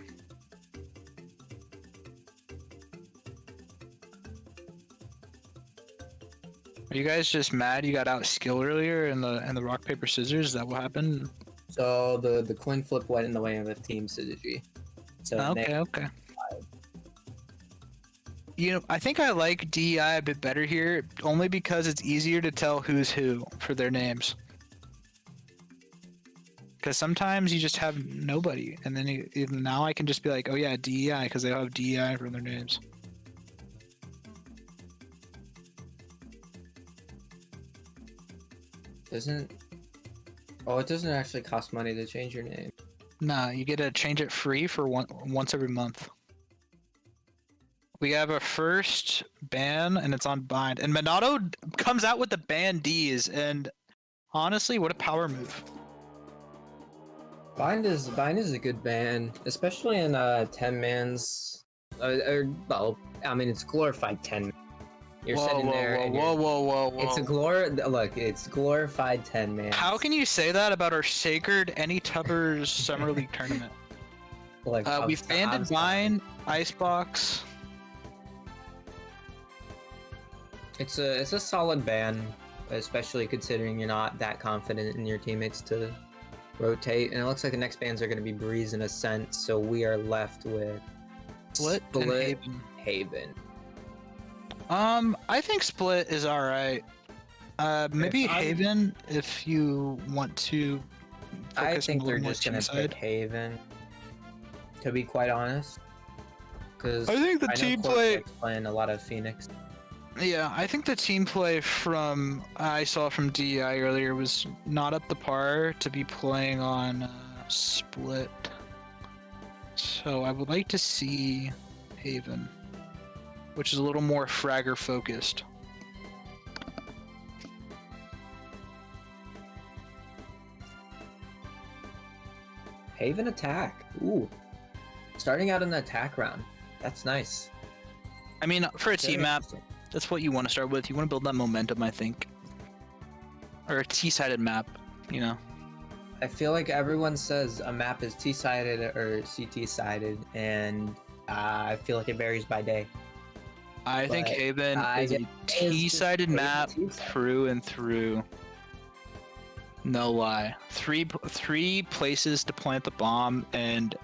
Are you guys just mad you got out skill earlier in the rock paper scissors? Is that what happened? So the coin flip went in the way of a team synergy. So Okay. You know, I think I like DEI a bit better here, only because it's easier to tell who's who for their names. Because sometimes you just have nobody, and then now I can just be like, oh yeah, DEI, because they all have DEI for their names. doesn't. Oh, it doesn't actually cost money to change your name. Nah, you get to change it free for once every month. We have a first ban, and it's on bind. And Minato comes out with the ban Ds, and honestly, what a power move. Bind is a good ban, especially in 10-mans. Well, I mean it's glorified 10. You're sitting there and whoa. it's it's glorified 10-man. How can you say that about our sacred Any Tubbers Summer League tournament? Like We've banded Vine, Icebox. It's a solid ban, especially considering you're not that confident in your teammates to rotate. And it looks like the next bans are going to be Breeze and Ascent, so we are left with Split and Haven. I think Split is alright. Maybe Haven if you want to. I Focus think on a they're little more just gonna team-side. pick Haven. To be quite honest, because I think the know team Cortex playing a lot of Phoenix. Yeah, I think the team play from I saw from DEI earlier was not up to par to be playing on Split. So I would like to see Haven, which is a little more fragger focused. Haven attack. Ooh, starting out in the attack round. That's nice. I mean, for a Very team map, interesting. that's what you want to start with. You want to build that momentum, I think. Or a T-sided map, you know. I feel like everyone says a map is T-sided or CT-sided, and I feel like it varies by day. I think But Haven I is a guess it's just T-sided Haven map T-sided. through and through. No lie. Three places to plant the bomb, and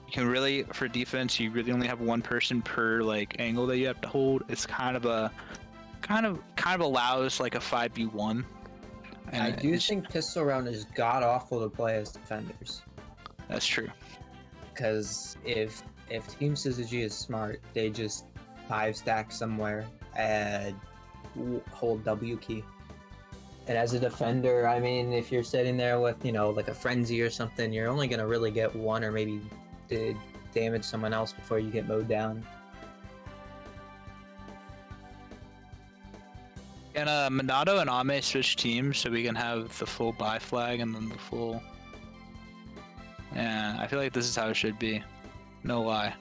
you can really, for defense, you really only have one person per like angle that you have to hold. It's kind of allows like a 5v1. And I do think pistol round is god awful to play as defenders. that's true. Because if Team Syzygy is smart, they just 5-stack somewhere and hold W key. And as a defender, I mean, if you're sitting there with, like a frenzy or something, you're only gonna really get one or maybe damage someone else before you get mowed down. And Minato and Ame switch teams so we can have the full buy flag and then the full. Yeah, I feel like this is how it should be. No lie.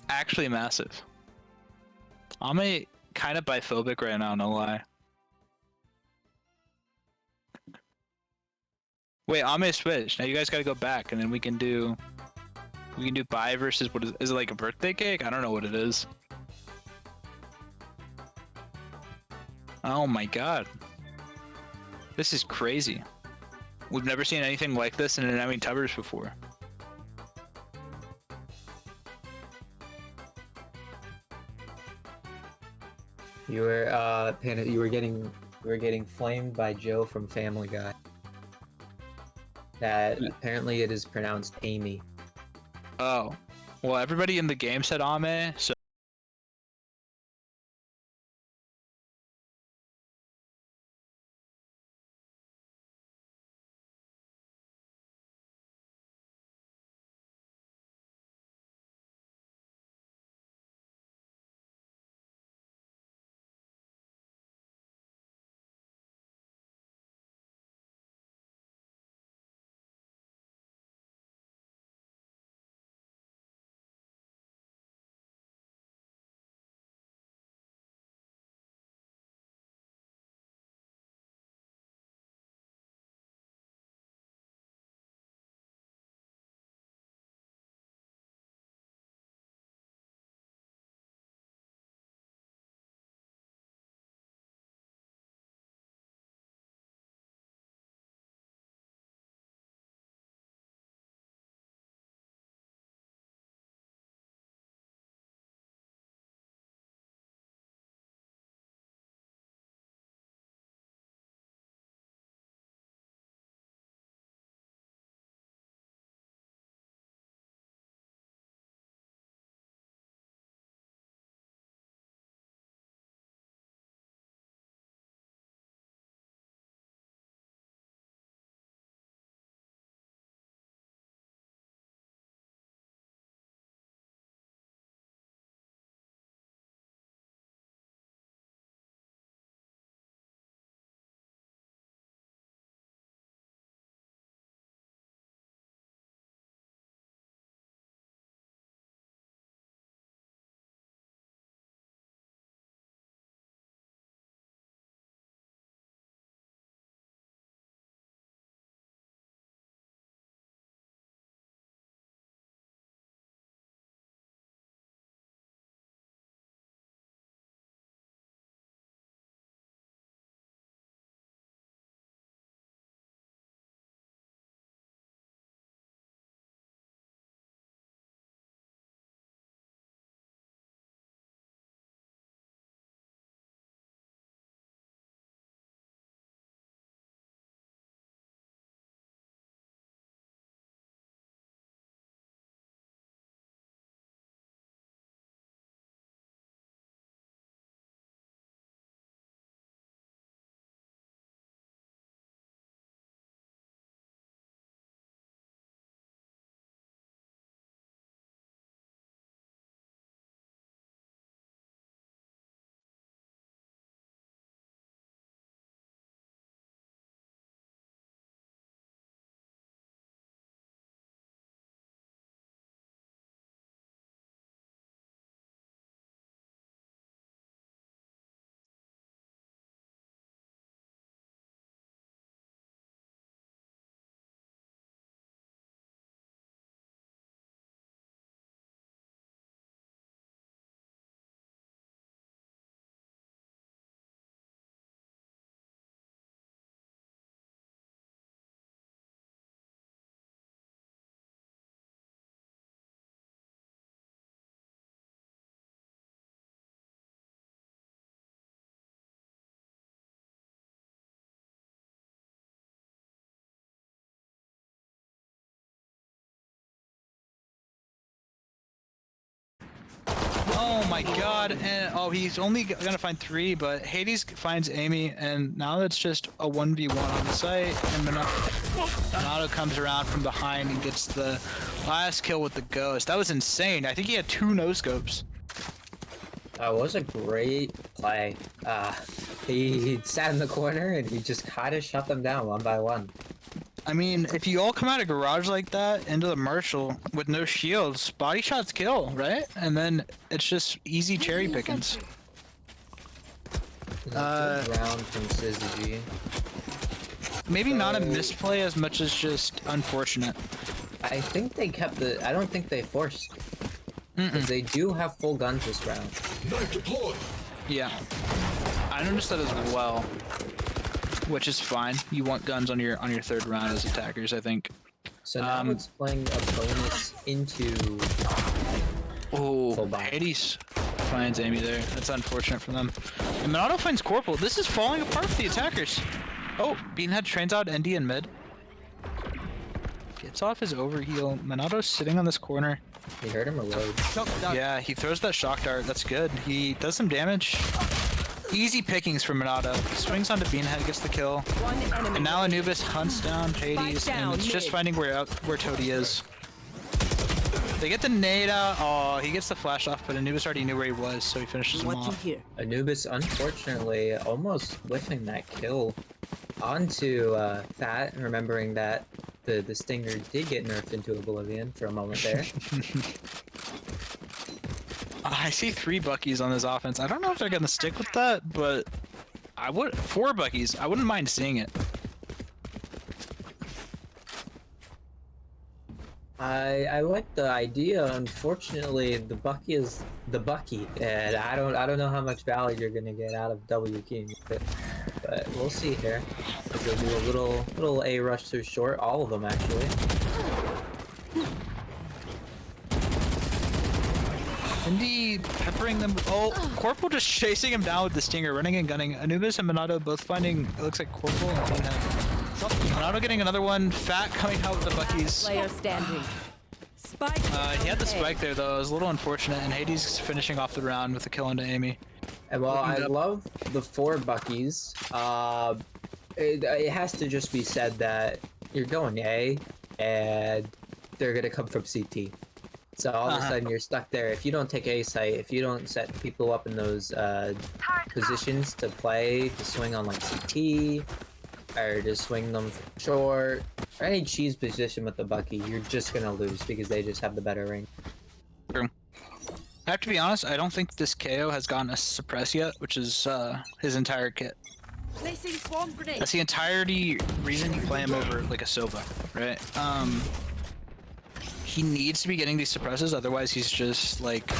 Actually massive. Ame kind of biphobic right now, no lie. Wait, Ame switched. Now you guys gotta go back and then we can do buy versus what is it like a birthday cake? I don't know what it is. Oh my god. This is crazy. We've never seen anything like this in an Emmy Tubbers before. You were you were getting flamed by Joe from Family Guy. That apparently it is pronounced Amy. Oh. Well, everybody in the game said Ame, so Oh my god, and oh, he's only gonna find 3, but Hades finds Amy, and now it's just a 1v1 on the site, and Minato comes around from behind and gets the last kill with the ghost. That was insane. I think he had 2 no-scopes. That was a great play. He sat in the corner and he just kind of shut them down one by one. I mean, if you all come out of garage like that into the Marshall with no shields, body shots kill, right? And then it's just easy cherry pickings. Good round from Syzygy. Maybe not a misplay as much as just unfortunate. I think they kept the. I don't think they forced. Because they do have full guns this round. Yeah, I noticed that as well, which is fine. You want guns on your 3rd round as attackers, I think. So now it's playing a bonus into. Oh, full buy. Hades finds Amy there. That's unfortunate for them. And Minato finds Corporal. This is falling apart for the attackers. Oh, Beanhead trains out ND in mid. Gets off his overheal. Minato's sitting on this corner. He heard him reload. Yeah, he throws that shock dart. That's good. He does some damage. Easy pickings for Minato. Swings onto Beanhead, gets the kill. One enemy. And now Anubis hunts down Hades, down, and it's just mid. finding where Toady is. They get the nade out. Oh, he gets the flash off, but Anubis already knew where he was, so he finishes him off. Anubis, unfortunately, almost whiffing that kill onto Fat, remembering that the Stinger did get nerfed into oblivion for a moment there. I see 3 Buckies on this offense. I don't know if they're gonna stick with that, but 4 Buckies. I wouldn't mind seeing it. I like the idea. Unfortunately, the Bucky is the Bucky, and I don't know how much value you're gonna get out of W keying with it, but we'll see here. They'll do a little A rush through short, all of them actually. Indy peppering them. Oh, Corporal just chasing him down with the Stinger, running and gunning. Anubis and Minato both finding, it looks like Corporal and Beanhead. Minato getting another one. Fat coming out with the Buckies. Player standing. Spike. He had the spike there though. It was a little unfortunate, and Hades finishing off the round with a kill onto Amy. And while I love the 4 Buckies, it has to just be said that you're going A, and they're gonna come from CT. So all of a sudden you're stuck there. If you don't take A site, if you don't set people up in those positions to play, to swing on like CT, or to swing them from short, or any cheese position with the Bucky, you're just gonna lose because they just have the better ring. True. I have to be honest, I don't think this KO has gotten a suppress yet, which is his entire kit. Placing swarm grenade. That's the entirety reason you play him over like a Sova, right? He needs to be getting these suppresses, otherwise he's just like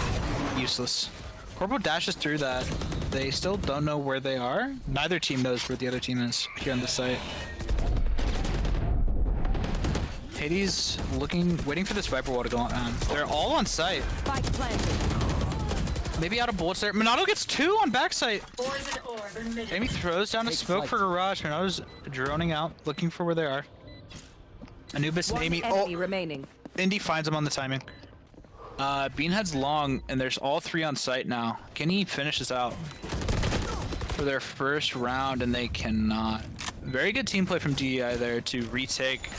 useless. Corporal dashes through that. They still don't know where they are. Neither team knows where the other team is here on the site. Hades waiting for this Viper wall to go on. They're all on site. Spike planted. Maybe out of bullets there. Minato gets 2 on backside. Amy throws down a smoke for garage. Minato's droning out, looking for where they are. Anubis and One Amy. enemy remaining. Indy finds him on the timing. Beanhead's long, and there's all 3 on site now. Can he finish this out for their first round? And they cannot. Very good team play from DEI there to retake.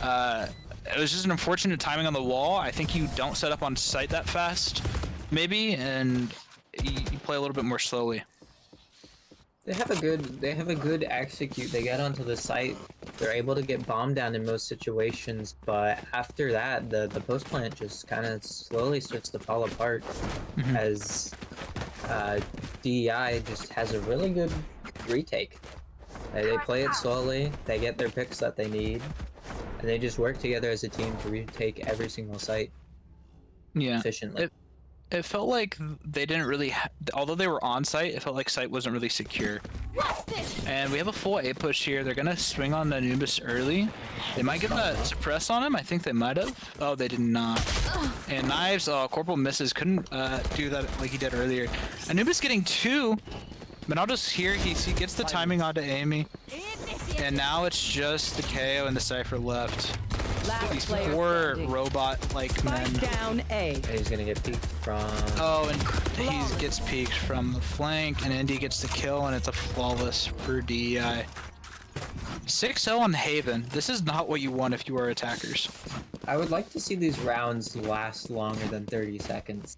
It was just an unfortunate timing on the wall. I think you don't set up on site that fast, maybe, and you play a little bit more slowly. They have a good execute. They get onto the site. They're able to get bombed down in most situations, but after that, the post plant just kind of slowly starts to fall apart as DEI just has a really good retake. They play it slowly. They get their picks that they need, and they just work together as a team to retake every single site efficiently. It felt like they didn't really, although they were on site, it felt like site wasn't really secure. And we have a full A push here. They're gonna swing on Anubis early. They might get that suppress on him. I think they might have. Oh, they did not. And knives. Oh, Corporal misses. Couldn't do that like he did earlier. Anubis getting 2. Minato's here. He gets the timing onto Amy. And now it's just the KO and the Cypher left. Last These player poor standing. robot-like men. Spike down A. And he's gonna get peeked from. Oh, and he gets peeked from the flank, and Indy gets the kill, and it's a flawless for DEI. 6-0 on Haven. This is not what you want if you are attackers. I would like to see these rounds last longer than 30 seconds.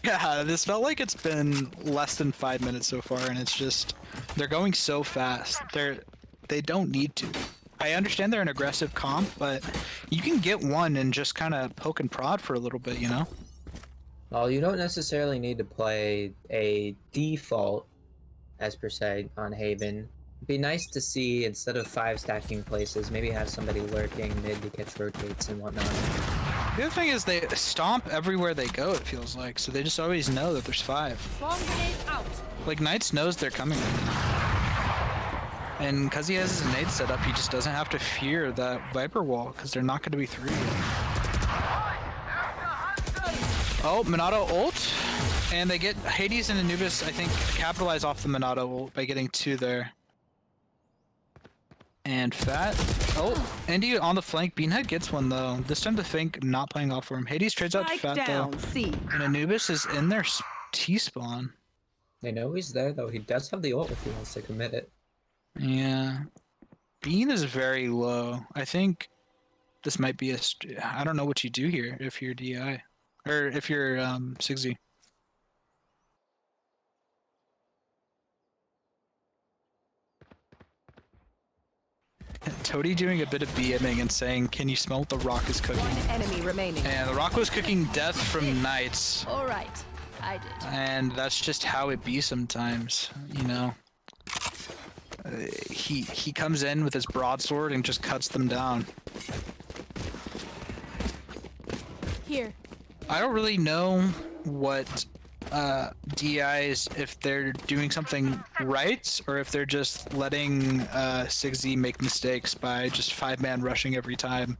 Yeah, this felt like it's been less than 5 minutes so far, and it's just they're going so fast. They don't need to. I understand they're an aggressive comp, but you can get one and just kind of poke and prod for a little bit, you know? Well, you don't necessarily need to play a default, as per se, on Haven. It'd be nice to see, instead of 5 stacking places, maybe have somebody lurking mid to catch rotates and whatnot. The other thing is they stomp everywhere they go, it feels like, so they just always know that there's 5. Swarm grenade out. Like, Knights knows they're coming. And because he has his nade set up, he just doesn't have to fear that Viper wall, because they're not going to be 3. Oh, Minato ult, and they get Hades and Anubis, I think, capitalize off the Minato ult by getting 2 there. And Fat. Oh, Indy on the flank. Beanhead gets one though. This time the Fink not playing off for him. Hades trades out to Spike Fat down though. C. And Anubis is in their T-spawn. They know he's there, though. He does have the ult if he wants to commit it. Yeah. Bean is very low. I think this might be I don't know what you do here if you're DI. Or if you're 6Z. Toady doing a bit of BMing and saying, "Can you smell what the rock is cooking?" One enemy remaining. And the rock was cooking death from Knights. All right, I did. And that's just how it be sometimes, you know. He comes in with his broadsword and just cuts them down. Here. I don't really know what DIs, if they're doing something right or if they're just letting 6Z make mistakes by just 5-man rushing every time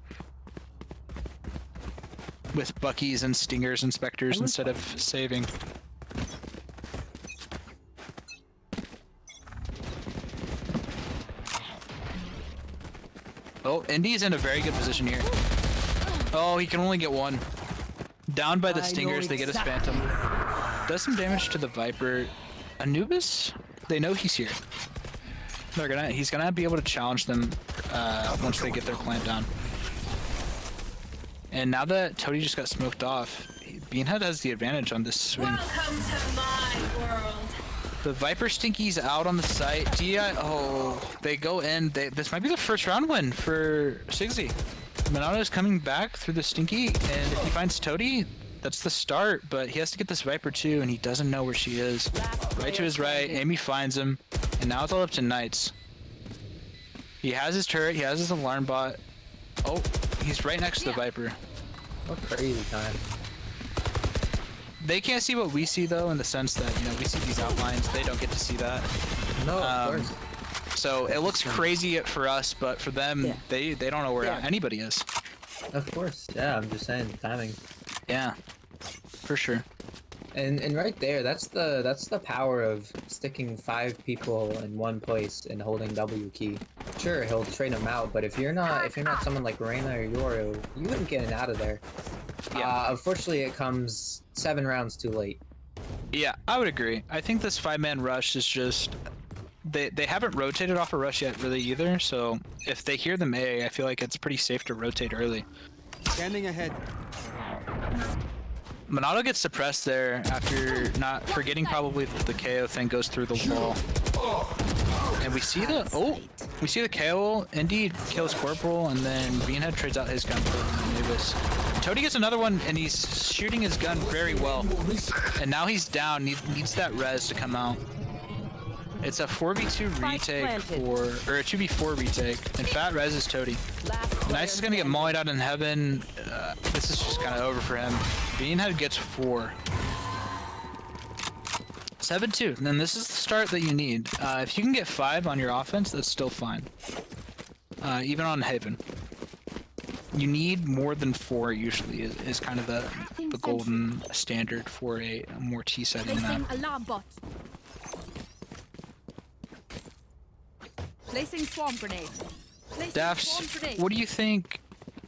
with Buckies and Stingers and Spectres instead of saving. Oh, Indy's in a very good position here. Oh, he can only get one. Down by the Stingers, they get his Phantom. Does some damage to the Viper. Anubis? They know he's here. He's gonna be able to challenge them once they get their plant down. And now that Toady just got smoked off, Beanhead has the advantage on this swing. Welcome to my world. The Viper Stinky's out on the site. DI, oh, they go in. This might be the first round win for 6Z. Minato's coming back through the Stinky, and if he finds Toady, that's the start, but he has to get this Viper too, and he doesn't know where she is. Right to his right, Amy finds him, and now it's all up to Knights. He has his turret, he has his alarm bot. Oh, he's right next to the Viper. What crazy time. They can't see what we see though, in the sense that, you know, we see these outlines, they don't get to see that. No, of course. So it looks crazy for us, but for them, they don't know where anybody is. Of course, yeah, I'm just saying, timing. Yeah, for sure. And right there, that's the power of sticking 5 people in one place and holding W key. Sure, he'll trade them out, but if you're not someone like Reyna or Yoru, you wouldn't get out of there. Yeah. Unfortunately, it comes 7 rounds too late. Yeah, I would agree. I think this 5-man rush is just they haven't rotated off a rush yet really either. So if they hear them A, I feel like it's pretty safe to rotate early. Scanning ahead. Minato gets suppressed there after not forgetting probably that the KO thing goes through the wall. And we see the KO. Indeed kills Corporal, and then Beanhead trades out his gun for Anubis. Toady gets another one, and he's shooting his gun very well. And now he's down. Needs that res to come out. It's a 4v2 retake or a 2v4 retake, and Fat reses Toady. Knights is gonna get mollied out in heaven. This is just kind of over for him. Beanhead gets 4. 7-2, and then this is the start that you need. If you can get 5 on your offense, that's still fine. Even on Haven. You need more than 4 usually is kind of the golden standard for a more T setting map. Placing alarm bot. Placing swarm grenade. Placing swarm Daffs, grenade. what do you think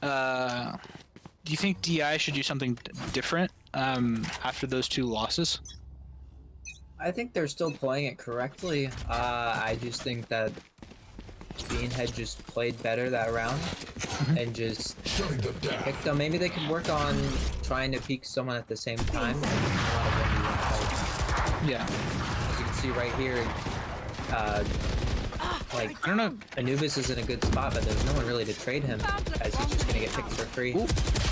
Do you think DI should do something different after those two losses? I think they're still playing it correctly. I just think that Beanhead just played better that round and just picked them. Maybe they could work on trying to peek someone at the same time. Yeah. As you can see right here, like, I don't know. Anubis is in a good spot, but there's no one really to trade him, as he's just gonna get picked for free. Ooh.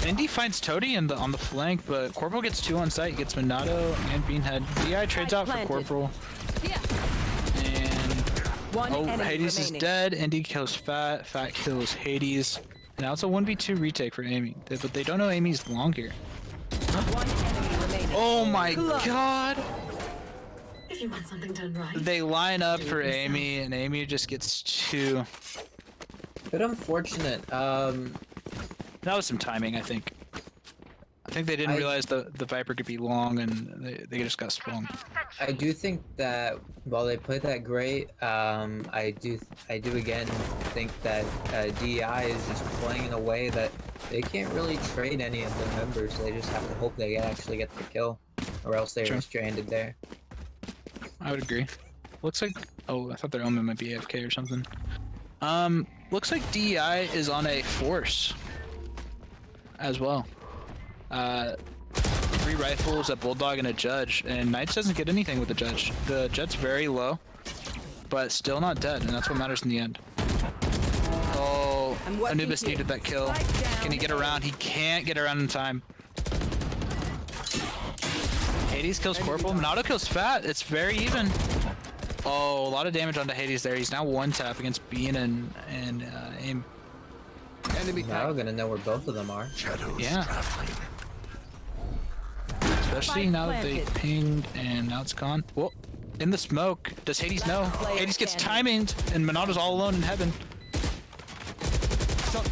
Indy finds Toady on the flank, but Corporal gets 2 on site. He gets Minato and Beanhead. DI trades out for Corporal. Yeah. And One enemy Hades remaining. is dead. Indy kills Fat. Fat kills Hades. And now it's a 1v2 retake for Amy. But they don't know Amy's long here. One enemy remaining. Oh my god! If you want something done right. They line up for Amy, and Amy just gets 2. Bit unfortunate. That was some timing, I think. I think they didn't realize the Viper could be long, and they just got sprung. I do think that while they played that great, I do again think that DEI is just playing in a way that they can't really trade any of the members. They just have to hope they actually get the kill, or else they're Sure. stranded there. I would agree. Looks like... Oh, I thought their omen might be AFK or something. Looks like DEI is on a force as well. 3 rifles, a bulldog, and a judge, and Knights doesn't get anything with the judge. The jet's very low, but still not dead, and that's what matters in the end. Oh, I'm working Anubis here. needed that kill. Spike down. Can he get around? He can't get around in time. Hades kills Corporal. Minato kills Fat. It's very even. Oh, a lot of damage onto Hades there. He's now 1-tap against Bean and Aim. Enemy Now we're gonna know where both of them are. Yeah. Especially Spike now that they planted. pinged and now it's gone. Whoa. In the smoke. Does Hades know? player Hades gets standing. timed and Minato's all alone in heaven.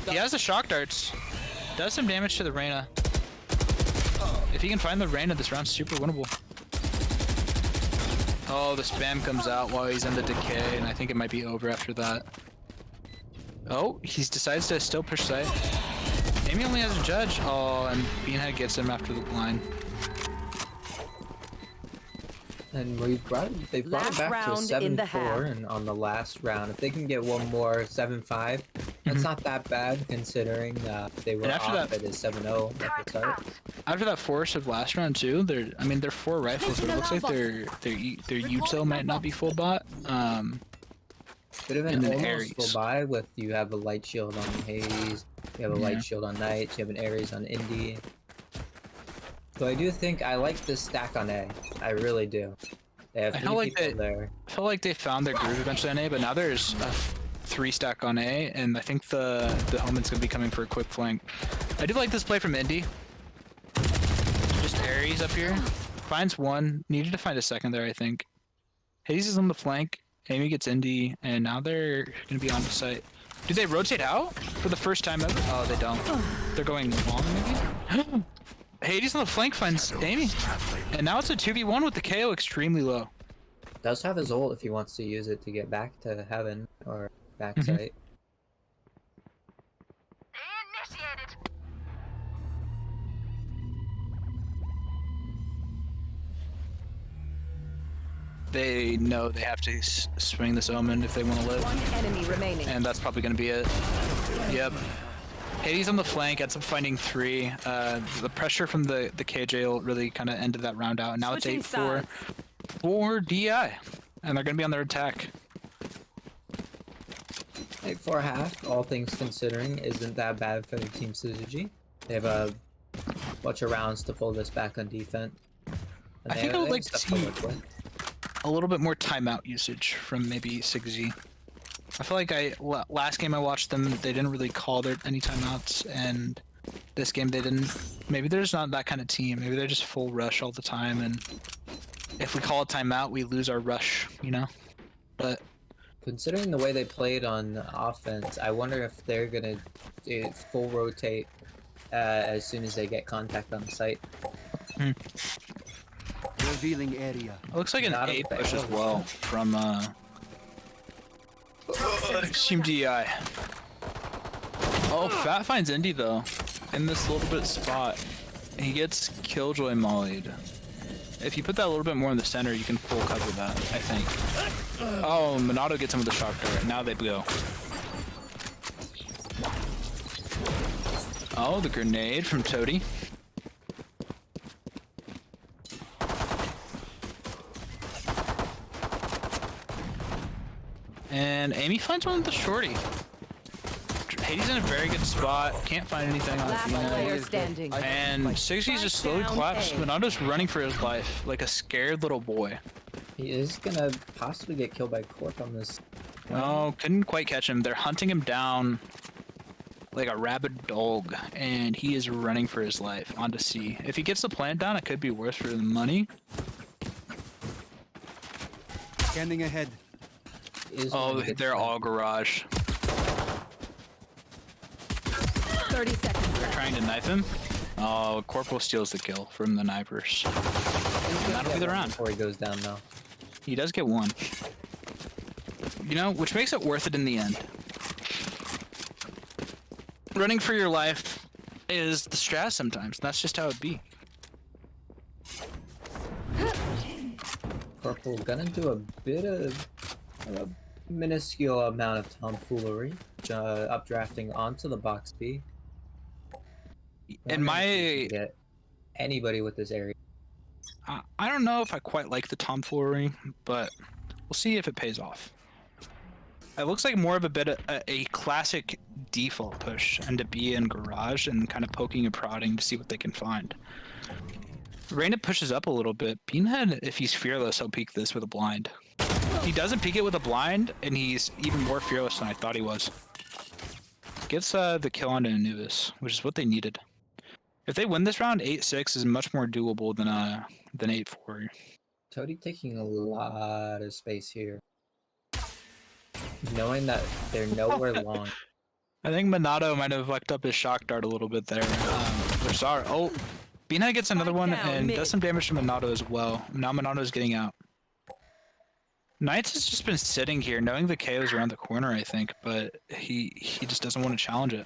He has the shock darts. Does some damage to the Reyna. If he can find the Reyna, this round's super winnable. Oh, the spam comes out while he's in the decay, and I think it might be over after that. Oh, he decides to still push site. Amy only has a judge. Oh, and Beanhead gets him after the blind. And they've brought it Last back to a round in the 7-4 half. and on the last round. If they can get one more 7-5, that's not that bad considering they were And after off that- at a 7-0 at the start. After that force of last round too, they're 4 rifles, but it looks like their util might not be full bot. Could have and been then almost Ares. full buy with you have a light shield on Hades, you have a Yeah. light shield on Knights, you have an Ares on Indy. So I do think I like this stack on A. I really do. They have I 3 feel like people there. I feel like they found their groove eventually on A, but now there's a 3 stack on A, and I think the Omen's gonna be coming for a quick flank. I do like this play from Indy. Just Ares up here. Finds one. Needed to find a second there, I think. Hades is on the flank. Amy gets Indy, and now they're gonna be on the site. Do they rotate out for the first time ever? Oh, they don't. They're going long, maybe? Hades on the flank finds Amy. And now it's a 2v1 with the KO extremely low. Does have his ult if he wants to use it to get back to heaven or back site. Initiated. They know they have to swing this Omen if they want to live. One enemy remaining. And that's probably going to be it. Yep. Hades on the flank, ends up finding 3. The pressure from the KJ really kind of ended that round out. And now Switching it's 8-4 sides. for DI. And they're going to be on their attack. 8-4 half, all things considering, isn't that bad for Team Suzuki. They have a bunch of rounds to pull this back on defense. And I think I would they like have to stuff see work with. a little bit more timeout usage from maybe 6Z. I feel like last game I watched them, they didn't really call any timeouts, and this game they didn't. Maybe they're just not that kind of team. Maybe they're just full rush all the time, and if we call a timeout, we lose our rush, you know? But Considering the way they played on offense, I wonder if they're gonna do full rotate as soon as they get contact on the site. Revealing area. it looks like an Not a 8 bad push as one. well from Team DI. Oh, Fat finds Indy though, in this little bit spot. He gets Killjoy mollied. If you put that a little bit more in the center, you can full cover that, I think. Oh, Minato gets him with the shock dart. Now they go. Oh, the grenade from Toady. And Amy finds one with the shorty. Hades in a very good spot. Can't find anything on Last Athena. player standing. And 60's just slowly Down collapsed. A. Minato's running for his life like a scared little boy. He is gonna possibly get killed by Corp on this. No, couldn't quite catch him. They're hunting him down like a rabid dog, and he is running for his life onto C. If he gets the plant down, it could be worse for the money. Scanning ahead. Is Oh, gonna get they're shot. all garage. 30 seconds They're left. trying to knife him. Oh, Corporal steals the kill from the knifers. He's gonna That'll be get the one round. before he goes down though. He does get one. You know, which makes it worth it in the end. Running for your life is the strat sometimes. That's just how it be. Corporal gonna do a bit of a minuscule amount of tomfoolery, updrafting onto the box B. In Wondering if he my, can get anybody with this area. I don't know if I quite like the tomfoolery, but we'll see if it pays off. It looks like more of a bit of a classic default push and to be in garage and kind of poking and prodding to see what they can find. Reina pushes up a little bit. Beanhead, if he's fearless, he'll peek this with a blind. He doesn't peek it with a blind, and he's even more fearless than I thought he was. Gets the kill onto Anubis, which is what they needed. If they win this round, 8-6 is much more doable than 8-4. Toady taking a lot of space here. Knowing that they're nowhere long. I think Minato might have fucked up his shock dart a little bit there. Sorry. Oh, Beanhead gets another one down, and mid. does some damage to Minato as well. Now Minato's getting out. Knights has just been sitting here, knowing the KO's around the corner, I think, but he just doesn't want to challenge it.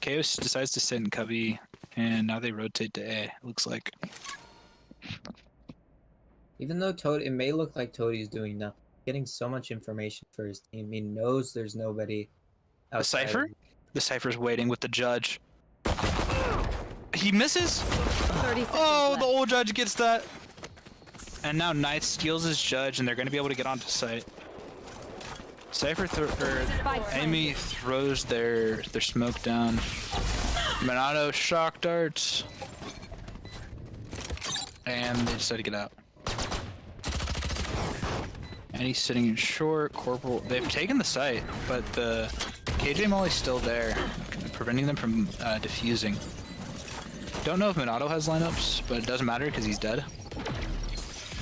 KO decides to sit in Cubby, and now they rotate to A, it looks like. Even though it may look like Toadie's doing nothing, getting so much information for his team. He knows there's nobody The outside. Cypher? The Cypher's waiting with the judge. He misses! 30 seconds Oh, left. the old judge gets that! And now Knight steals his judge, and they're going to be able to get onto site. Cypher Spike Amy throws their smoke down. Minato shock darts. And they decide to get out. And he's sitting in short. Corporal. They've taken the site, but the KJ Molly's still there, preventing them from defusing. Don't know if Minato has lineups, but it doesn't matter because he's dead.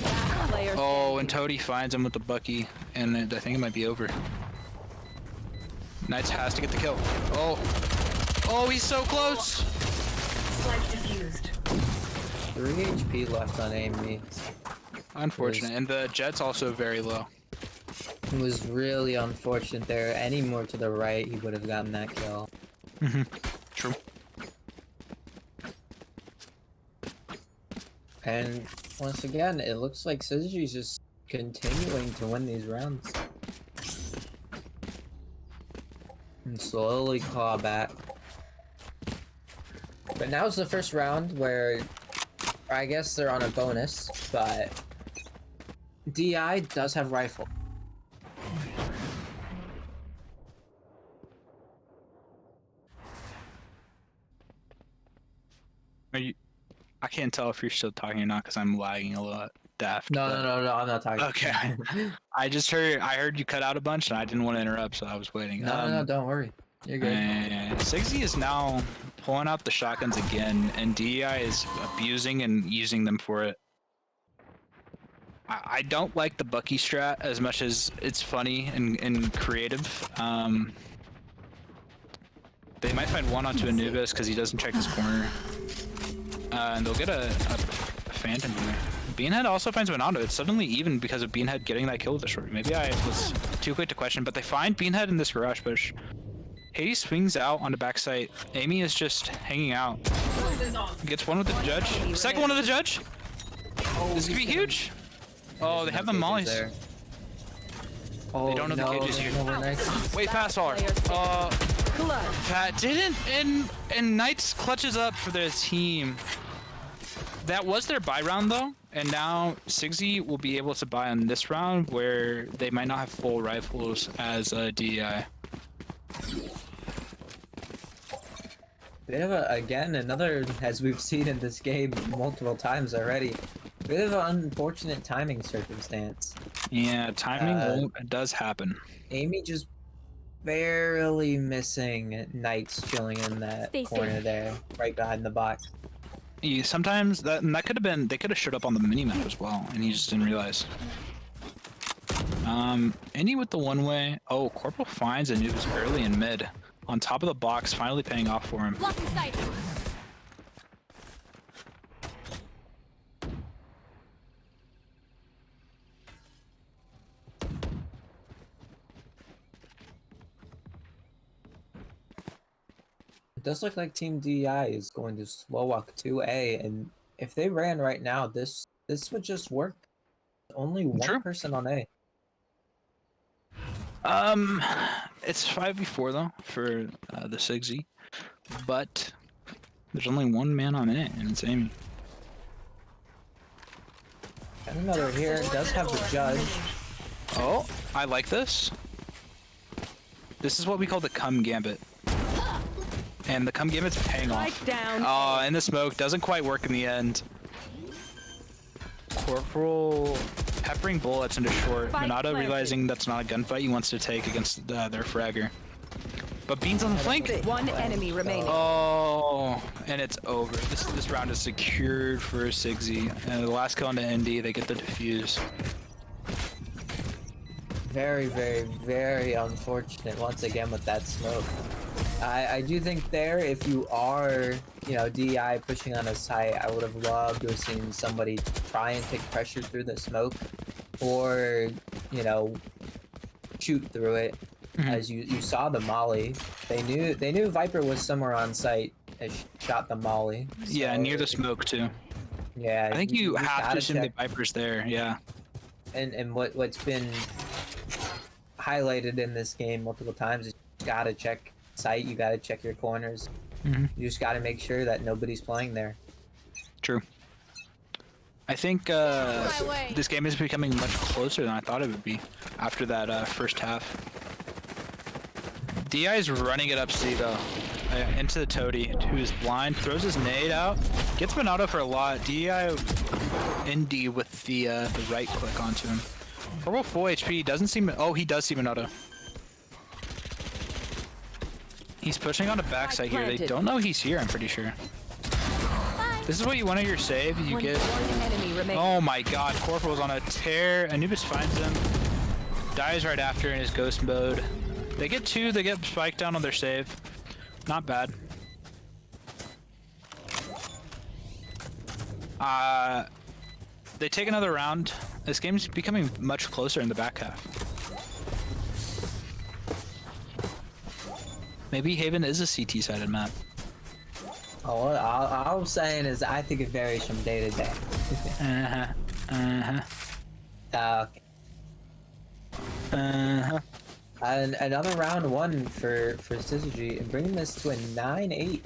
Last player Oh, and standing. Toady finds him with the Bucky, and I think it might be over. Knights has to get the kill. Oh, he's so close! Spike diffused. 3 HP left on Amy. Unfortunate, and the Jet's also very low. It was really unfortunate there. Any more to the right, he would have gotten that kill. True. And once again, it looks like Syzygy's just continuing to win these rounds. And slowly claw back. But now's the first round where I guess they're on a bonus, but DI does have rifle. Are you? I can't tell if you're still talking or not because I'm lagging a lot. Daft. No, but- no, I'm not talking. Okay. I heard you cut out a bunch, and I didn't want to interrupt, so I was waiting. No, don't worry. You're good. And Sigsy is now pulling out the shotguns again, and DEI is abusing and using them for it. I don't like the Bucky strat as much as it's funny and creative. They might find one onto Anubis because he doesn't check his corner. And they'll get a Phantom here. Beanhead also finds Minato. It's suddenly even because of Beanhead getting that kill with the short. Maybe I was too quick to question, but they find Beanhead in this garage push. Hades swings out on the backside. Amy is just hanging out. Gets one with the judge. Second one with the judge. This could be huge. Oh, they have the mollies. There. They don't know the cage is here. Wait, fast forward. Clutch. That didn't, and Knights clutches up for their team. That was their buy round though, and now Sigsy will be able to buy on this round where they might not have full rifles as a DEI. Bit of a, again, another, as we've seen in this game multiple times already, bit of an unfortunate timing circumstance. Yeah, timing does happen. Amy just barely missing Knights chilling in that Stay corner safe. there, right behind the box. Yeah, sometimes that could have been, they could have showed up on the minimap as well, and he just didn't realize. Any with the one way. Oh, Corporal finds a noobs early in mid. On top of the box, finally paying off for him. Blocking sight. It does look like Team DI is going to slow walk 2A, and if they ran right now, this would just work. Only one True. person on A. It's 5v4 though for the Sigsy, but there's only one man on it, and it's Amy. And another here does have the judge. Oh, I like this. This is what we call the cum gambit. And the cum gambit's paying off. Strike down. Oh, and the smoke doesn't quite work in the end. Corporal peppering bullets into short. Spike Minato planted. realizing that's not a gunfight he wants to take against their fragger. But Bean's on the flank. One enemy remaining. Oh, and it's over. This round is secured for Sigsy. And the last kill on the ND, they get the defuse. Very, very, very unfortunate once again with that smoke. I do think there, if you are, you know, DI pushing on a site, I would have loved to have seen somebody try and take pressure through the smoke, or, you know, shoot through it. As you saw the molly, they knew Viper was somewhere on site and shot the molly. Yeah, so- near the smoke too. Yeah, I think you have to gotta assume the check. Viper's there. Yeah. And what's been highlighted in this game multiple times is you gotta check site, you gotta check your corners. Mhm. You just gotta make sure that nobody's playing there. True. I think this game is becoming much closer than I thought it would be after that first half. DI is running it up C though, into the Toady, who is blind, throws his nade out, gets Minato for a lot. DI ND with the right click onto him. Purple full HP, doesn't see, oh he does see Minato. He's pushing on the backside here, they planted. don't know he's here, I'm pretty sure. This is what you want at your save, you get... One enemy remaining. Oh my god, Corporal's on a tear. Anubis finds him. Dies right after in his ghost mode. They get two, they get spiked down on their save. Not bad. They take another round. This game's becoming much closer in the back half. Maybe Haven is a CT-sided map. Oh, all I'm saying is I think it varies from day to day. Okay. And another round one for Syzygy, and bringing this to a 9-8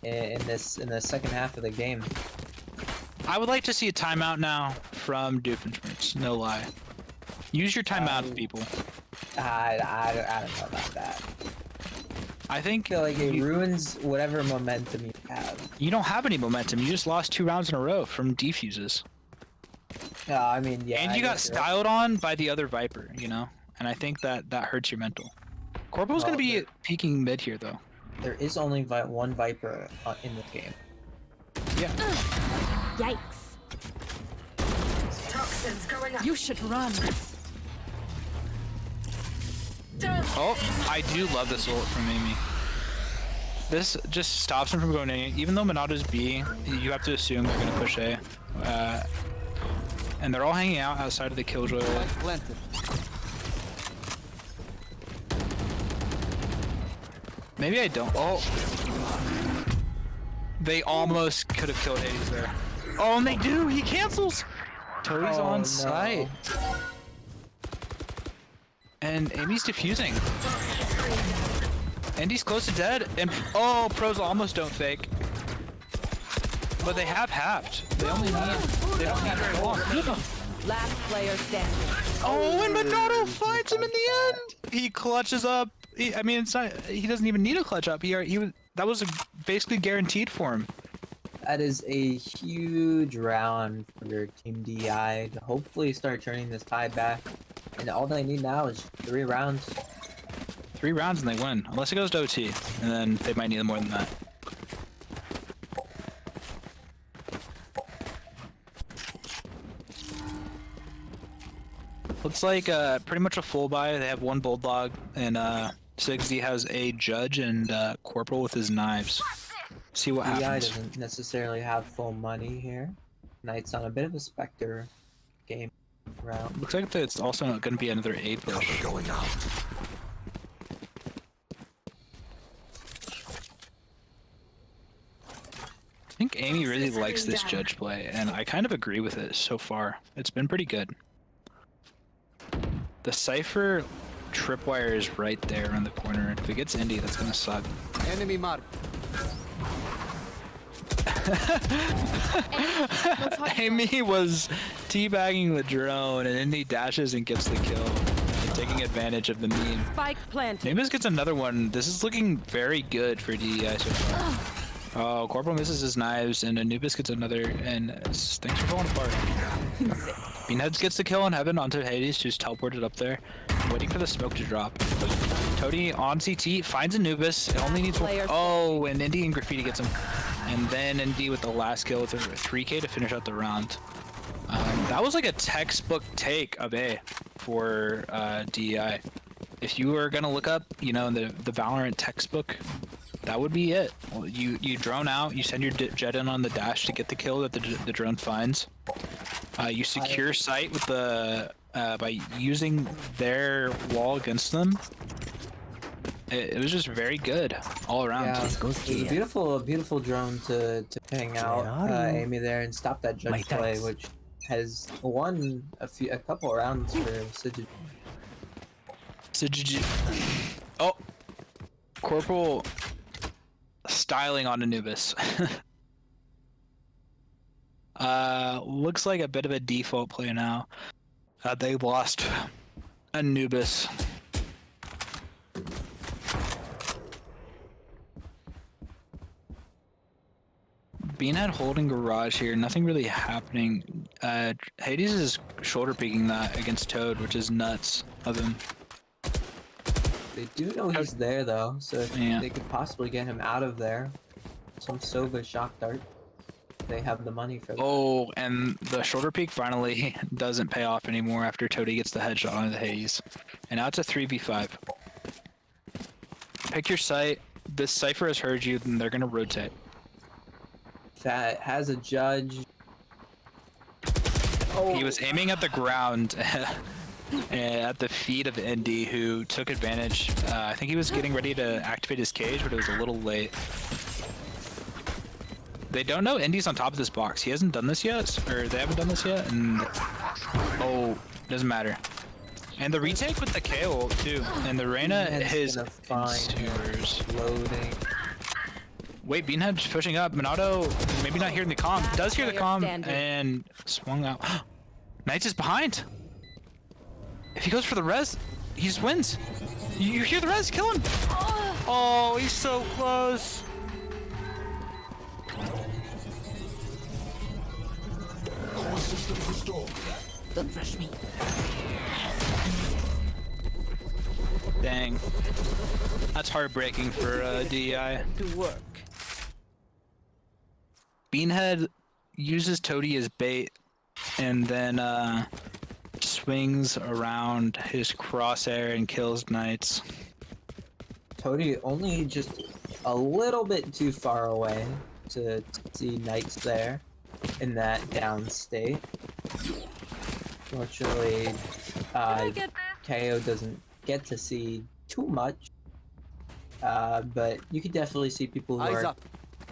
in the second half of the game. I would like to see a timeout now from Doofenshmirtz, no lie. Use your timeouts, people. I don't know about that. I think I feel like it ruins whatever momentum you have. you don't have any momentum. You just lost 2 rounds in a row from defuses. I mean, yeah. And I you got guess you're right. styled on by the other Viper, you know? And I think that hurts your mental. Corporal's Well, gonna be there- peeking mid here, though. There is only one Viper in the game. Yeah. Yikes. Toxins going up. You should run. Oh, I do love this ult from Amy. This just stops him from going A. Even though Minato's B, you have to assume they're gonna push A. And they're all hanging out outside of the Killjoy ult. Planted. Maybe I don't. Oh. They almost could have killed Hades there. Oh, and they do! He cancels! Toadie's Oh, on no. site. And Amy's defusing. Andy's close to dead. And oh, pros almost don't fake. But they have halved. They only need. They don't need very long. Last player standing. Oh, and Monado finds him in the end. He clutches up. I mean, it's not. He doesn't even need a clutch up. He was. That was basically guaranteed for him. That is a huge round for Team DI to hopefully start turning this tie back. And all they need now is 3 rounds. 3 rounds and they win, unless it goes to OT, and then they might need more than that. Looks like pretty much a full buy. They have 1 bulldog, and Sigsy has a judge and corporal with his knives. See what DI happens. doesn't necessarily have full money here. Knight's on a bit of a Spectre game round. Looks like it's also going to be another 8 push. Going out. I think Amy really likes this judge play, and I kind of agree with it so far. It's been pretty good. The Cypher tripwire is right there in the corner. If it gets Indy, that's gonna suck. Enemy mark. Amy was teabagging the drone, and Indy dashes and gets the kill, taking advantage of the meme. Spike planted. Nimbus gets another one. This is looking very good for DEI so far. Oh, Corporal misses his knives, and Anubis gets another, and things are falling apart. Beanheads gets the kill in heaven onto Hades, who's teleported up there, waiting for the smoke to drop. Toadie on CT finds Anubis. It only needs one. Oh, and Indy and Graffiti gets him. And then Indy with the last kill with a 3k to finish out the round. That was like a textbook take of A for DEI. If you were gonna look up, you know, the Valorant textbook, that would be it. Well, you drone out, you send your jet in on the dash to get the kill that the drone finds. You secure site with the by using their wall against them. It was just very good all around. Yeah, it was a beautiful drone to ping out Amy there and stop that judge play, which has won a couple rounds for Sigid. Oh, Corporal styling on Anubis. Looks like a bit of a default play now. They lost Anubis. Beanhead holding garage here, nothing really happening. Hades is shoulder peeking that against Toad, which is nuts of him. They do know he's there though, so if Yeah. they could possibly get him out of there. Some Sova shock dart. They have the money for that. Oh, and the shoulder peek finally doesn't pay off anymore after Toadie gets the headshot on the Hades. And now it's a 3v5. Pick your site. This Cypher has heard you, then they're gonna rotate. That has a judge. Oh, He was aiming at the ground at the feet of Indy, who took advantage. I think he was getting ready to activate his cage, but it was a little late. They don't know Indy's on top of this box. He hasn't done this yet, or they haven't done this yet, and oh, doesn't matter. And the retake with the KO too, and the Reyna his sewers. Loading. Wait, Beanhead's pushing up. Monado, maybe not hearing the comm. Does hear the comm Standing. and swung out. Knights is behind. If he goes for the res, he just wins. You hear the res, kill him. Oh, he's so close. Don't rush me. Dang. That's heartbreaking for DEI. To work. Beanhead uses Toadie as bait and then swings around his crosshair and kills Knights. Toadie only just a little bit too far away to see Knights there in that down state. Fortunately, KO doesn't get to see too much. but you could definitely see people who Eyes are up.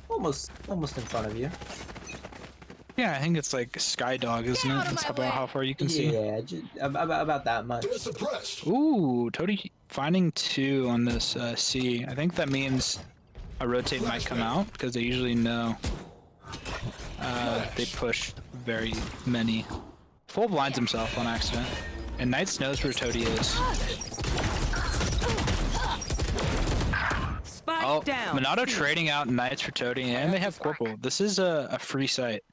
almost in front of you. Yeah, I think it's like Skydog, isn't it? That's about how far you can see. Yeah, about that much. Ooh, Toady finding 2 on this C. I think that means a rotate might come out because they usually know they push very many. Full blinds himself on accident. And Knights knows where Toady is. Spike Oh, down. Monado trading out Knights for Toady, and they have Corporal. This is a free site.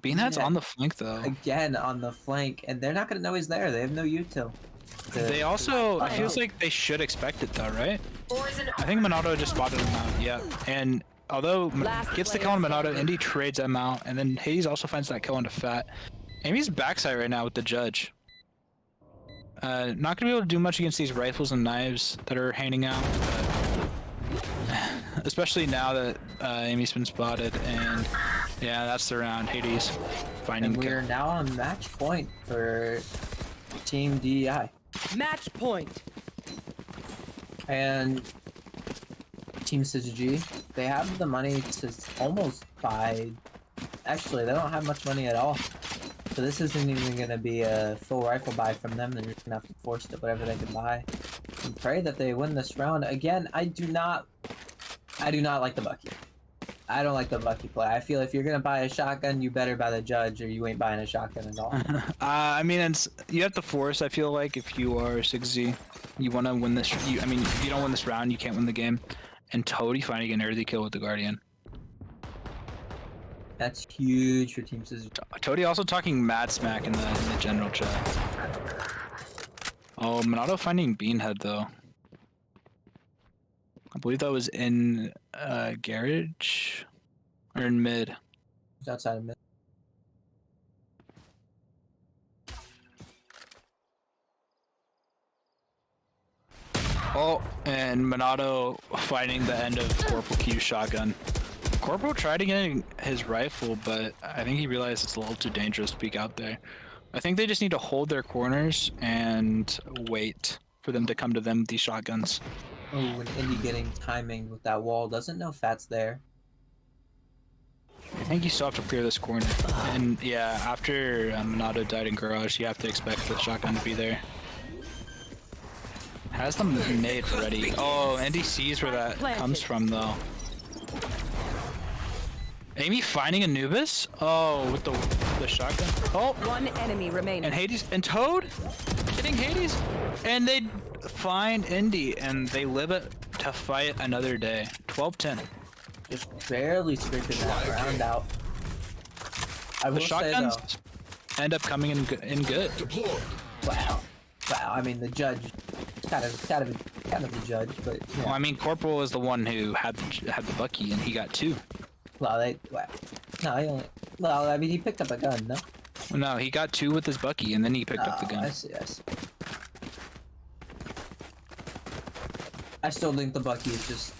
Beanhead's on the flank though. Again on the flank, and they're not gonna know he's there. They have no util. They also, it feels like they should expect it though, right? I think Monado just spotted him out, yeah. And although gets the kill on Monado, Indy trades them out, and then Hades also finds that kill into Fat. Amy's backside right now with the Judge. Not gonna be able to do much against these rifles and knives that are hanging out, but especially now that Amy's been spotted, and yeah, that's the round. Hades finding And the we're kill. now on match point for Team DEI. Match point. And Team Syzygy, they have the money to almost buy. Actually, they don't have much money at all. So this isn't even going to be a full rifle buy from them. They're just going to have to force it whatever they can buy. And pray that they win this round. Again, I do not like the Bucky. I don't like the Bucky play. I feel if you're going to buy a shotgun, you better buy the Judge or you ain't buying a shotgun at all. I mean, you have to force. I feel like if you are 6Z, you want to win this. I mean, if you don't win this round, you can't win the game. And Toady finding an early kill with the Guardian. That's huge for Team Syzygy. Toady also talking mad smack in the general chat. Oh, Monado finding Beanhead though. I believe that was in garage or in mid. It's outside of mid. Oh, and Monado finding the end of Corporal Q's shotgun. Corporal tried to get his rifle, but I think he realized it's a little too dangerous to peek out there. I think they just need to hold their corners and wait for them to come to them with these shotguns. Oh, and Indy getting timing with that wall. Doesn't know Fat's there. I think you still have to clear this corner. And yeah, after Monado died in garage, you have to expect the shotgun to be there. Has the nade ready. Oh, Indy sees where that comes from though. Amy finding Anubis? Oh, with the shotgun. Oh, One enemy remaining. and Hades and Toad hitting Hades, and they find Indy and they live it to fight another day. 12-10. Just barely scraping that round out. I The will say shotguns though, end up coming in good. wow. I mean, the Judge, kind of the Judge, but yeah. Well, I mean, Corporal is the one who had the Bucky, and he got 2. Well, I mean, he picked up a gun, no? No, he got 2 with his Bucky, and then he picked up the Oh, gun. I see. I still think the Bucky is just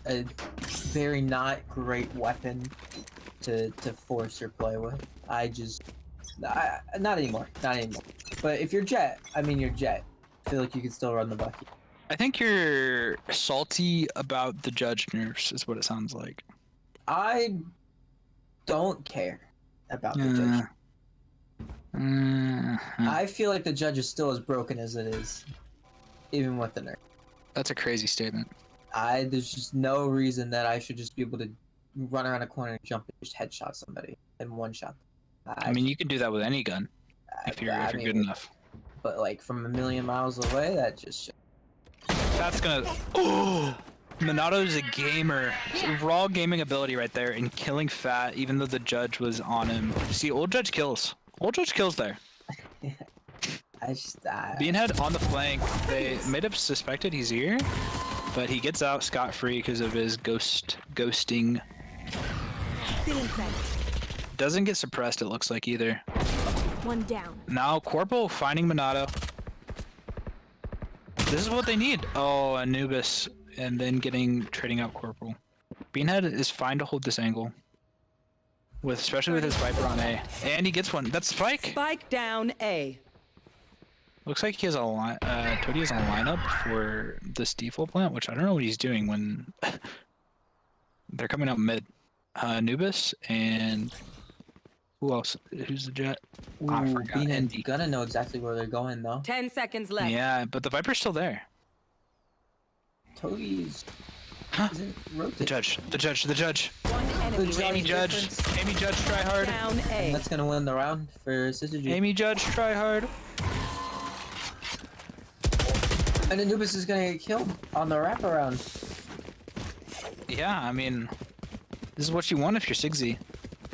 a very not great weapon to force or play with. Not anymore. But if you're Jet, I mean, you're Jet. I feel like you can still run the Bucky. I think you're salty about the Judge nerfs, is what it sounds like. I don't care about the Judge. I feel like the Judge is still as broken as it is, even with the nerf. That's a crazy statement. There's just no reason that I should just be able to run around a corner and jump and just headshot somebody in one shot. I mean, you can do that with any gun if you're good enough. But like from a million miles away, that just. That's gonna. Oh, Monado's a gamer. Raw gaming ability right there, and killing Fat, even though the Judge was on him. See, old Judge kills. Old Judge kills there. Beanhead on the flank. They may have suspected he's here, but he gets out scot-free because of his ghosting. Doesn't get suppressed, it looks like, either. One down. Now Corporal finding Monado. This is what they need. Oh, Anubis, and then trading out Corporal. Beanhead is fine to hold this angle, especially with his Viper on A, and he gets one. That's Spike. Spike down A. Looks like he has a line. Toady has a lineup for this default plant, which I don't know what he's doing when they're coming out mid. Anubis and who else? Who's the jet? I Ooh, forgot. Beanhead's Indy. gonna know exactly where they're going though. 10 seconds left. Yeah, but the Viper's still there. Toadie's Huh? isn't The rotating. judge. The judge. The judge. One enemy Good job. Amy remaining. Judge. difference. Amy Judge. Try hard. Down A. That's gonna win the round for Syzygy. Amy Judge. Try hard. And Anubis is gonna get killed on the wraparound. Yeah, I mean, this is what you want if you're Sigsy.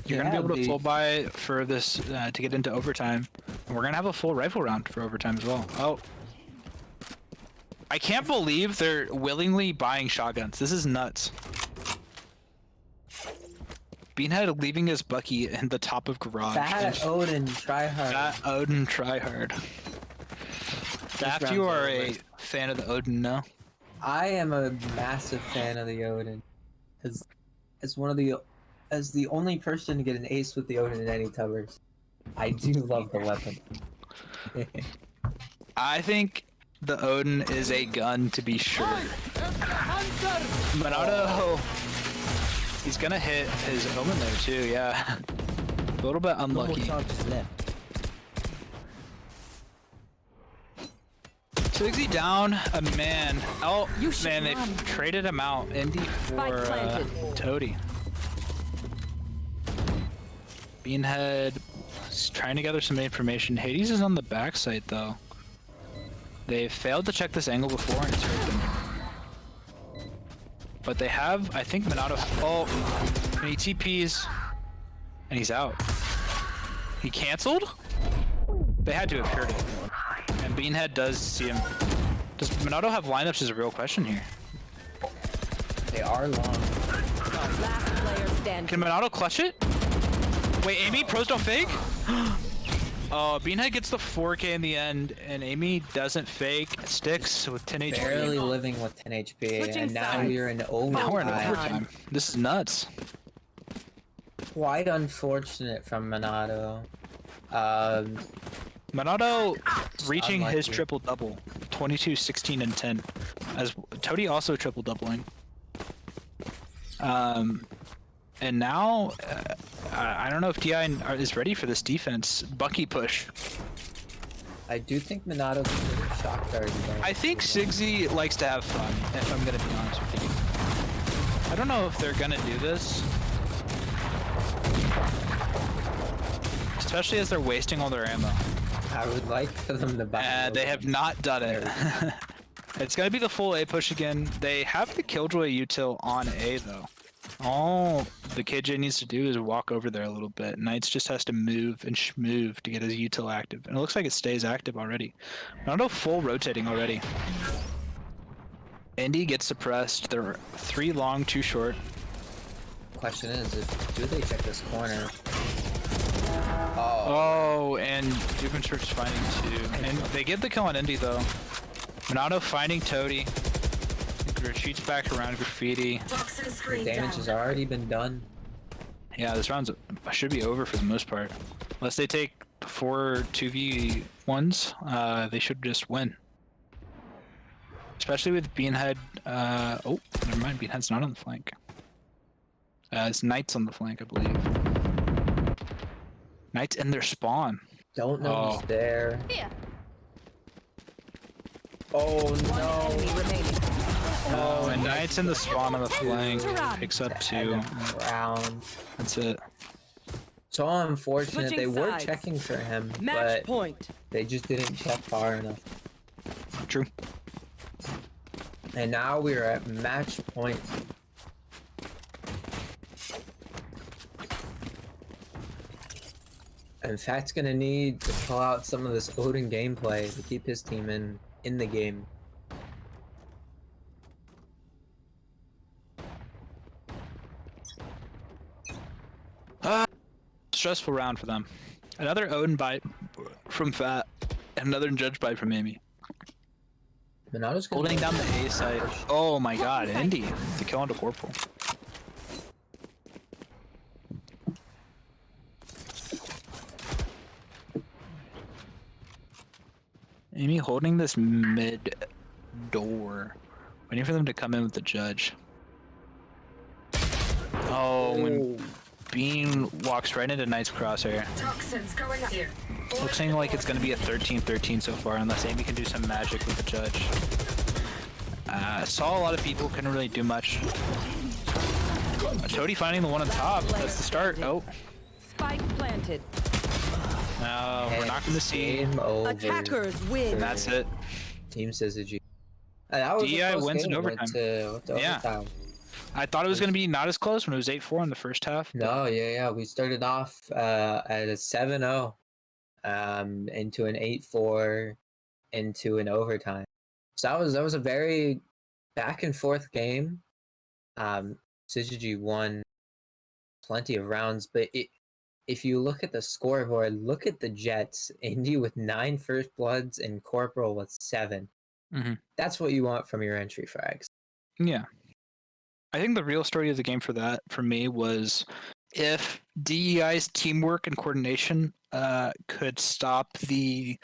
You're gonna be able to full buy for this to get into overtime. And we're gonna have a full rifle round for overtime as well. Oh. I can't believe they're willingly buying shotguns. This is nuts. Beanhead leaving his Bucky in the top of garage. Fat Odin, try hard. That Odin try hard. Daft, you are a fan of the Odin, no? I am a massive fan of the Odin, as one of the, as the only person to get an ace with the Odin in any tubbers. I do love the weapon. I think the Odin is a gun to be sure. Monado, he's gonna hit his Omen there too, yeah. A little bit unlucky. Sigsy down a man. Oh, You should man, run. they've traded him out. Indy Spike for planted. Toady. Beanhead is trying to gather some information. Hades is on the backside though. They failed to check this angle before and it's hurt them. But they have, I think, Monado. Oh, and he TPs and he's out. He canceled? They had to have heard it. And Beanhead does see him. Does Monado have lineups is a real question here. They are long. Last player standing. Can Monado clutch it? Wait, Amy, pros don't fake? Oh, Beanhead gets the 4K in the end, and Amy doesn't fake. Sticks with 10 HP. Barely living with 10 HP, Switching and now sides. we're in Now we're in overtime. overtime. This is nuts. Quite unfortunate from Monado. Monado reaching his unlucky. triple-double. 22, 16, and 10. As Toady also triple-doubling. And now, I don't know if TI is ready for this defense. Bucky push. I do think Monado's a shock guard. I think Sigsy likes to have fun, if I'm gonna be honest with you. I don't know if they're gonna do this. Especially as they're wasting all their ammo. I would like for them to buy. They have not done it. It's gonna be the full A push again. They have the Killjoy util on A though. All the KJ needs to do is walk over there a little bit. Knights just has to move and move to get his util active. And it looks like it stays active already. Not full rotating already. Indy gets suppressed. They're 3 long, 2 short. Question is, do they check this corner? Oh, and Dukenshirt's finding 2. And they get the kill on Indy though. Monado finding Toady. Retreats back around Graffiti. Toxin The screen damage down. has already been done. Yeah, this round should be over for the most part. Unless they take 4 2v1s, they should just win. Especially with Beanhead. Oh, never mind. Beanhead's not on the flank. It's Knights on the flank, I believe. Knights in their spawn. Don't know Oh. who's there. Here. Oh One no! enemy remaining. Oh, and Knights in the spawn on the flank. Run. Picks up 2. And round. That's it. So unfortunate. Switching They were sides. checking for him, Match but point. they just didn't check far enough. True. And now we are at match point. And Fat's gonna need to pull out some of this Odin gameplay to keep his team in the game. Stressful round for them. Another Odin bite from Fat, and another Judge bite from Amy. Monato's gonna Holding go- down the A side. Oh my god, Indy. The kill onto Purple. Amy holding this mid door, waiting for them to come in with the judge. Oh, when Bean walks right into Knight's crosshair. Toxins going up here. Looking like it's going to be a 13-13 so far, unless Amy can do some magic with the judge. Saw a lot of people, couldn't really do much. Toady finding the one on top. That's the start. Oh. Spike planted. No, we're not going to see. Game over. Attackers win. And that's it. Team Syzygy. That was a DI close wins game. in overtime. Went to Yeah. overtime. I thought it was going to be not as close when it was 8-4 in the first half. No, yeah. We started off at a 7-0, into an 8-4, into an overtime. So that was a very back and forth game. Syzygy won plenty of rounds, but if you look at the scoreboard, look at the Jets. Indy with 9 first bloods and Corporal with 7. Mm-hmm. That's what you want from your entry frags. Yeah. I think the real story of the game for me was if DEI's teamwork and coordination could stop the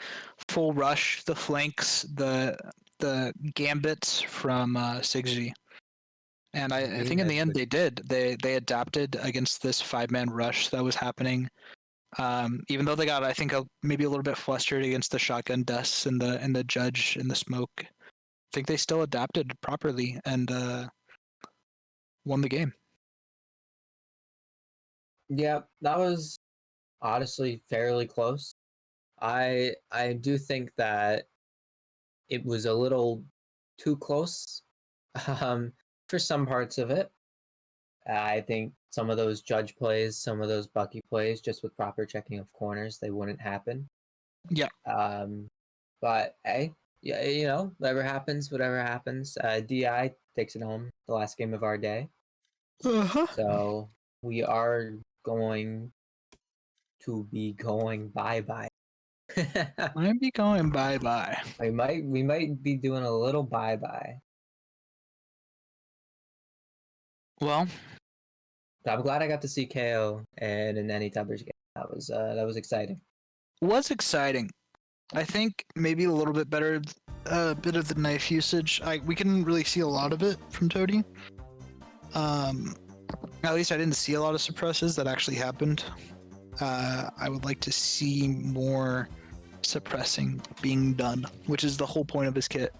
full rush, the flanks, the gambits from Syzygy. And I think in the end they did. They adapted against this 5-man rush that was happening. Even though they got, I think, maybe a little bit flustered against the shotgun deaths and the judge in the smoke. I think they still adapted properly and won the game. Yeah, that was honestly fairly close. I do think that it was a little too close for some parts of it. I think some of those judge plays, some of those Bucky plays, just with proper checking of corners, they wouldn't happen. Yeah. But hey, yeah, whatever happens. DI takes it home, the last game of our day. Uh-huh. So we are going to be going bye-bye. Might be going bye-bye. we might be doing a little bye-bye. Well, I'm glad I got to see KO and an Any Tubbers game. That was exciting. was exciting. I think maybe a little bit better, bit of the knife usage. We couldn't really see a lot of it from Toady. At least I didn't see a lot of suppresses that actually happened. I would like to see more suppressing being done, which is the whole point of his kit.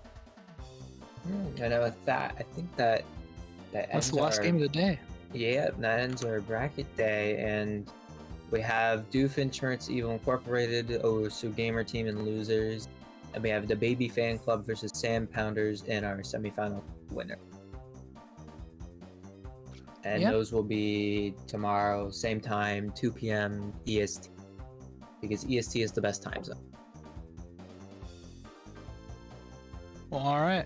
I know with that. I think that That's the last game of the day. Yeah, that ends our bracket day, and we have Doofenshmirtz Evil Incorporated, Osu Gamer Team, and losers, and we have the Baby Fan Club versus Sam Pounders in our semifinal winner. And those will be tomorrow, same time, 2 p.m. EST, because EST is the best time zone. Well, all right.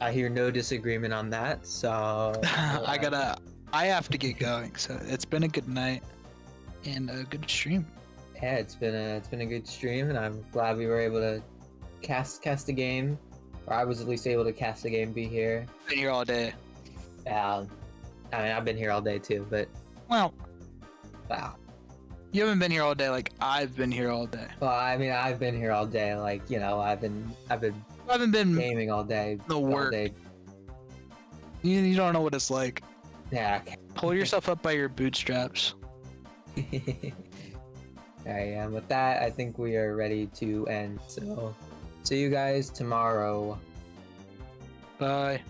I hear no disagreement on that, so I have to get going. So it's been a good night and a good stream. Yeah, it's been a good stream, and I'm glad we were able to cast a game, or I was at least able to cast a game, be here. Been here all day. I mean, I've been here all day too, but Well, wow. you haven't been here all day like I've been here all day. Well, I mean, I've been here all day. Like, I've been I haven't been gaming all day. the all work. day. You don't know what it's like. Yeah. Okay. Pull yourself up by your bootstraps. Alright, and with that, I think we are ready to end. So, see you guys tomorrow. Bye.